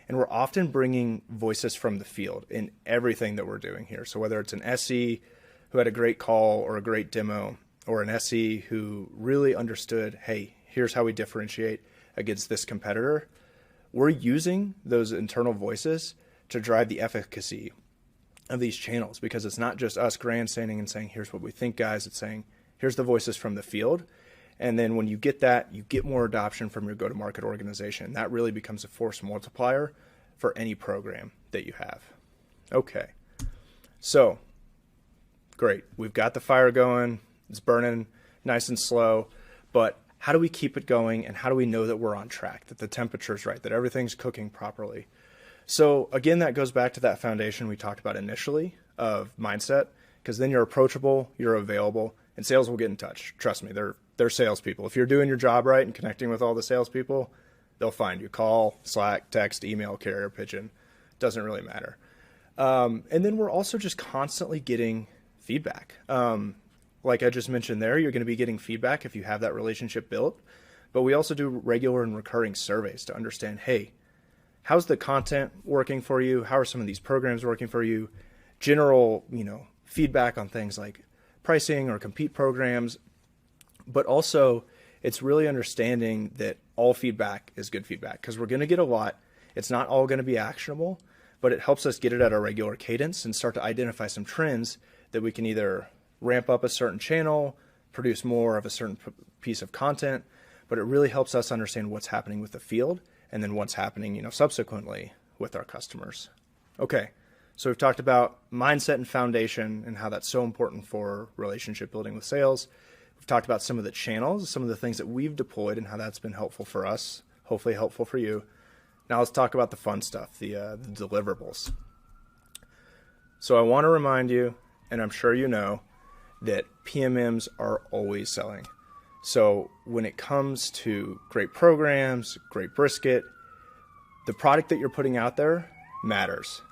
And we're often bringing voices from the field in everything that we're doing here. So whether it's an SE who had a great call or a great demo, or an SE who really understood, hey, here's how we differentiate against this competitor, we're using those internal voices to drive the efficacy of these channels, because it's not just us grandstanding and saying, here's what we think, guys. It's saying, here's the voices from the field. And then when you get that, you get more adoption from your go-to-market organization. That really becomes a force multiplier for any program that you have. Okay, so great. We've got the fire going. It's burning nice and slow, but how do we keep it going, and how do we know that we're on track, that the temperature's right, that everything's cooking properly? So again, that goes back to that foundation we talked about initially of mindset, because then you're approachable, you're available, and sales will get in touch. Trust me, they're salespeople. If you're doing your job right and connecting with all the salespeople, they'll find you. Call, Slack, text, email, carrier pigeon. Doesn't really matter. And then we're also just constantly getting feedback. Like I just mentioned there, you're going to be getting feedback if you have that relationship built. But we also do regular and recurring surveys to understand, hey, how's the content working for you? How are some of these programs working for you? General, feedback on things like pricing or compete programs. But also, it's really understanding that all feedback is good feedback, because we're going to get a lot. It's not all going to be actionable, but it helps us get it at our regular cadence and start to identify some trends that we can either ramp up a certain channel, produce more of a certain piece of content, but it really helps us understand what's happening with the field and then what's happening, subsequently with our customers. Okay, so we've talked about mindset and foundation and how that's so important for relationship building with sales. We've talked about some of the channels, some of the things that we've deployed and how that's been helpful for us, hopefully helpful for you. Now let's talk about the fun stuff, the deliverables. So I want to remind you, and I'm sure you know, that PMMs are always selling. So when it comes to great programs, great brisket, the product that you're putting out there matters.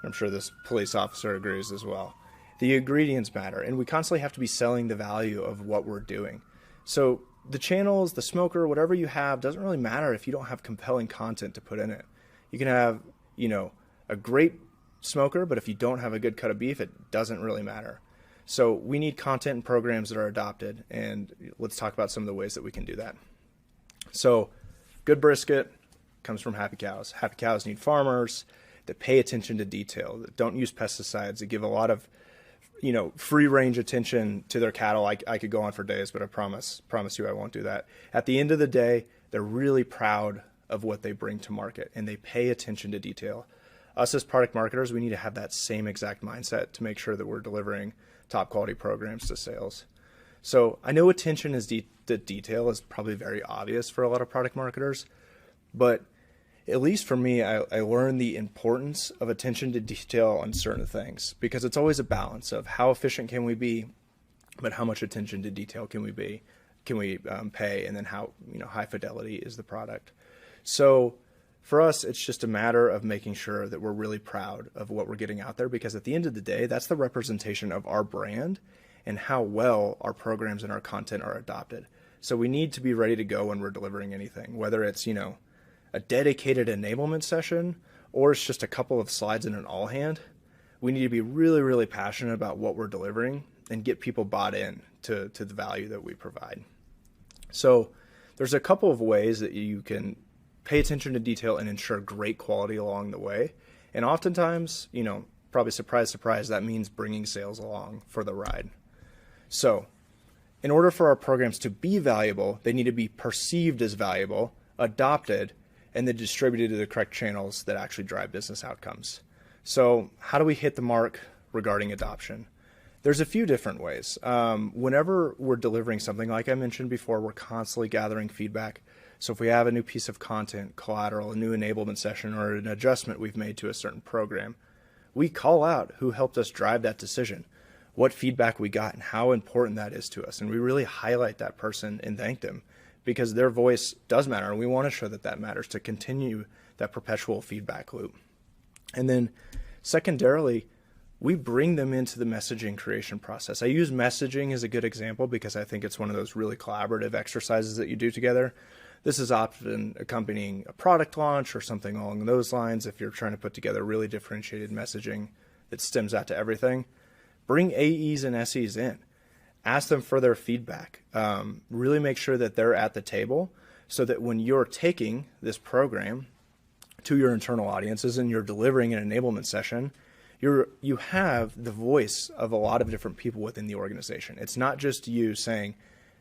I'm sure this police officer agrees as well. The ingredients matter, and we constantly have to be selling the value of what we're doing. So the channels, the smoker, whatever you have doesn't really matter if you don't have compelling content to put in it. You can have, a great smoker, but if you don't have a good cut of beef, it doesn't really matter. So we need content and programs that are adopted, and let's talk about some of the ways that we can do that. So good brisket comes from happy cows. Happy cows need farmers that pay attention to detail, that don't use pesticides, that give a lot of free range attention to their cattle. I could go on for days, but I promise you I won't do that. At the end of the day, they're really proud of what they bring to market and they pay attention to detail. Us as product marketers, we need to have that same exact mindset to make sure that we're delivering top quality programs to sales. So I know attention to detail is probably very obvious for a lot of product marketers, but at least for me, I learned the importance of attention to detail on certain things, because it's always a balance of how efficient can we be, but how much attention to detail can we pay, and then how high fidelity is the product. So for us, it's just a matter of making sure that we're really proud of what we're getting out there, because at the end of the day, that's the representation of our brand and how well our programs and our content are adopted. So we need to be ready to go when we're delivering anything, whether it's a dedicated enablement session, or it's just a couple of slides in an all hand. We need to be really, really passionate about what we're delivering and get people bought in to the value that we provide. So there's a couple of ways that you can pay attention to detail and ensure great quality along the way. And oftentimes, probably surprise, surprise, that means bringing sales along for the ride. So in order for our programs to be valuable, they need to be perceived as valuable, adopted, and then distributed to the correct channels that actually drive business outcomes. So how do we hit the mark regarding adoption? There's a few different ways. Whenever we're delivering something, like I mentioned before, we're constantly gathering feedback. So if we have a new piece of content, collateral, a new enablement session, or an adjustment we've made to a certain program, we call out who helped us drive that decision, what feedback we got, and how important that is to us. And we really highlight that person and thank them, because their voice does matter, and we want to show that that matters to continue that perpetual feedback loop. And then secondarily, we bring them into the messaging creation process. I use messaging as a good example because I think it's one of those really collaborative exercises that you do together. This is often accompanying a product launch or something along those lines. If you're trying to put together really differentiated messaging that stems out to everything, bring AEs and SEs in. Ask them for their feedback. Really make sure that they're at the table so that when you're taking this program to your internal audiences and you're delivering an enablement session, you have the voice of a lot of different people within the organization. It's not just you saying,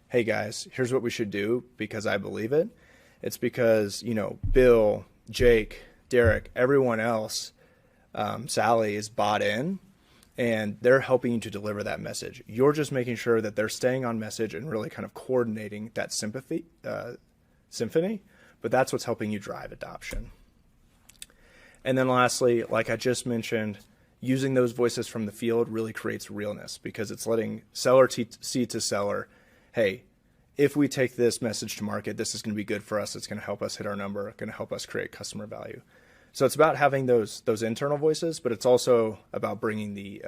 hey guys, here's what we should do because I believe it. It's because, Bill, Jake, Derek, everyone else, Sally is bought in, and they're helping you to deliver that message. You're just making sure that they're staying on message and really kind of coordinating that symphony, but that's what's helping you drive adoption. And then lastly, like I just mentioned, using those voices from the field really creates realness, because it's letting seller see to seller, hey, if we take this message to market, this is going to be good for us. It's going to help us hit our number, going to help us create customer value. So it's about having those internal voices, but it's also about bringing the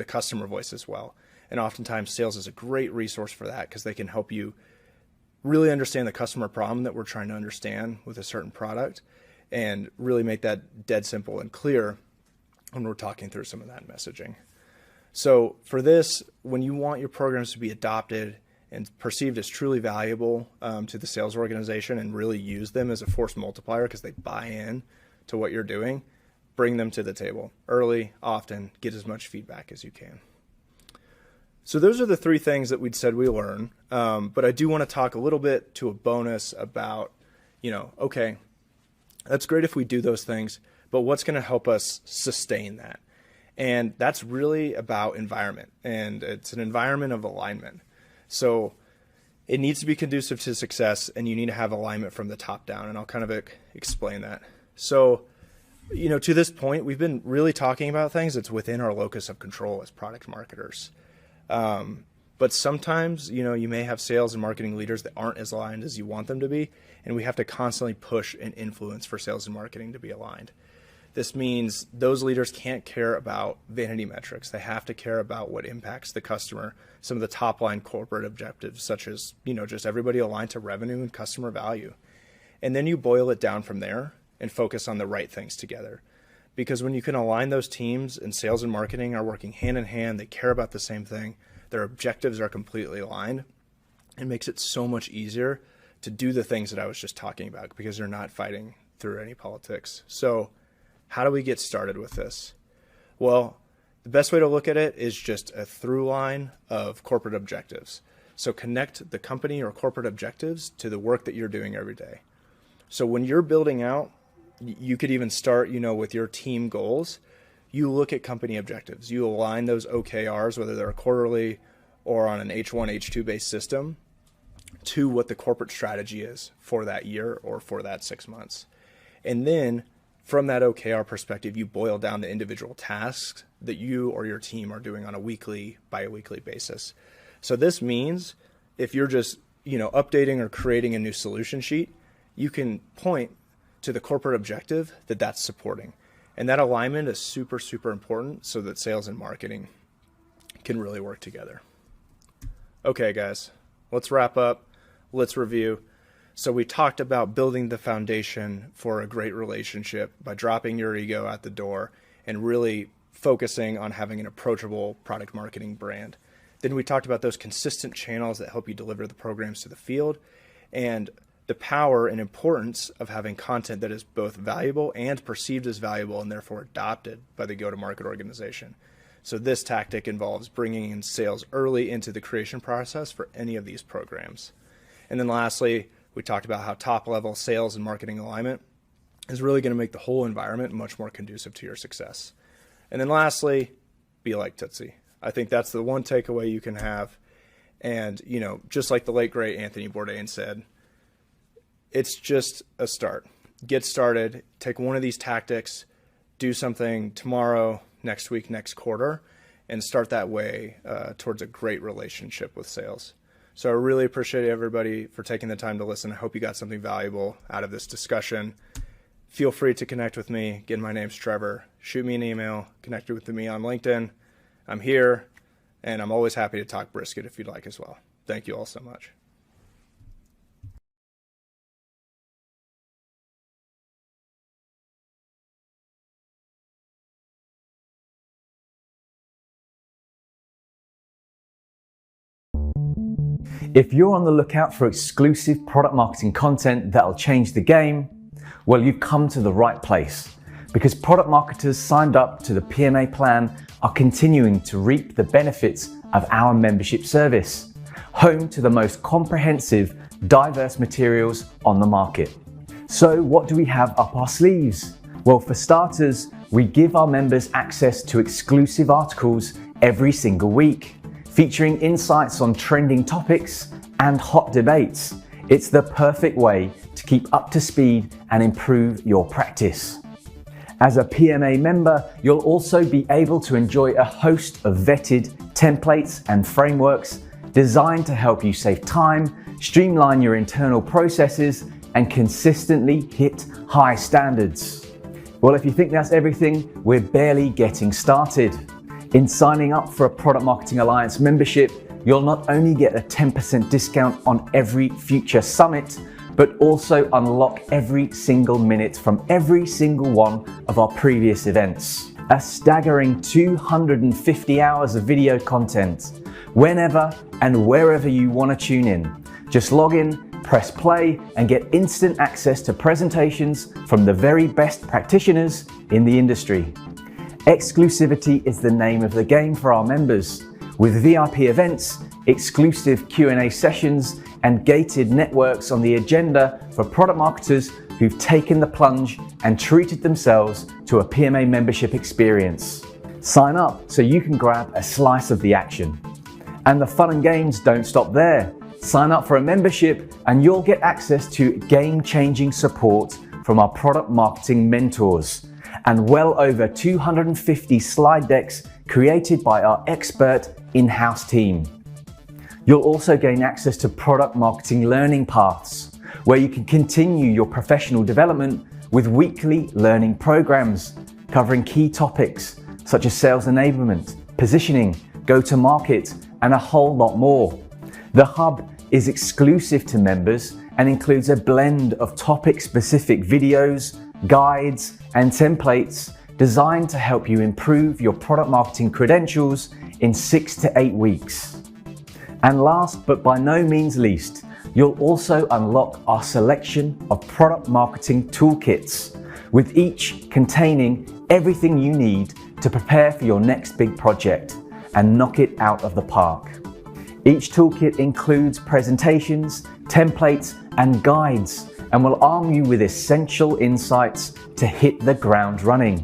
customer voice as well. And oftentimes sales is a great resource for that, because they can help you really understand the customer problem that we're trying to understand with a certain product and really make that dead simple and clear when we're talking through some of that messaging. So for this, when you want your programs to be adopted and perceived as truly valuable to the sales organization and really use them as a force multiplier because they buy in to what you're doing, bring them to the table early, often, get as much feedback as you can. So those are the three things that we'd said we learn. But I do want to talk a little bit to a bonus about, okay, that's great if we do those things, but what's going to help us sustain that? And that's really about environment, and it's an environment of alignment. So it needs to be conducive to success, and you need to have alignment from the top down, and I'll kind of explain that. So, to this point, we've been really talking about things that's within our locus of control as product marketers. But sometimes, you may have sales and marketing leaders that aren't as aligned as you want them to be, and we have to constantly push and influence for sales and marketing to be aligned. This means those leaders can't care about vanity metrics. They have to care about what impacts the customer, some of the top line corporate objectives, such as, just everybody aligned to revenue and customer value. And then you boil it down from there and focus on the right things together. Because when you can align those teams and sales and marketing are working hand in hand, they care about the same thing, their objectives are completely aligned, it makes it so much easier to do the things that I was just talking about because they're not fighting through any politics. So how do we get started with this? Well, the best way to look at it is just a through line of corporate objectives. So connect the company or corporate objectives to the work that you're doing every day. So when you're building out, you could even start, with your team goals. You look at company objectives. You align those OKRs, whether they're quarterly or on an H1, H2 based system, to what the corporate strategy is for that year or for that 6 months. And then from that OKR perspective, you boil down the individual tasks that you or your team are doing on a weekly, bi-weekly basis. So this means if you're just, updating or creating a new solution sheet, you can point to the corporate objective that's supporting. And that alignment is super, super important so that sales and marketing can really work together. Okay, guys, let's wrap up. Let's review. So we talked about building the foundation for a great relationship by dropping your ego at the door and really focusing on having an approachable product marketing brand. Then we talked about those consistent channels that help you deliver the programs to the field and the power and importance of having content that is both valuable and perceived as valuable and therefore adopted by the go-to-market organization. So this tactic involves bringing in sales early into the creation process for any of these programs. And then lastly, we talked about how top-level sales and marketing alignment is really going to make the whole environment much more conducive to your success. And then lastly, be like Tootsie. I think that's the one takeaway you can have. And, just like the late, great Anthony Bourdain said, it's just a start. Get started, take one of these tactics, do something tomorrow, next week, next quarter, and start that way towards a great relationship with sales. So I really appreciate everybody for taking the time to listen. I hope you got something valuable out of this discussion. Feel free to connect with me. Again, my name's Trevor. Shoot me an email, connect with me on LinkedIn. I'm here, and I'm always happy to talk brisket if you'd like as well. Thank you all so much. If you're on the lookout for exclusive product marketing content that'll change the game, well, you've come to the right place, because product marketers signed up to the PMA plan are continuing to reap the benefits of our membership service, home to the most comprehensive, diverse materials on the market. So what do we have up our sleeves? Well, for starters, we give our members access to exclusive articles every single week, featuring insights on trending topics and hot debates. It's the perfect way to keep up to speed and improve your practice. As a PMA member, you'll also be able to enjoy a host of vetted templates and frameworks designed to help you save time, streamline your internal processes, and consistently hit high standards. Well, if you think that's everything, we're barely getting started. In signing up for a Product Marketing Alliance membership, you'll not only get a 10% discount on every future summit, but also unlock every single minute from every single one of our previous events. A staggering 250 hours of video content, whenever and wherever you want to tune in. Just log in, Press play and get instant access to presentations from the very best practitioners in the industry. Exclusivity is the name of the game for our members, with VIP events, exclusive Q&A sessions, and gated networks on the agenda for product marketers who've taken the plunge and treated themselves to a PMA membership experience. Sign up so you can grab a slice of the action. And the fun and games don't stop there. Sign up for a membership and you'll get access to game-changing support from our product marketing mentors and well over 250 slide decks created by our expert in-house team. You'll also gain access to product marketing learning paths, where you can continue your professional development with weekly learning programs covering key topics such as sales enablement, positioning, go-to-market, and a whole lot more. The Hub is exclusive to members and includes a blend of topic-specific videos, guides, and templates designed to help you improve your product marketing credentials in 6 to 8 weeks. And last but by no means least, you'll also unlock our selection of product marketing toolkits, with each containing everything you need to prepare for your next big project and knock it out of the park. Each toolkit includes presentations, templates, and guides, and will arm you with essential insights to hit the ground running.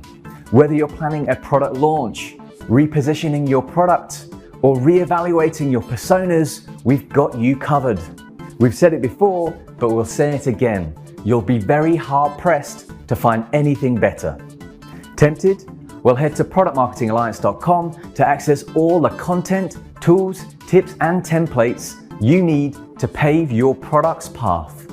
Whether you're planning a product launch, repositioning your product, or reevaluating your personas, we've got you covered. We've said it before, but we'll say it again. You'll be very hard-pressed to find anything better. Tempted? Well, head to productmarketingalliance.com to access all the content, tools, tips, and templates you need to pave your product's path.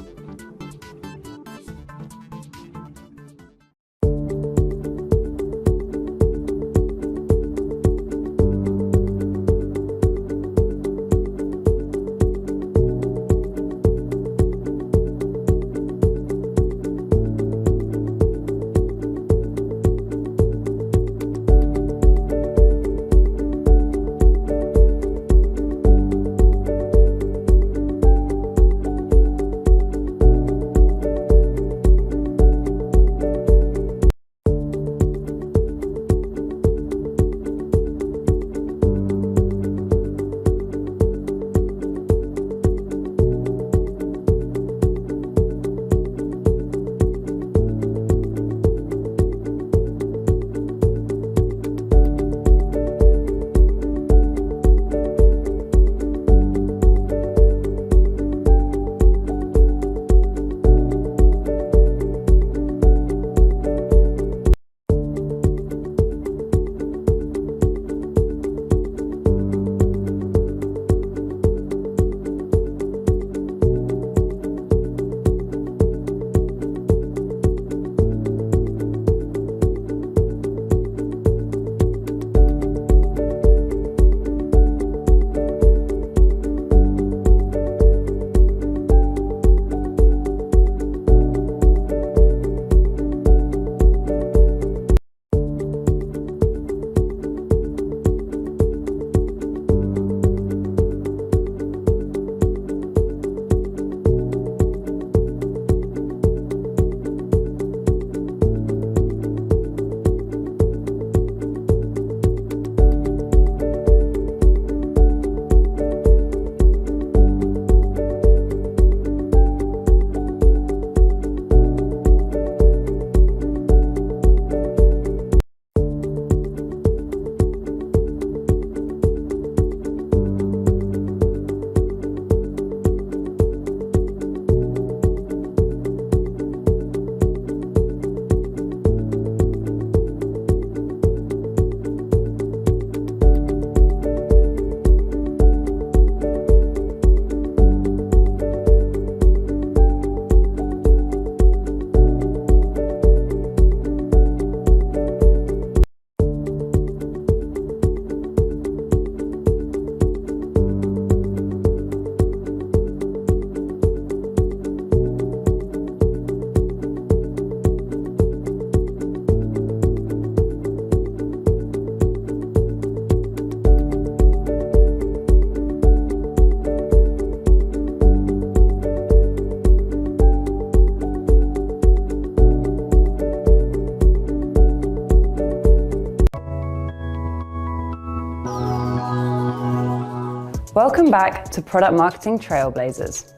Welcome back to Product Marketing Trailblazers.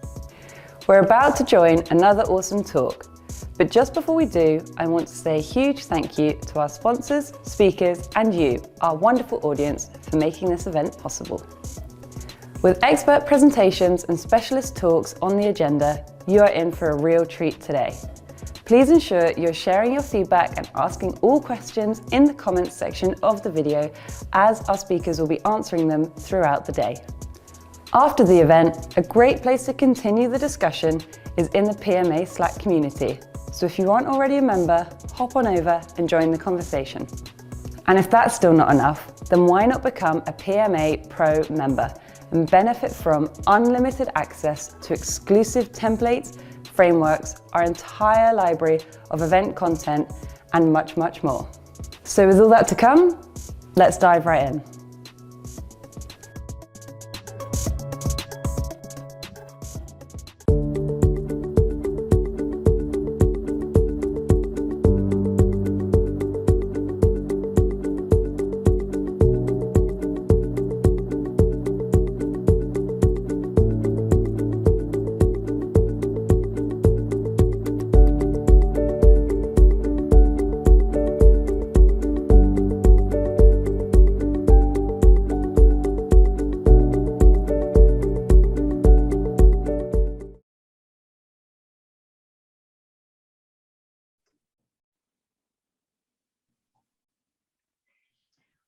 We're about to join another awesome talk, but just before we do, I want to say a huge thank you to our sponsors, speakers, and you, our wonderful audience, for making this event possible. With expert presentations and specialist talks on the agenda, you are in for a real treat today. Please ensure you're sharing your feedback and asking all questions in the comments section of the video, as our speakers will be answering them throughout the day. After the event, a great place to continue the discussion is in the PMA Slack community. So if you aren't already a member, hop on over and join the conversation. And if that's still not enough, then why not become a PMA Pro member and benefit from unlimited access to exclusive templates, frameworks, our entire library of event content, and much, much more. So with all that to come, let's dive right in.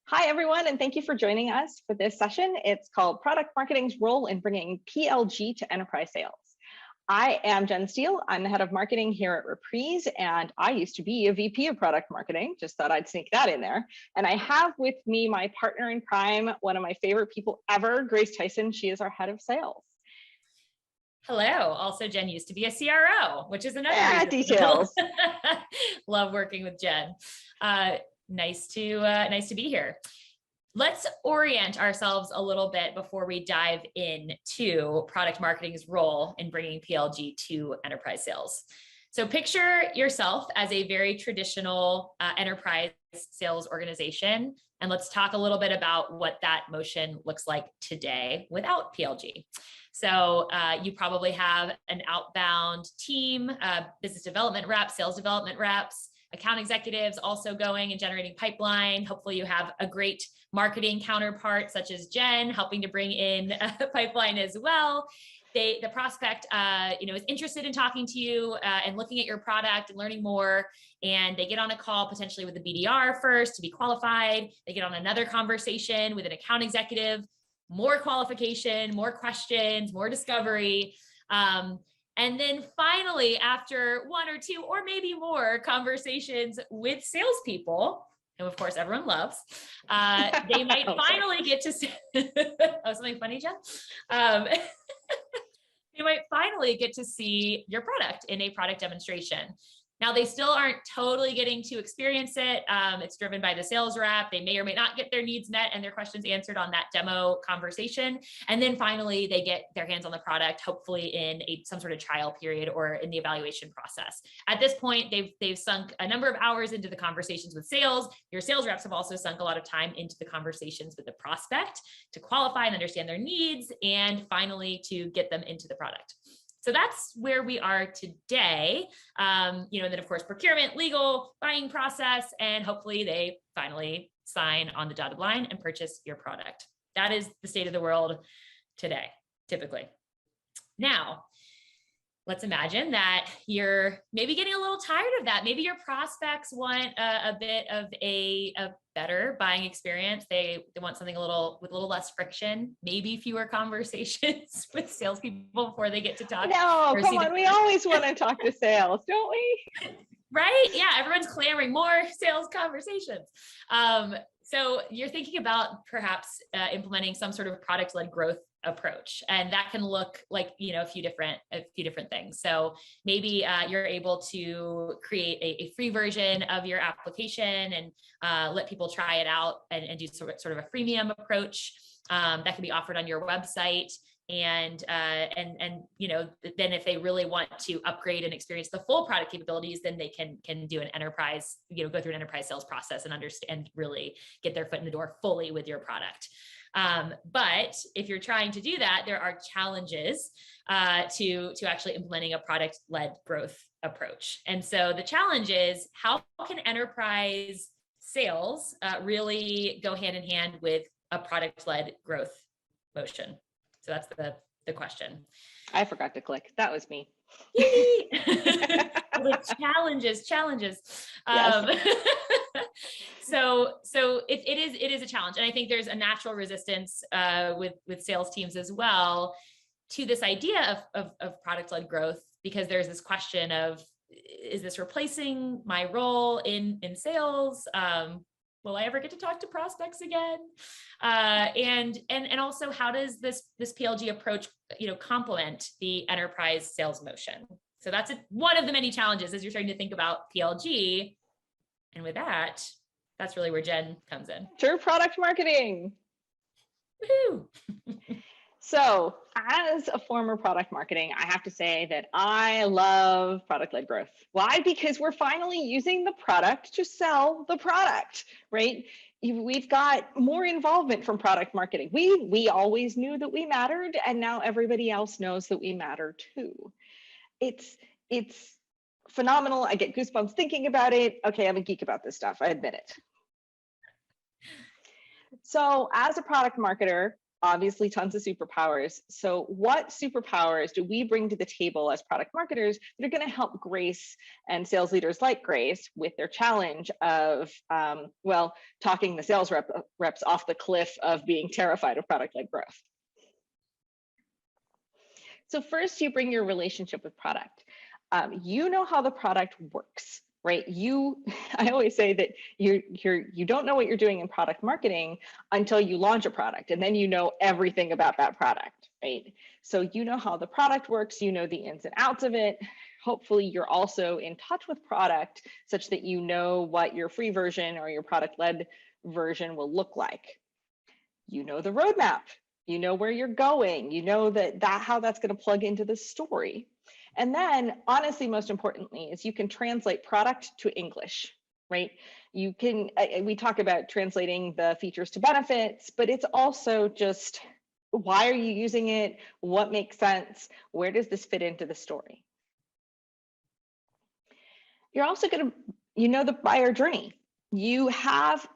Hi, everyone, and thank you for joining us for this session. It's called Product Marketing's Role in Bringing PLG to Enterprise Sales. I am Jen Steele. I'm the head of marketing here at Reprise, and I used to be a VP of product marketing. Just thought I'd sneak that in there. And I have with me my partner in crime, one of my favorite people ever, Grace Tyson. She is our head of sales. Hello. Also, Jen used to be a CRO, which is another reason. Details. Love working with Jen. Nice to be here. Let's orient ourselves a little bit before we dive into product marketing's role in bringing PLG to enterprise sales. So picture yourself as a very traditional enterprise sales organization, and let's talk a little bit about what that motion looks like today without PLG. So you probably have an outbound team, business development reps, sales development reps, account executives also going and generating pipeline. Hopefully you have a great marketing counterpart such as Jen helping to bring in a pipeline as well. The prospect is interested in talking to you and looking at your product and learning more. And they get on a call potentially with the BDR first to be qualified. They get on another conversation with an account executive, more qualification, more questions, more discovery. And then finally, after one or two or maybe more conversations with salespeople, who of course everyone loves, they might finally get to see, oh, something funny, Jen? They might finally get to see your product in a product demonstration. Now, they still aren't totally getting to experience it. It's driven by the sales rep. They may or may not get their needs met and their questions answered on that demo conversation. And then finally, they get their hands on the product, hopefully in some sort of trial period or in the evaluation process. At this point, they've sunk a number of hours into the conversations with sales. Your sales reps have also sunk a lot of time into the conversations with the prospect to qualify and understand their needs, and finally to get them into the product. So that's where we are today. And then of course, procurement, legal, buying process, and hopefully they finally sign on the dotted line and purchase your product. That is the state of the world today, typically. Now, let's imagine that you're maybe getting a little tired of that. Maybe your prospects want a bit of a better buying experience. They want something with a little less friction, maybe fewer conversations with salespeople before they get to talk. No, come on. We always want to talk to sales, don't we? Right? Yeah, everyone's clamoring more sales conversations. So you're thinking about perhaps implementing some sort of product-led growth approach, and that can look like a few different things. So maybe you're able to create a free version of your application and let people try it out and do sort of a freemium approach that can be offered on your website. And then if they really want to upgrade and experience the full product capabilities, then they can do an enterprise, go through an enterprise sales process and understand, really get their foot in the door fully with your product. But if you're trying to do that, there are challenges to actually implementing a product-led growth approach. And so the challenge is, how can enterprise sales really go hand in hand with a product-led growth motion? So that's the question. I forgot to click. That was me. Like challenges. Yes. So it is a challenge, and I think there's a natural resistance with sales teams as well to this idea of product-led growth, because there's this question of, is this replacing my role in sales? Will I ever get to talk to prospects again? And also, how does this PLG approach, complement the enterprise sales motion? So that's one of the many challenges as you're starting to think about PLG. And with that, that's really where Jen comes in. Sure, product marketing. Woohoo! So as a former product marketing, I have to say that I love product-led growth. Why? Because we're finally using the product to sell the product, right? We've got more involvement from product marketing. We always knew that we mattered, and now everybody else knows that we matter too. It's phenomenal. I get goosebumps thinking about it. Okay, I'm a geek about this stuff, I admit it. So as a product marketer, obviously tons of superpowers. So what superpowers do we bring to the table as product marketers that are going to help Grace and sales leaders like Grace with their challenge of, talking the sales reps off the cliff of being terrified of product-led growth? So first, you bring your relationship with product. You know how the product works, right? I always say that you don't know what you're doing in product marketing until you launch a product, and then you know everything about that product, right? So you know how the product works, you know the ins and outs of it. Hopefully you're also in touch with product such that you know what your free version or your product-led version will look like. You know the roadmap, you know where you're going, you know how that's going to plug into the story. And then, honestly, most importantly, is you can translate product to English, right? You can, we talk about translating the features to benefits, but it's also just, why are you using it? What makes sense? Where does this fit into the story? You're also going to, the buyer journey. You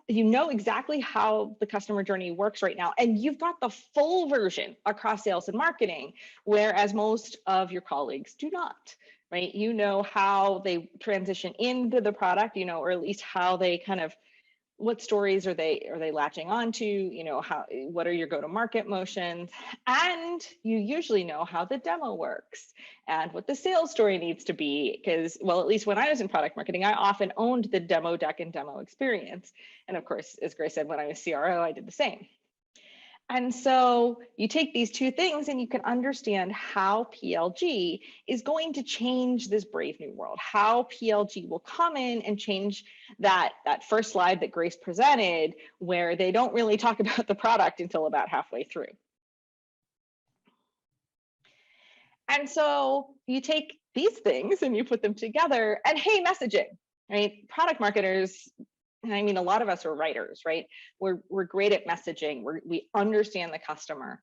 know exactly how the customer journey works right now, and you've got the full version across sales and marketing, whereas most of your colleagues do not, right? You know how they transition into the product, or at least how they kind of, what stories are they latching onto, what are your go-to-market motions, and you usually know how the demo works and what the sales story needs to be, because, well, at least when I was in product marketing, I often owned the demo deck and demo experience. And of course, as Grace said, when I was CRO, I did the same. And so you take these two things and you can understand how PLG is going to change this brave new world, how PLG will come in and change that first slide that Grace presented, where they don't really talk about the product until about halfway through. And so you take these things and you put them together, and hey, messaging, right? Product marketers, and I mean, a lot of us are writers, right? We're great at messaging. We understand the customer,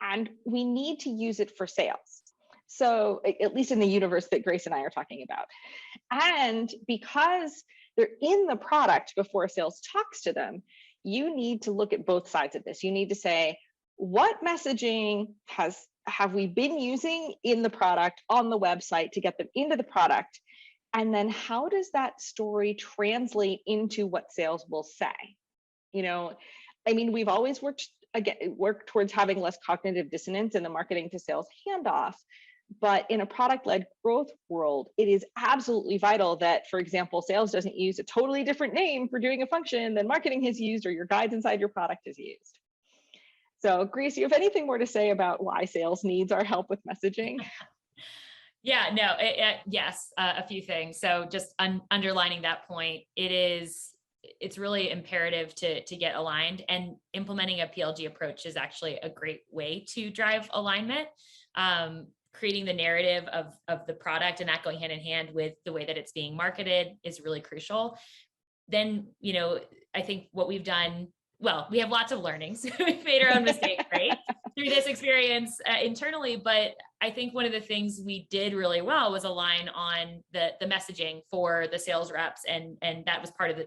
and we need to use it for sales. So at least in the universe that Grace and I are talking about. And because they're in the product before sales talks to them, you need to look at both sides of this. You need to say, what messaging have we been using in the product on the website to get them into the product? And then how does that story translate into what sales will say? We've always worked towards having less cognitive dissonance in the marketing to sales handoff. But in a product-led growth world, it is absolutely vital that, for example, sales doesn't use a totally different name for doing a function than marketing has used or your guides inside your product has used. So, Grace, you have anything more to say about why sales needs our help with messaging? Yeah, no, yes, a few things. So just underlining that point, it's really imperative to get aligned, and implementing a PLG approach is actually a great way to drive alignment. Creating the narrative of the product and that going hand in hand with the way that it's being marketed is really crucial. Then, I think what we've done well, we have lots of learnings. We've made our own mistakes, right? Through this experience internally. But I think one of the things we did really well was align on the messaging for the sales reps. And that was part of the,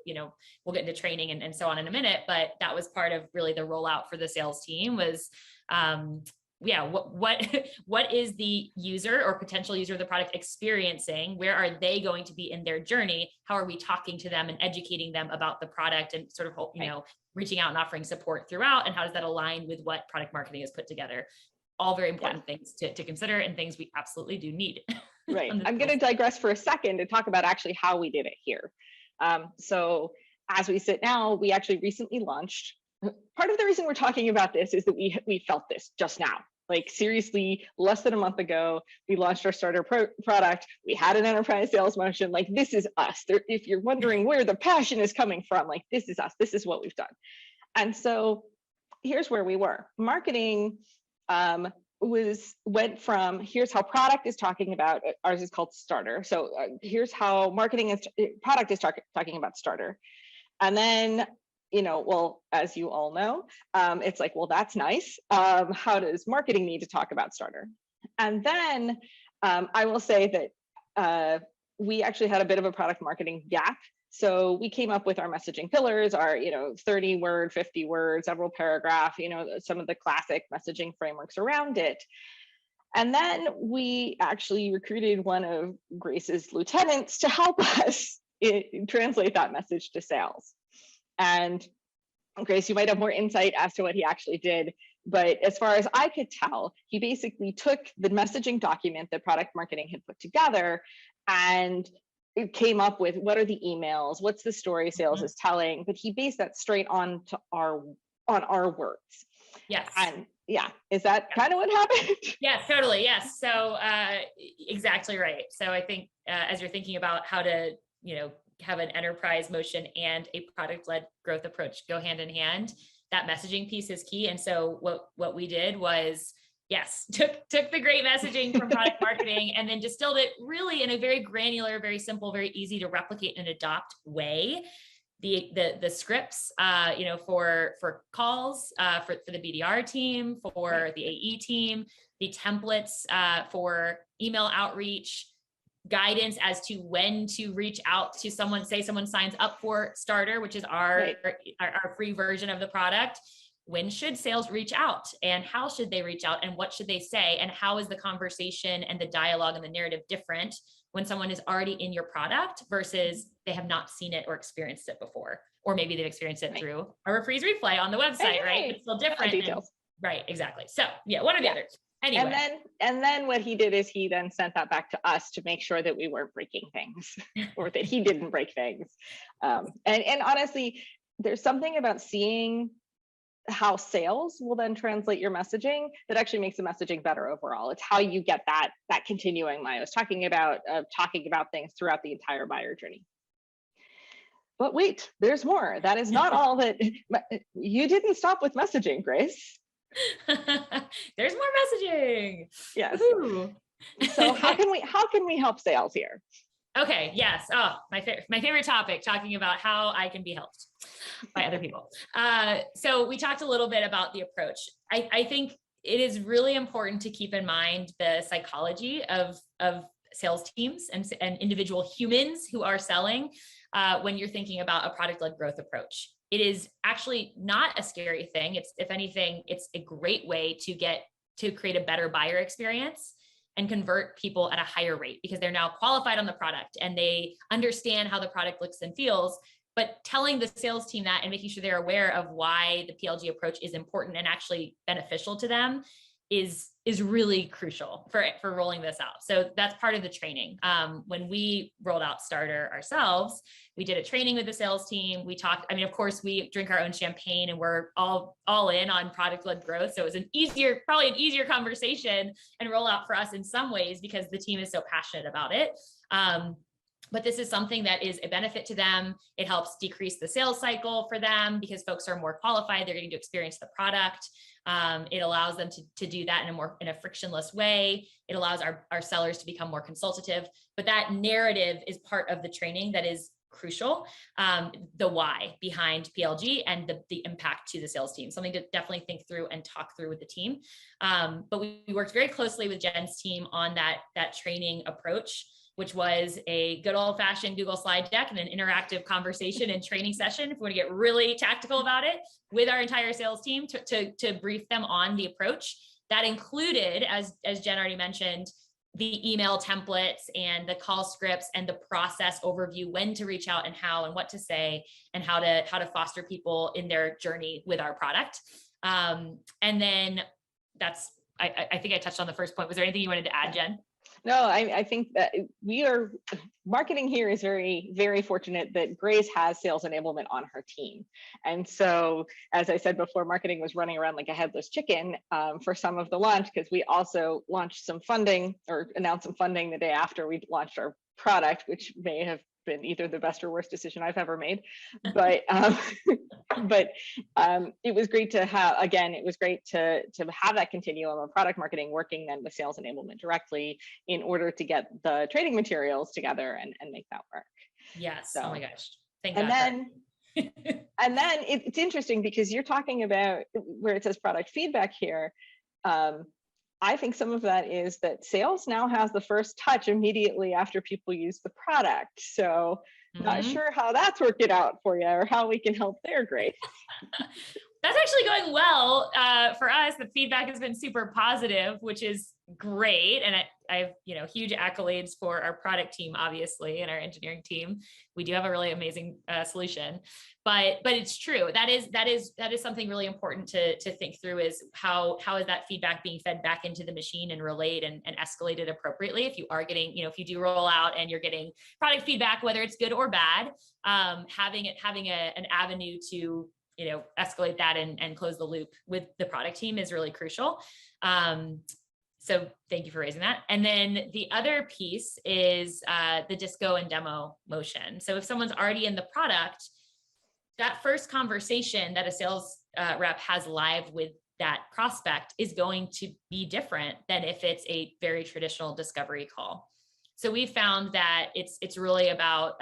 we'll get into training and so on in a minute, but that was part of really the rollout for the sales team was, what is the user or potential user of the product experiencing? Where are they going to be in their journey? How are we talking to them and educating them about the product and sort of, reaching out and offering support throughout? And how does that align with what product marketing has put together? All very important things to consider and things we absolutely do need. Right. I'm going to digress for a second to talk about actually how we did it here. So as we sit now, we actually recently launched. Part of the reason we're talking about this is that we felt this just now. Like seriously, less than a month ago, we launched our starter product. We had an enterprise sales motion. Like this is us. If you're wondering where the passion is coming from, like this is us. This is what we've done. And so here's where we were. Marketing went from here's how product is talking about. Ours is called starter. So here's how product is talking about starter, and then. Well, as you all know, it's like, well, that's nice. How does marketing need to talk about starter? And then I will say that we actually had a bit of a product marketing gap. So we came up with our messaging pillars, our 30 word, 50 word, several paragraph, some of the classic messaging frameworks around it. And then we actually recruited one of Grace's lieutenants to help us translate that message to sales. And Grace, you might have more insight as to what he actually did, but as far as I could tell, he basically took the messaging document that product marketing had put together and it came up with what are the emails, what's the story sales is telling, but he based that straight on our words. Yes. And is that kind of what happened? Yeah, totally. Yes. So exactly right. So I think as you're thinking about how to, have an enterprise motion and a product-led growth approach go hand in hand, that messaging piece is key. And so what we did was, took the great messaging from product marketing and then distilled it really in a very granular, very simple, very easy to replicate and adopt way. The scripts, for calls, for the BDR team, for the AE team, the templates for email outreach, guidance as to when to reach out to someone, say someone signs up for starter, which is our free version of the product. When should sales reach out and how should they reach out and what should they say? And how is the conversation and the dialogue and the narrative different when someone is already in your product versus they have not seen it or experienced it before? Or maybe they've experienced it through a reprise replay on the website, right? It's still different. Details. Right, exactly. So one or the other. Anyway. And then what he did is he then sent that back to us to make sure that we weren't breaking things or that he didn't break things. And honestly, there's something about seeing how sales will then translate your messaging that actually makes the messaging better overall. It's how you get that continuing I was talking about things throughout the entire buyer journey. But wait, there's more. That is not all that you didn't stop with messaging, Grace. There's more messaging. Yes. So how can we help sales here? Okay. Yes. Oh, my favorite topic, talking about how I can be helped by other people. So we talked a little bit about the approach. I think it is really important to keep in mind the psychology of sales teams and individual humans who are selling when you're thinking about a product-led growth approach. It is actually not a scary thing. It's, if anything, it's a great way to create a better buyer experience and convert people at a higher rate because they're now qualified on the product and they understand how the product looks and feels. But telling the sales team that and making sure they're aware of why the PLG approach is important and actually beneficial to them is really crucial for rolling this out. So that's part of the training. When we rolled out Starter ourselves, we did a training with the sales team. We talked, of course we drink our own champagne and we're all in on product-led growth. So it was probably an easier conversation and rollout for us in some ways because the team is so passionate about it. But this is something that is a benefit to them. It helps decrease the sales cycle for them because folks are more qualified. They're getting to experience the product. It allows them to do that in a frictionless way. It allows our sellers to become more consultative. But that narrative is part of the training that is crucial. The why behind PLG and the impact to the sales team, something to definitely think through and talk through with the team. But we worked very closely with Jen's team on that training approach, which was a good old fashioned Google slide deck and an interactive conversation and training session, if we want to get really tactical about it, with our entire sales team to brief them on the approach. That included, as Jen already mentioned, the email templates and the call scripts and the process overview, when to reach out and how and what to say, and how to foster people in their journey with our product. And then I think I touched on the first point. Was there anything you wanted to add, Jen? No, I think that marketing here is very, very fortunate that Grace has sales enablement on her team. And so, as I said before, marketing was running around like a headless chicken for some of the launch, because we also launched some funding, or announced some funding the day after we launched our product, which may have been either the best or worst decision I've ever made. But it was great to have, again, it was great to have that continuum of product marketing working then with sales enablement directly in order to get the training materials together and make that work. Yes. So, oh my gosh. Thank and God. then and then it's interesting because you're talking about where it says product feedback here. I think some of that is that sales now has the first touch immediately after people use the product. So not sure how that's working out for you or how we can help there, Grace. That's actually going well for us. The feedback has been super positive, which is great. And I have, huge accolades for our product team, obviously, and our engineering team. We do have a really amazing solution, but it's true. That is something really important to think through, is how is that feedback being fed back into the machine and relayed and escalated appropriately. If you are getting, if you do roll out and you're getting product feedback, whether it's good or bad, having an avenue to escalate that and close the loop with the product team is really crucial. So thank you for raising that. And then the other piece is the disco and demo motion. So if someone's already in the product, that first conversation that a sales rep has live with that prospect is going to be different than if it's a very traditional discovery call. So we found that it's really about,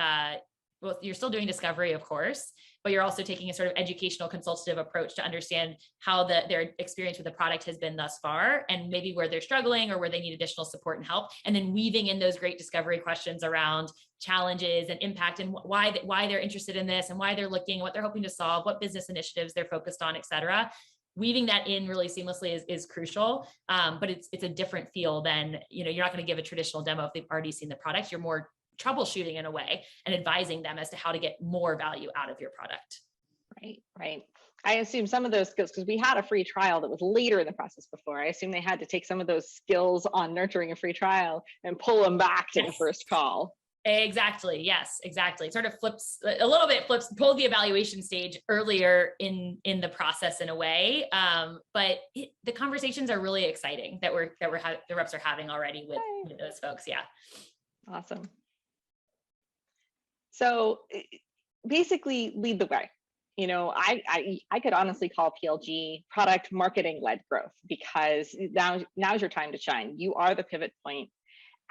well, you're still doing discovery, of course, but you're also taking a sort of educational consultative approach to understand how their experience with the product has been thus far, and maybe where they're struggling or where they need additional support and help. And then weaving in those great discovery questions around challenges and impact and why they're interested in this and why they're looking, what they're hoping to solve, what business initiatives they're focused on, et cetera. Weaving that in really seamlessly is crucial, but it's a different feel than, you're not going to give a traditional demo if they've already seen the product. You're more troubleshooting in a way and advising them as to how to get more value out of your product. Right. I assume some of those skills, because we had a free trial that was later in the process before, I assume they had to take some of those skills on nurturing a free trial and pull them back to the first call. Exactly. Yes, exactly. It sort of pull the evaluation stage earlier in the process in a way. But the conversations are really exciting that the reps are having already with those folks. Yeah. Awesome. So basically lead the way. I could honestly call PLG product marketing led growth, because now's your time to shine. You are the pivot point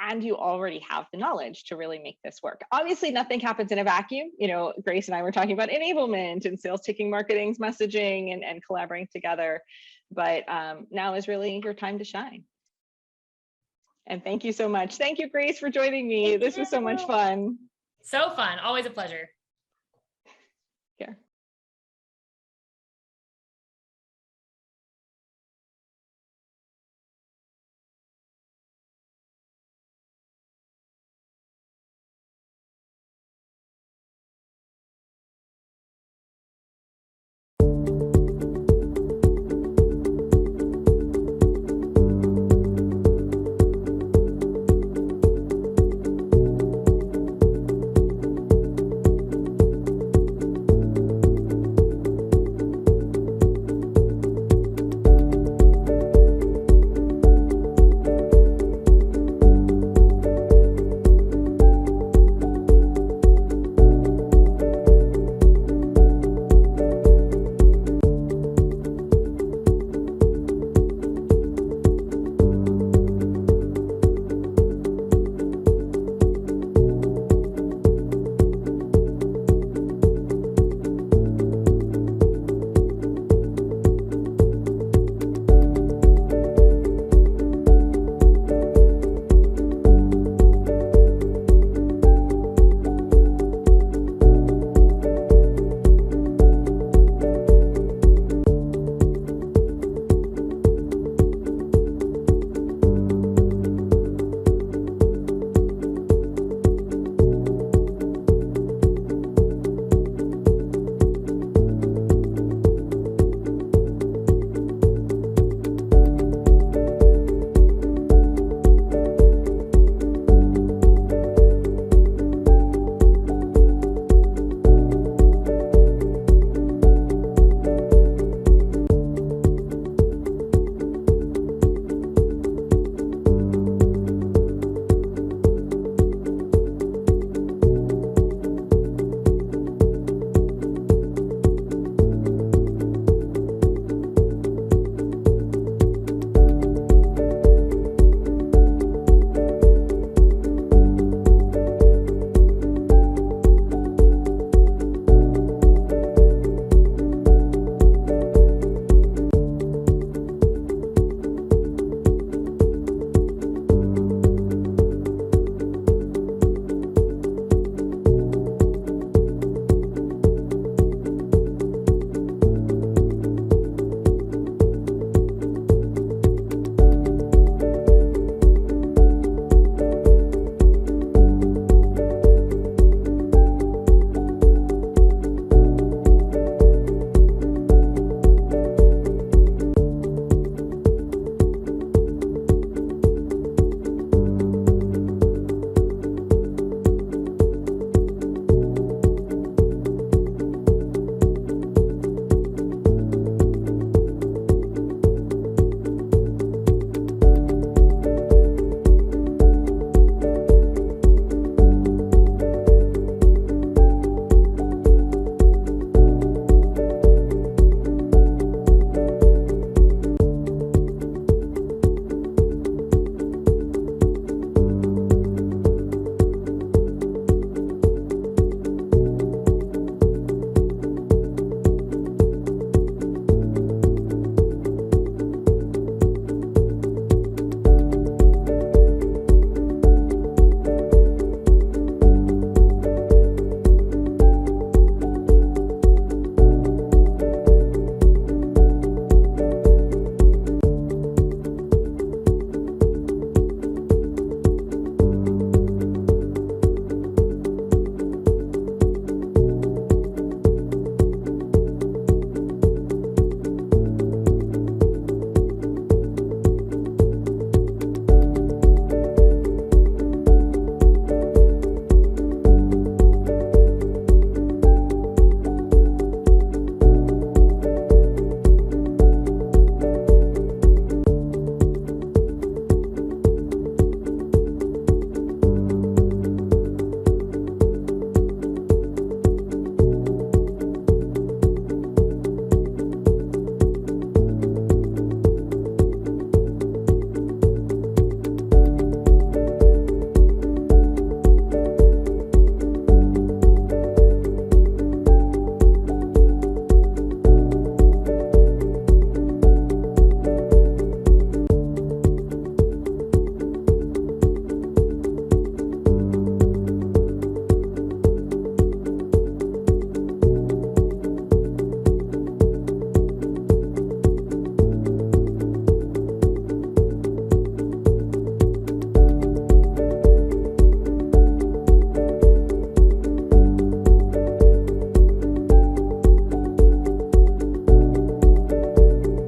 and you already have the knowledge to really make this work. Obviously, nothing happens in a vacuum. Grace and I were talking about enablement and sales taking marketing's messaging and collaborating together. But now is really your time to shine. And thank you so much. Thank you, Grace, for joining me. This was so much fun. So fun. Always a pleasure.